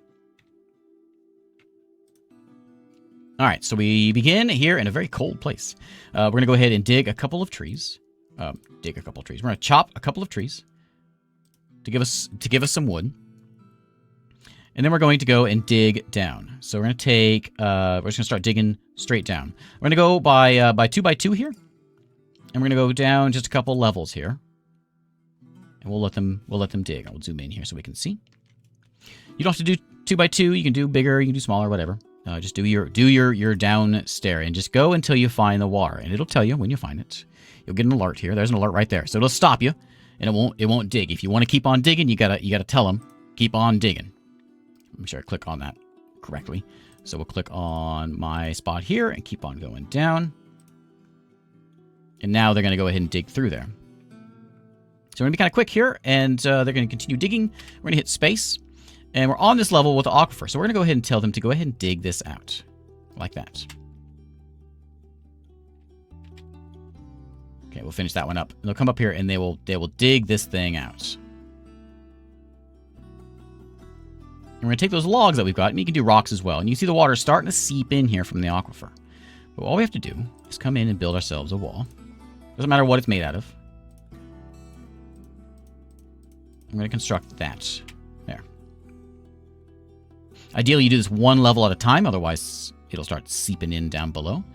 All right, so we begin here in a very cold place. We're going to go ahead and dig a couple of trees. We're going to chop a couple of trees to give us some wood. And then we're going to go and dig down. So we're going to take, we're just going to start digging straight down. We're going to go by 2 by 2 here. And we're going to go down just a couple levels here. And we'll let them dig. I'll zoom in here so we can see. You don't have to do 2 by 2. You can do bigger, you can do smaller, whatever. Just do your down stair and just go until you find the water. And it'll tell you when you find it. You'll get an alert here. There's an alert right there. So it'll stop you, and it won't dig. If you want to keep on digging, you gotta tell them, keep on digging. Make sure I click on that correctly. So we'll click on my spot here and keep on going down. And now they're going to go ahead and dig through there. So we're going to be kind of quick here, and they're going to continue digging. We're going to hit space, and we're on this level with the aquifer. So we're going to go ahead and tell them to go ahead and dig this out, like that. Okay, we'll finish that one up. And they'll come up here, and they will dig this thing out. And we're going to take those logs that we've got, and you can do rocks as well. And you see the water starting to seep in here from the aquifer. But all we have to do is come in and build ourselves a wall. Doesn't matter what it's made out of. I'm going to construct that. There. Ideally, you do this one level at a time, otherwise it'll start seeping in down below.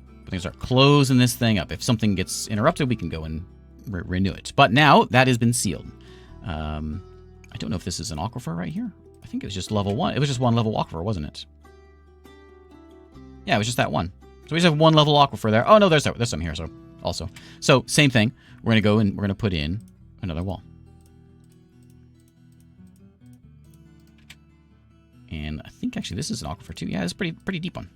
We're going to start closing this thing up. If something gets interrupted, we can go and renew it. But now that has been sealed. I don't know if this is an aquifer right here. I think it was just level 1. It was just one level aquifer, wasn't it? Yeah, it was just that one. So we just have one level aquifer there. Oh, no, there's some here also. So, same thing. We're going to go and we're going to put in another wall. And I think actually this is an aquifer too. Yeah, it's a pretty deep one.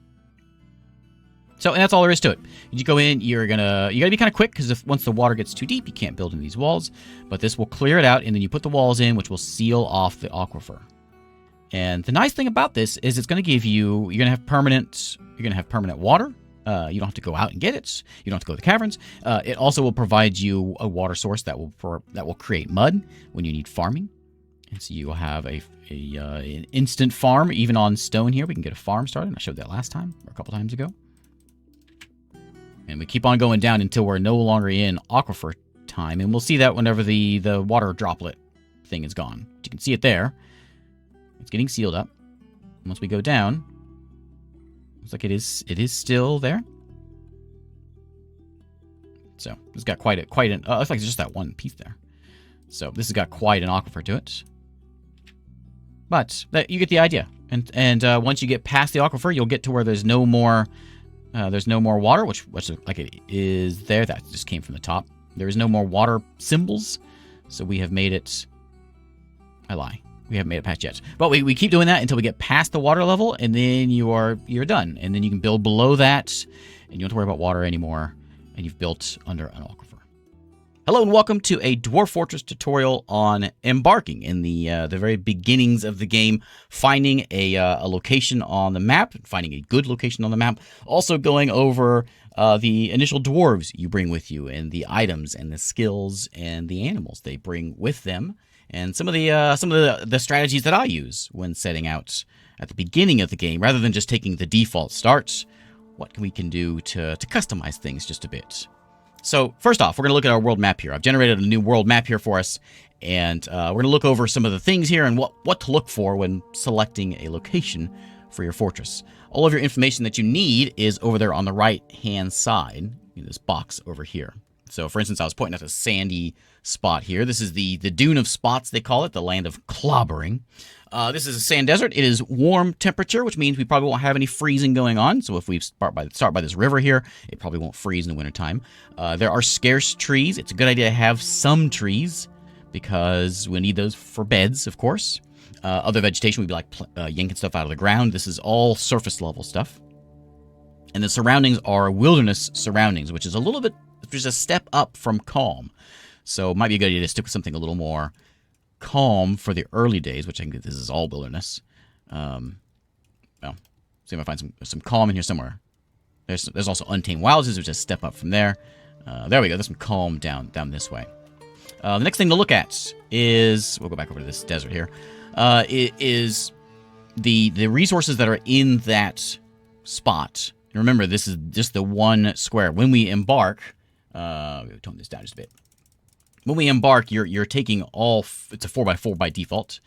So, and that's all there is to it. You go in, you gotta be kind of quick, because once the water gets too deep, you can't build in these walls. But this will clear it out, and then you put the walls in, which will seal off the aquifer. And the nice thing about this is it's going to give you, you're going to have permanent water. You don't have to go out and get it. You don't have to go to the caverns. It also will provide you a water source that will create mud when you need farming. And so you will have an instant farm, even on stone here. We can get a farm started. I showed that last time, or a couple times ago. And we keep on going down until we're no longer in aquifer time. And we'll see that whenever the water droplet thing is gone. You can see it there. It's getting sealed up. Once we go down, looks like it is still there. So it's got quite an looks like it's just that one piece there. So this has got quite an aquifer to it. But you get the idea. And once you get past the aquifer, you'll get to where there's no more water, which looks like it is there. That just came from the top. There is no more water symbols, so we have made it. I lie. We haven't made it past yet. But we keep doing that until we get past the water level, and then you're done. And then you can build below that, and you don't have to worry about water anymore, and you've built under an aquifer. Hello and welcome to a Dwarf Fortress tutorial on embarking. In the very beginnings of the game, finding a location on the map, finding a good location on the map, also going over the initial dwarves you bring with you, and the items and the skills and the animals they bring with them, and some of the strategies that I use when setting out at the beginning of the game, rather than just taking the default start. What we can do to customize things just a bit. So first off, we're going to look at our world map here. I've generated a new world map here for us, and we're going to look over some of the things here and what to look for when selecting a location for your fortress. All of your information that you need is over there on the right-hand side in this box over here. So for instance, I was pointing at a sandy spot here. This is the Dune of Spots, they call it, the land of clobbering. This is a sand desert. It is warm temperature, which means we probably won't have any freezing going on. So if we start by this river here, it probably won't freeze in the wintertime. There are scarce trees. It's a good idea to have some trees because we need those for beds, of course. Other vegetation would be like yanking stuff out of the ground. This is all surface level stuff. And the surroundings are wilderness surroundings, which is just a step up from calm. So it might be a good idea to stick with something a little more calm for the early days, which I think this is all wilderness. Well, see if I find some calm in here somewhere. There's also Untamed Wilds, which is just a step up from there. There we go. There's some calm down this way. The next thing to look at is, we'll go back over to this desert here. It is the resources that are in that spot. And remember, this is just the one square. When we embark, tone this down just a bit. When we embark, you're taking all, it's a 4x4 by default,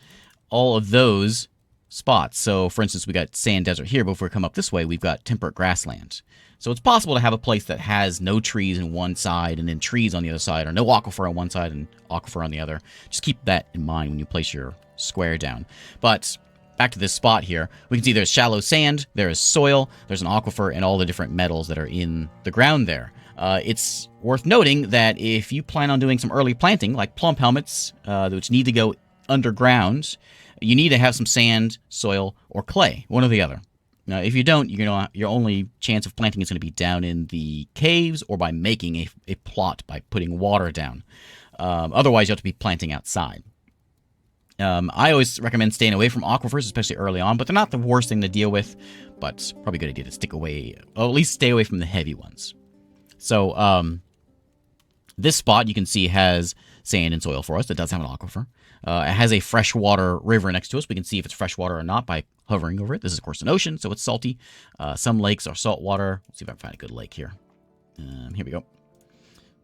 all of those spots. So, for instance, we got sand desert here, but if we come up this way, we've got temperate grassland. So it's possible to have a place that has no trees on one side and then trees on the other side, or no aquifer on one side and aquifer on the other. Just keep that in mind when you place your square down. But back to this spot here, we can see there's shallow sand, there is soil, there's an aquifer, and all the different metals that are in the ground there. It's worth noting that if you plan on doing some early planting, like plump helmets, which need to go underground, you need to have some sand, soil, or clay, one or the other. Now, if you don't, your only chance of planting is going to be down in the caves or by making a plot by putting water down. Otherwise, you have to be planting outside. I always recommend staying away from aquifers, especially early on, but they're not the worst thing to deal with, but probably a good idea to stick away, or at least stay away from the heavy ones. So, this spot, you can see, has sand and soil for us. It does have an aquifer. It has a freshwater river next to us. We can see if it's freshwater or not by hovering over it. This is, of course, an ocean, so it's salty. Some lakes are saltwater. Let's see if I can find a good lake here. Here we go.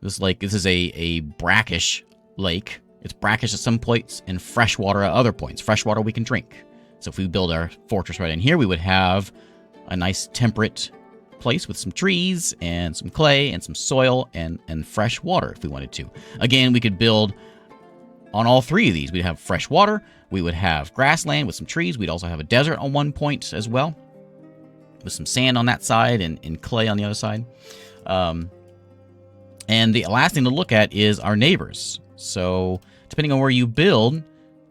This lake, this is a brackish lake. It's brackish at some points and freshwater at other points. Freshwater we can drink. So if we build our fortress right in here, we would have a nice temperate place with some trees and some clay and some soil and fresh water if we wanted to. Again, we could build on all three of these. We'd have fresh water, we would have grassland with some trees, we'd also have a desert on one point as well, with some sand on that side and clay on the other side. And the last thing to look at is our neighbors. So depending on where you build,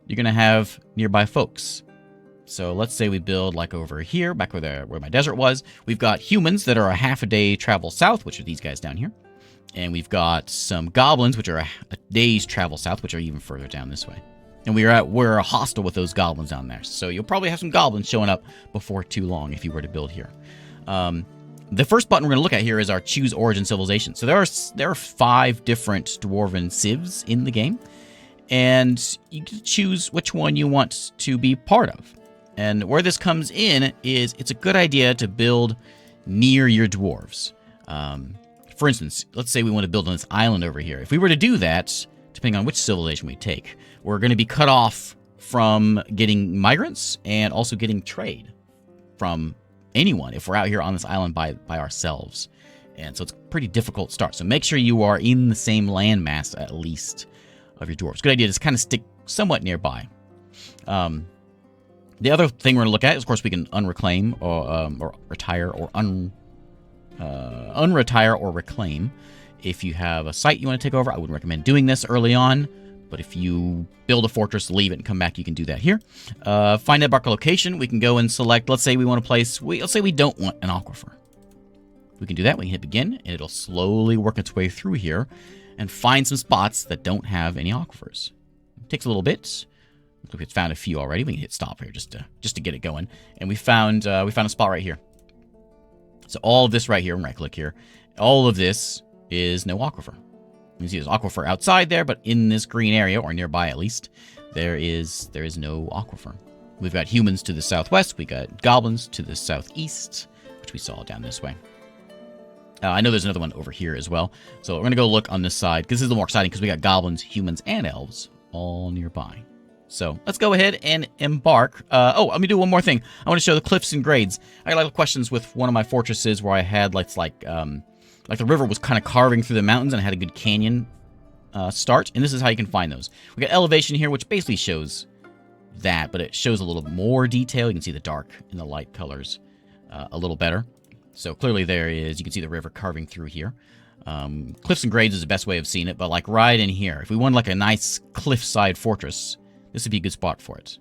you're going to have nearby folks. So let's say we build like over here, back where my desert was. We've got humans that are a half a day travel south, which are these guys down here. And we've got some goblins, which are a day's travel south, which are even further down this way. And we're hostile with those goblins down there. So you'll probably have some goblins showing up before too long if you were to build here. The first button we're going to look at here is our Choose Origin Civilization. So there are 5 different dwarven civs in the game. And you can choose which one you want to be part of. And where this comes in is it's a good idea to build near your dwarves. For instance, let's say we want to build on this island over here. If we were to do that, depending on which civilization we take, we're going to be cut off from getting migrants and also getting trade from anyone if we're out here on this island by ourselves. And so it's a pretty difficult start. So make sure you are in the same landmass at least of your dwarves. Good idea to just kind of stick somewhat nearby. The other thing we're going to look at is, of course, we can unreclaim or retire or unretire or reclaim. If you have a site you want to take over, I wouldn't recommend doing this early on. But if you build a fortress, leave it, and come back, you can do that here. Find Embark location. We can go and select, let's say we want to place, let's say we don't want an aquifer. We can do that. We can hit begin, and it'll slowly work its way through here and find some spots that don't have any aquifers. It takes a little bit. Looks like we've found a few already. We can hit stop here just to get it going. And we found a spot right here. So all of this right here, and right click here, all of this is no aquifer. You can see there's aquifer outside there, but in this green area, or nearby at least, there is no aquifer. We've got humans to the southwest. We got goblins to the southeast, which we saw down this way. I know there's another one over here as well. So we're going to go look on this side, because this is a little more exciting, because we got goblins, humans, and elves all nearby. So let's go ahead and embark. Let me do one more thing. I want to show the cliffs and grades. I got a lot of questions with one of my fortresses where I had like the river was kind of carving through the mountains and I had a good canyon start. And this is how you can find those. We got elevation here, which basically shows that, but it shows a little more detail. You can see the dark and the light colors a little better. So clearly you can see the river carving through here. Cliffs and grades is the best way of seeing it, but like right in here, if we want like a nice cliffside fortress, this would be a good spot for it.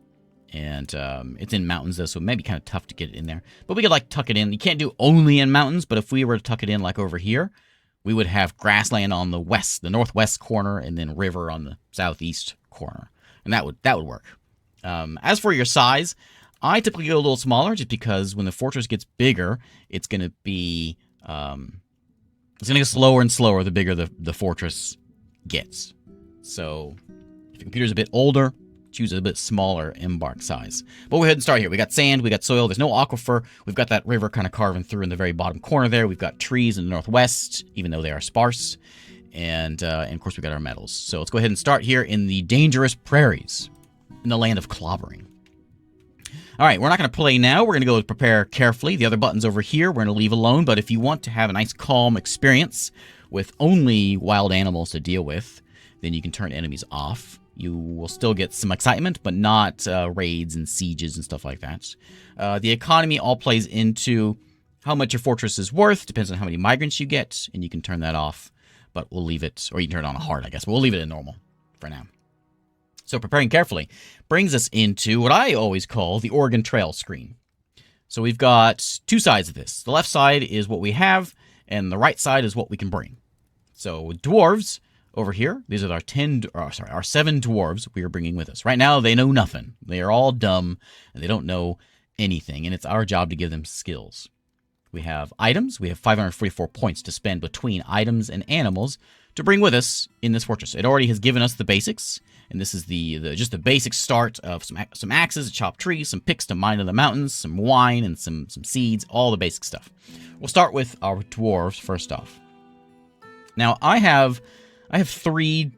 And it's in mountains, though, so it may be kind of tough to get it in there. But we could, like, tuck it in. You can't do only in mountains, but if we were to tuck it in, like, over here, we would have grassland on the northwest corner, and then river on the southeast corner. And that would work. As for your size, I typically go a little smaller, just because when the fortress gets bigger, it's going to be... it's going to get slower and slower the bigger the fortress gets. So, if your computer's a bit older, choose a bit smaller embark size. But we'll go ahead and start here. We got sand, we got soil, there's no aquifer. We've got that river kind of carving through in the very bottom corner there. We've got trees in the northwest, even though they are sparse. And of course, we got our metals. So let's go ahead and start here in the dangerous prairies, in the land of clobbering. All right, we're not going to play now. We're going to go prepare carefully. The other buttons over here, we're going to leave alone. But if you want to have a nice, calm experience with only wild animals to deal with, then you can turn enemies off. You will still get some excitement, but not raids and sieges and stuff like that. The economy all plays into how much your fortress is worth. Depends on how many migrants you get, and you can turn that off. But we'll leave it, or you can turn it on hard, I guess. But we'll leave it in normal for now. So preparing carefully brings us into what I always call the Oregon Trail screen. So we've got two sides of this. The left side is what we have, and the right side is what we can bring. So dwarves... over here, these are our 7 dwarves we are bringing with us. Right now, they know nothing. They are all dumb, and they don't know anything, and it's our job to give them skills. We have items. We have 544 points to spend between items and animals to bring with us in this fortress. It already has given us the basics, and this is just the basic start of some axes to chop trees, some picks to mine in the mountains, some wine, and some seeds, all the basic stuff. We'll start with our dwarves first off. Now, I have 3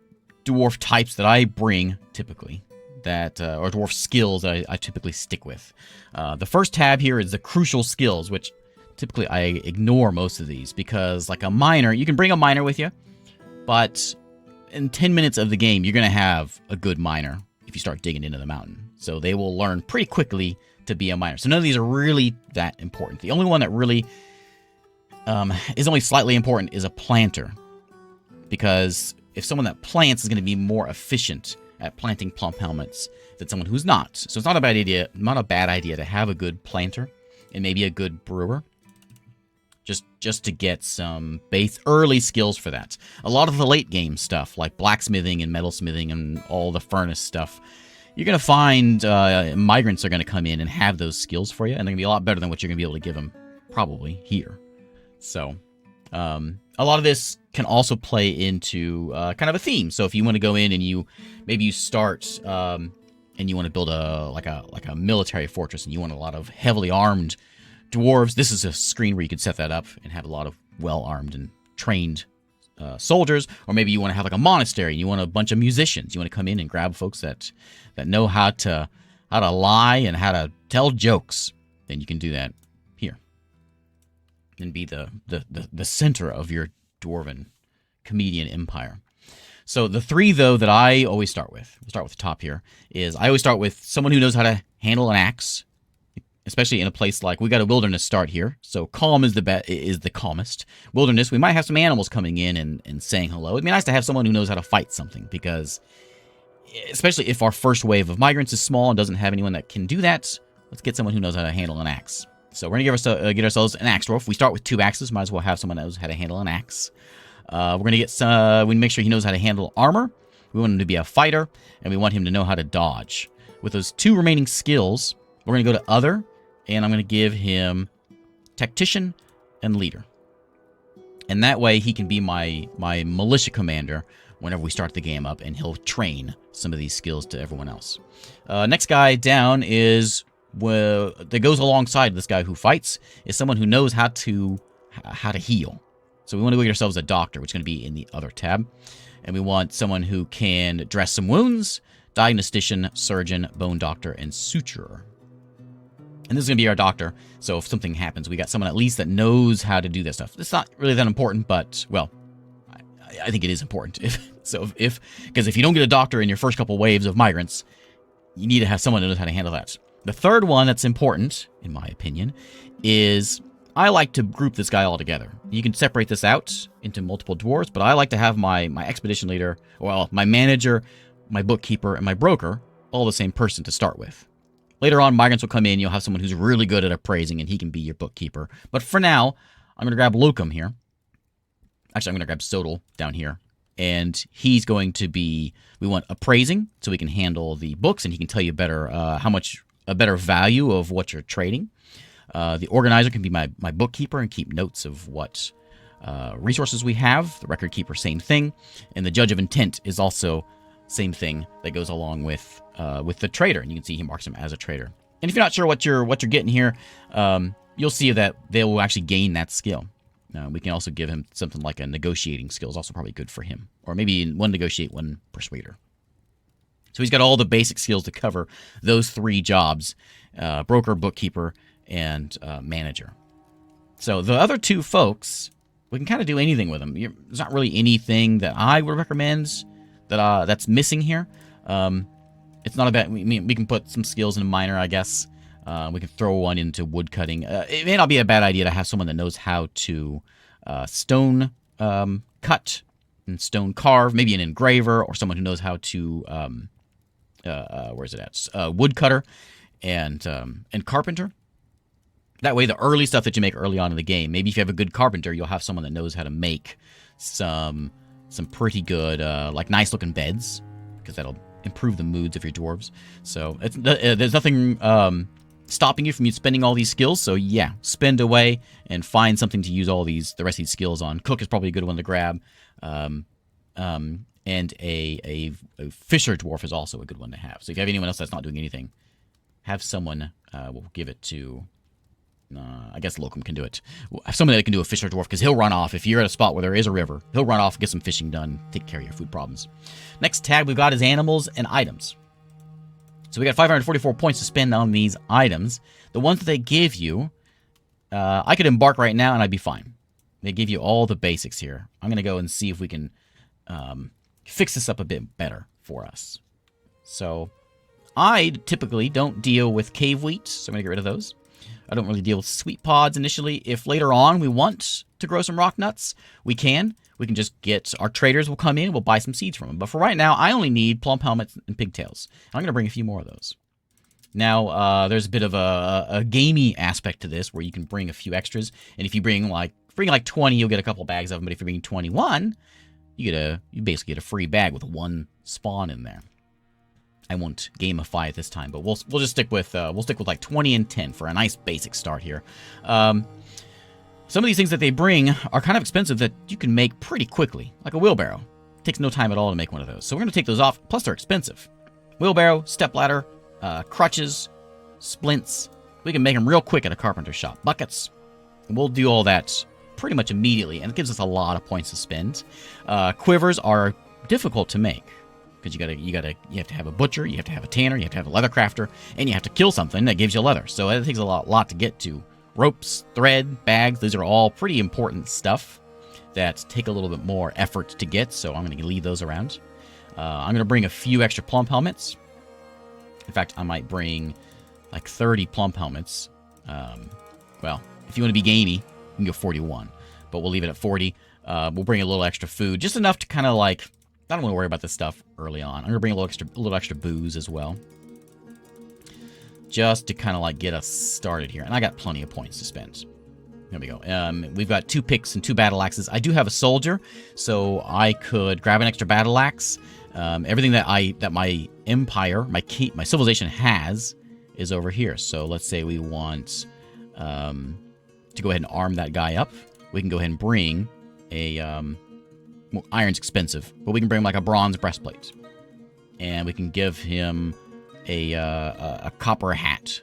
dwarf types that I bring typically, or dwarf skills that I typically stick with. The first tab here is the crucial skills, which typically I ignore most of these because, like a miner, you can bring a miner with you, but in 10 minutes of the game, you're going to have a good miner if you start digging into the mountain. So they will learn pretty quickly to be a miner. So none of these are really that important. The only one that really is only slightly important is a planter. Because if someone that plants is going to be more efficient at planting plump helmets than someone who's not. So it's not a bad idea to have a good planter and maybe a good brewer. Just to get some early skills for that. A lot of the late game stuff, like blacksmithing and metalsmithing and all the furnace stuff, you're going to find migrants are going to come in and have those skills for you, and they're going to be a lot better than what you're going to be able to give them probably here. So... a lot of this can also play into kind of a theme. So if you want to go in and maybe you start and you want to build a military fortress and you want a lot of heavily armed dwarves, this is a screen where you could set that up and have a lot of well-armed and trained soldiers. Or maybe you want to have like a monastery and you want a bunch of musicians. You want to come in and grab folks that know how to lie and how to tell jokes. Then you can do that here. And be the center of your dwarven comedian empire. So the 3, though, that I always start with, we'll start with the top here, is I always start with someone who knows how to handle an axe, especially in a place like, we got a wilderness start here, so calm is the calmest. Wilderness, we might have some animals coming in and saying hello. It'd be nice to have someone who knows how to fight something, because especially if our first wave of migrants is small and doesn't have anyone that can do that, let's get someone who knows how to handle an axe. So we're going to get ourselves an axe dwarf. We start with 2 axes. Might as well have someone that knows how to handle an axe. We're going to get some... We make sure he knows how to handle armor. We want him to be a fighter, and we want him to know how to dodge. With those 2 remaining skills, we're going to go to other, and I'm going to give him tactician and leader. And that way he can be my militia commander whenever we start the game up, and he'll train some of these skills to everyone else. Next guy down is... that goes alongside this guy who fights, is someone who knows how to heal. So we want to go get ourselves a doctor, which is going to be in the other tab. And we want someone who can dress some wounds, diagnostician, surgeon, bone doctor, and suturer. And this is going to be our doctor, so if something happens, we got someone at least that knows how to do this stuff. It's not really that important, but, well, I think it is important. Because if you don't get a doctor in your first couple waves of migrants, you need to have someone who knows how to handle that. The third one that's important, in my opinion, is I like to group this guy all together. You can separate this out into multiple dwarves, but I like to have my expedition leader, well, my manager, my bookkeeper, and my broker all the same person to start with. Later on, migrants will come in, you'll have someone who's really good at appraising, and he can be your bookkeeper. But for now, I'm going to grab Locum here. Actually, I'm going to grab Sodal down here. And he's going to be, we want appraising, so he can handle the books, and he can tell you better how much, a better value of what you're trading. The organizer can be my bookkeeper and keep notes of what resources we have. The record keeper, same thing. And the judge of intent is also same thing that goes along with the trader. And you can see he marks him as a trader. And if you're not sure what you're getting here, you'll see that they will actually gain that skill. We can also give him something like a negotiating skill is also probably good for him. Or maybe one negotiate, one persuader. So he's got all the basic skills to cover those 3 jobs, broker, bookkeeper, and manager. So the other 2 folks, we can kind of do anything with them. There's not really anything that I would recommend that's missing here. It's not a bad... we can put some skills in a miner, I guess. We can throw one into wood cutting. It may not be a bad idea to have someone that knows how to stone cut and stone carve, maybe an engraver, or someone who knows how to where's it at? Woodcutter and carpenter. That way, the early stuff that you make early on in the game, maybe if you have a good carpenter, you'll have someone that knows how to make some pretty good, like nice looking beds, because that'll improve the moods of your dwarves. So there's nothing stopping you from spending all these skills. So yeah, spend away and find something to use the rest of these skills on. Cook is probably a good one to grab. And a fisher dwarf is also a good one to have. So if you have anyone else that's not doing anything, have someone, we'll give it to, I guess Locum can do it. Have someone that can do a fisher dwarf, because he'll run off. If you're at a spot where there is a river, he'll run off, get some fishing done, take care of your food problems. Next tab we've got is animals and items. So we got 544 points to spend on these items. The ones that they give you, I could embark right now and I'd be fine. They give you all the basics here. I'm going to go and see if we can fix this up a bit better for us. So I typically don't deal with cave wheat, so I'm going to get rid of those. I don't really deal with sweet pods initially. If later on we want to grow some rock nuts, we can. We can just get, our traders will come in, we'll buy some seeds from them. But for right now, I only need plum helmets and pigtails. I'm going to bring a few more of those. Now, there's a bit of a gamey aspect to this where you can bring a few extras. And if you bring like 20, you'll get a couple bags of them. But if you bring 21, you basically get a free bag with 1 spawn in there. I won't gamify it this time, but we'll just stick with like 20 and 10 for a nice basic start here. Some of these things that they bring are kind of expensive that you can make pretty quickly, like a wheelbarrow. It takes no time at all to make one of those. So we're going to take those off, plus they're expensive. Wheelbarrow, stepladder, crutches, splints. We can make them real quick at a carpenter shop. Buckets. And we'll do all that pretty much immediately, and it gives us a lot of points to spend. Quivers are difficult to make, because you have to have a butcher, you have to have a tanner, you have to have a leather crafter, and you have to kill something that gives you leather. So it takes a lot to get to. Ropes, thread, bags, those are all pretty important stuff that take a little bit more effort to get, so I'm going to leave those around. I'm going to bring a few extra plump helmets. In fact, I might bring like 30 plump helmets. Well, if you want to be gamey, you can go 41, but we'll leave it at 40. We'll bring a little extra food, just enough to kind of like, I don't want to worry about this stuff early on. I'm going to bring a little extra booze as well, just to kind of like get us started here. And I got plenty of points to spend. There we go. We've got 2 picks and 2 battle axes. I do have a soldier, so I could grab an extra battle axe. Everything that my empire, my civilization has is over here. So let's say we want to go ahead and arm that guy up. We can go ahead and bring a well, iron's expensive, but we can bring him like a bronze breastplate, and we can give him a copper hat.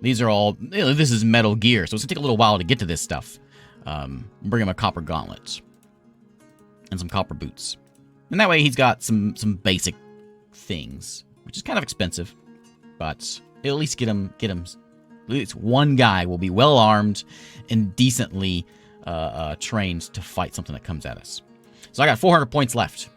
These are all, this is Metal Gear, so it's going to take a little while to get to this stuff. Bring him a copper gauntlet. And some copper boots. And that way he's got some basic things, which is kind of expensive. But it'll at least get him, at least one guy will be well armed and decently trained to fight something that comes at us. So I got 400 points left.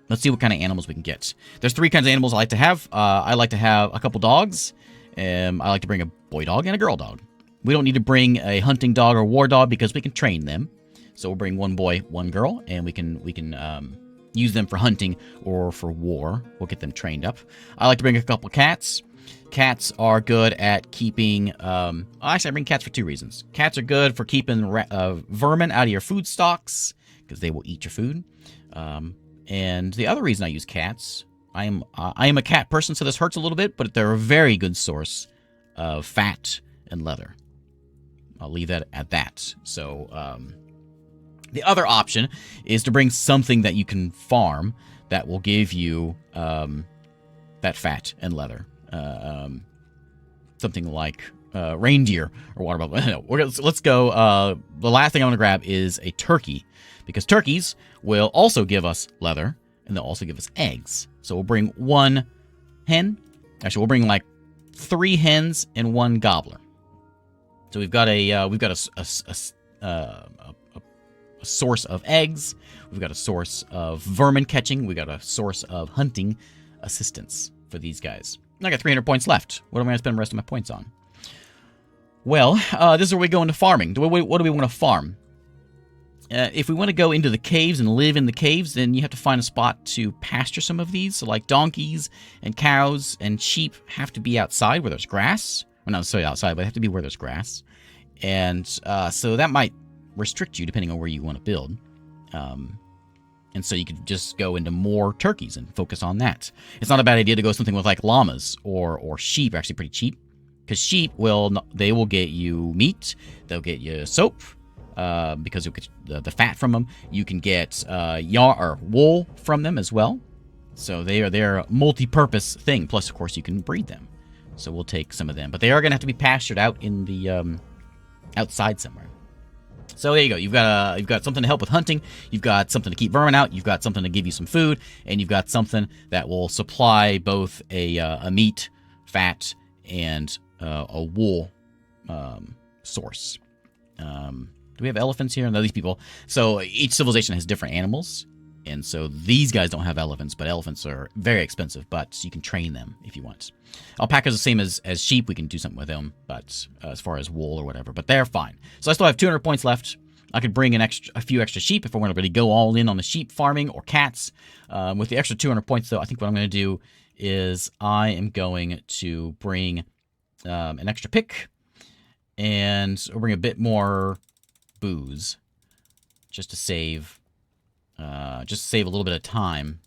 Let's see what kind of animals we can get. There's 3 kinds of animals I like to have. I like to have a couple dogs. I like to bring a boy dog and a girl dog. We don't need to bring a hunting dog or war dog because we can train them. So we'll bring 1 boy, 1 girl, and we can use them for hunting or for war. We'll get them trained up. I like to bring a couple cats. Cats are good at keeping... actually, I bring cats for 2 reasons. Cats are good for keeping vermin out of your food stocks because they will eat your food. And the other reason I use cats... I am a cat person, so this hurts a little bit, but they're a very good source of fat and leather. I'll leave that at that. So, the other option is to bring something that you can farm that will give you that fat and leather. Something like reindeer or water buffalo. Let's go. The last thing I'm going to grab is a turkey, because turkeys will also give us leather, and they'll also give us eggs. So we'll bring 1 hen. Actually, we'll bring like 3 hens and 1 gobbler. So we've got a source of eggs. We've got a source of vermin catching. We've got a source of hunting assistance for these guys. I got 300 points left. What am I going to spend the rest of my points on? Well, this is where we go into farming. What do we want to farm? If we want to go into the caves and live in the caves, then you have to find a spot to pasture some of these. So like donkeys and cows and sheep have to be outside where there's grass. Well, not necessarily outside, but they have to be where there's grass. And so that might restrict you depending on where you want to build. And so you could just go into more turkeys and focus on that. It's not a bad idea to go something with like llamas or sheep, actually pretty cheap. Because sheep will get you meat, they'll get you soap, because you'll get the fat from them. You can get yarn or wool from them as well. So they're a multi-purpose thing. Plus, of course, you can breed them. So we'll take some of them, but they are going to have to be pastured out in the outside somewhere. So there you go. You've got something to help with hunting. You've got something to keep vermin out. You've got something to give you some food, and you've got something that will supply both a meat, fat, and a wool source. Do we have elephants here? No, these people. So each civilization has different animals. And so these guys don't have elephants, but elephants are very expensive, but you can train them if you want. Alpacas are the same as sheep. We can do something with them, but as far as wool or whatever, but they're fine. So I still have 200 points left. I could bring a few extra sheep if I want to really go all in on the sheep farming or cats. With the extra 200 points, though, I think what I'm going to do is I am going to bring an extra pick, and we'll bring a bit more booze just to save a little bit of time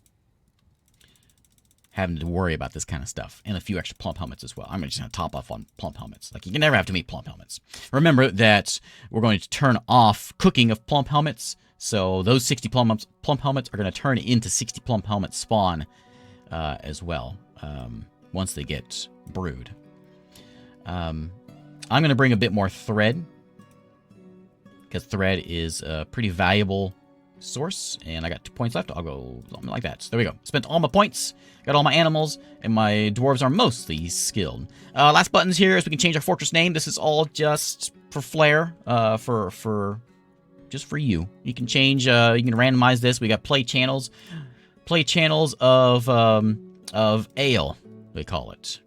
having to worry about this kind of stuff, and a few extra plump helmets as well. I'm just going to top off on plump helmets. Like, you can never have too many plump helmets. Remember that we're going to turn off cooking of plump helmets, so those 60 plump helmets are going to turn into 60 plump helmets spawn as well once they get brewed. I'm going to bring a bit more thread, because thread is a pretty valuable source, and I got 2 points left. I'll go something like that. So there we go. Spent all my points, got all my animals, and my dwarves are mostly skilled. Last buttons here is we can change our fortress name. This is all just for flair, just for you. You can change, you can randomize this. We got play channels of ale, they call it.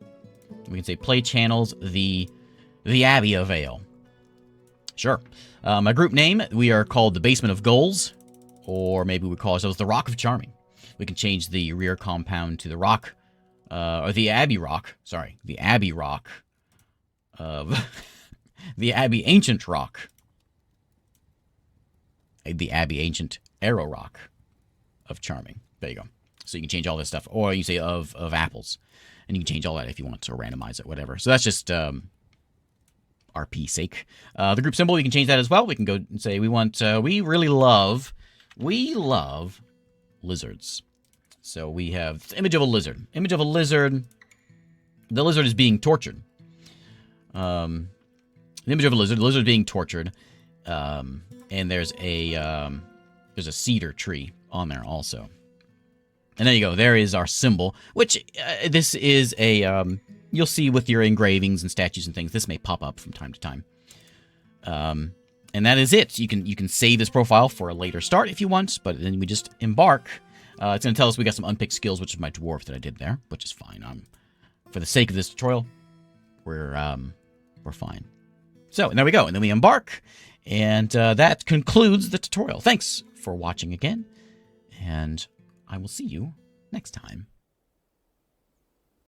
We can say play channels the Abbey of Ale. Sure. My group name, we are called the Basement of Goals, or maybe we call ourselves the Rock of Charming. We can change the rear compound to the Rock, or the Abbey Rock. Sorry, the Abbey Rock of The Abbey Ancient Rock. The Abbey Ancient Arrow Rock of Charming. There you go. So you can change all this stuff. Or you say of apples. And you can change all that if you want to randomize it, whatever. So that's just RP sake. The group symbol, you can change that as well. We can go and say we want, we love lizards. So we have the image of a lizard. Image of a lizard. The lizard is being tortured. The image of a lizard. The lizard is being tortured. And there's a cedar tree on there also. And there you go. There is our symbol, which this is a, you'll see with your engravings and statues and things, this may pop up from time to time. And that is it. You can save this profile for a later start if you want, but then we just embark. It's going to tell us we got some unpicked skills, which is my dwarf that I did there, which is fine. For the sake of this tutorial, we're fine. So, and there we go. And then we embark. And that concludes the tutorial. Thanks for watching again. And I will see you next time.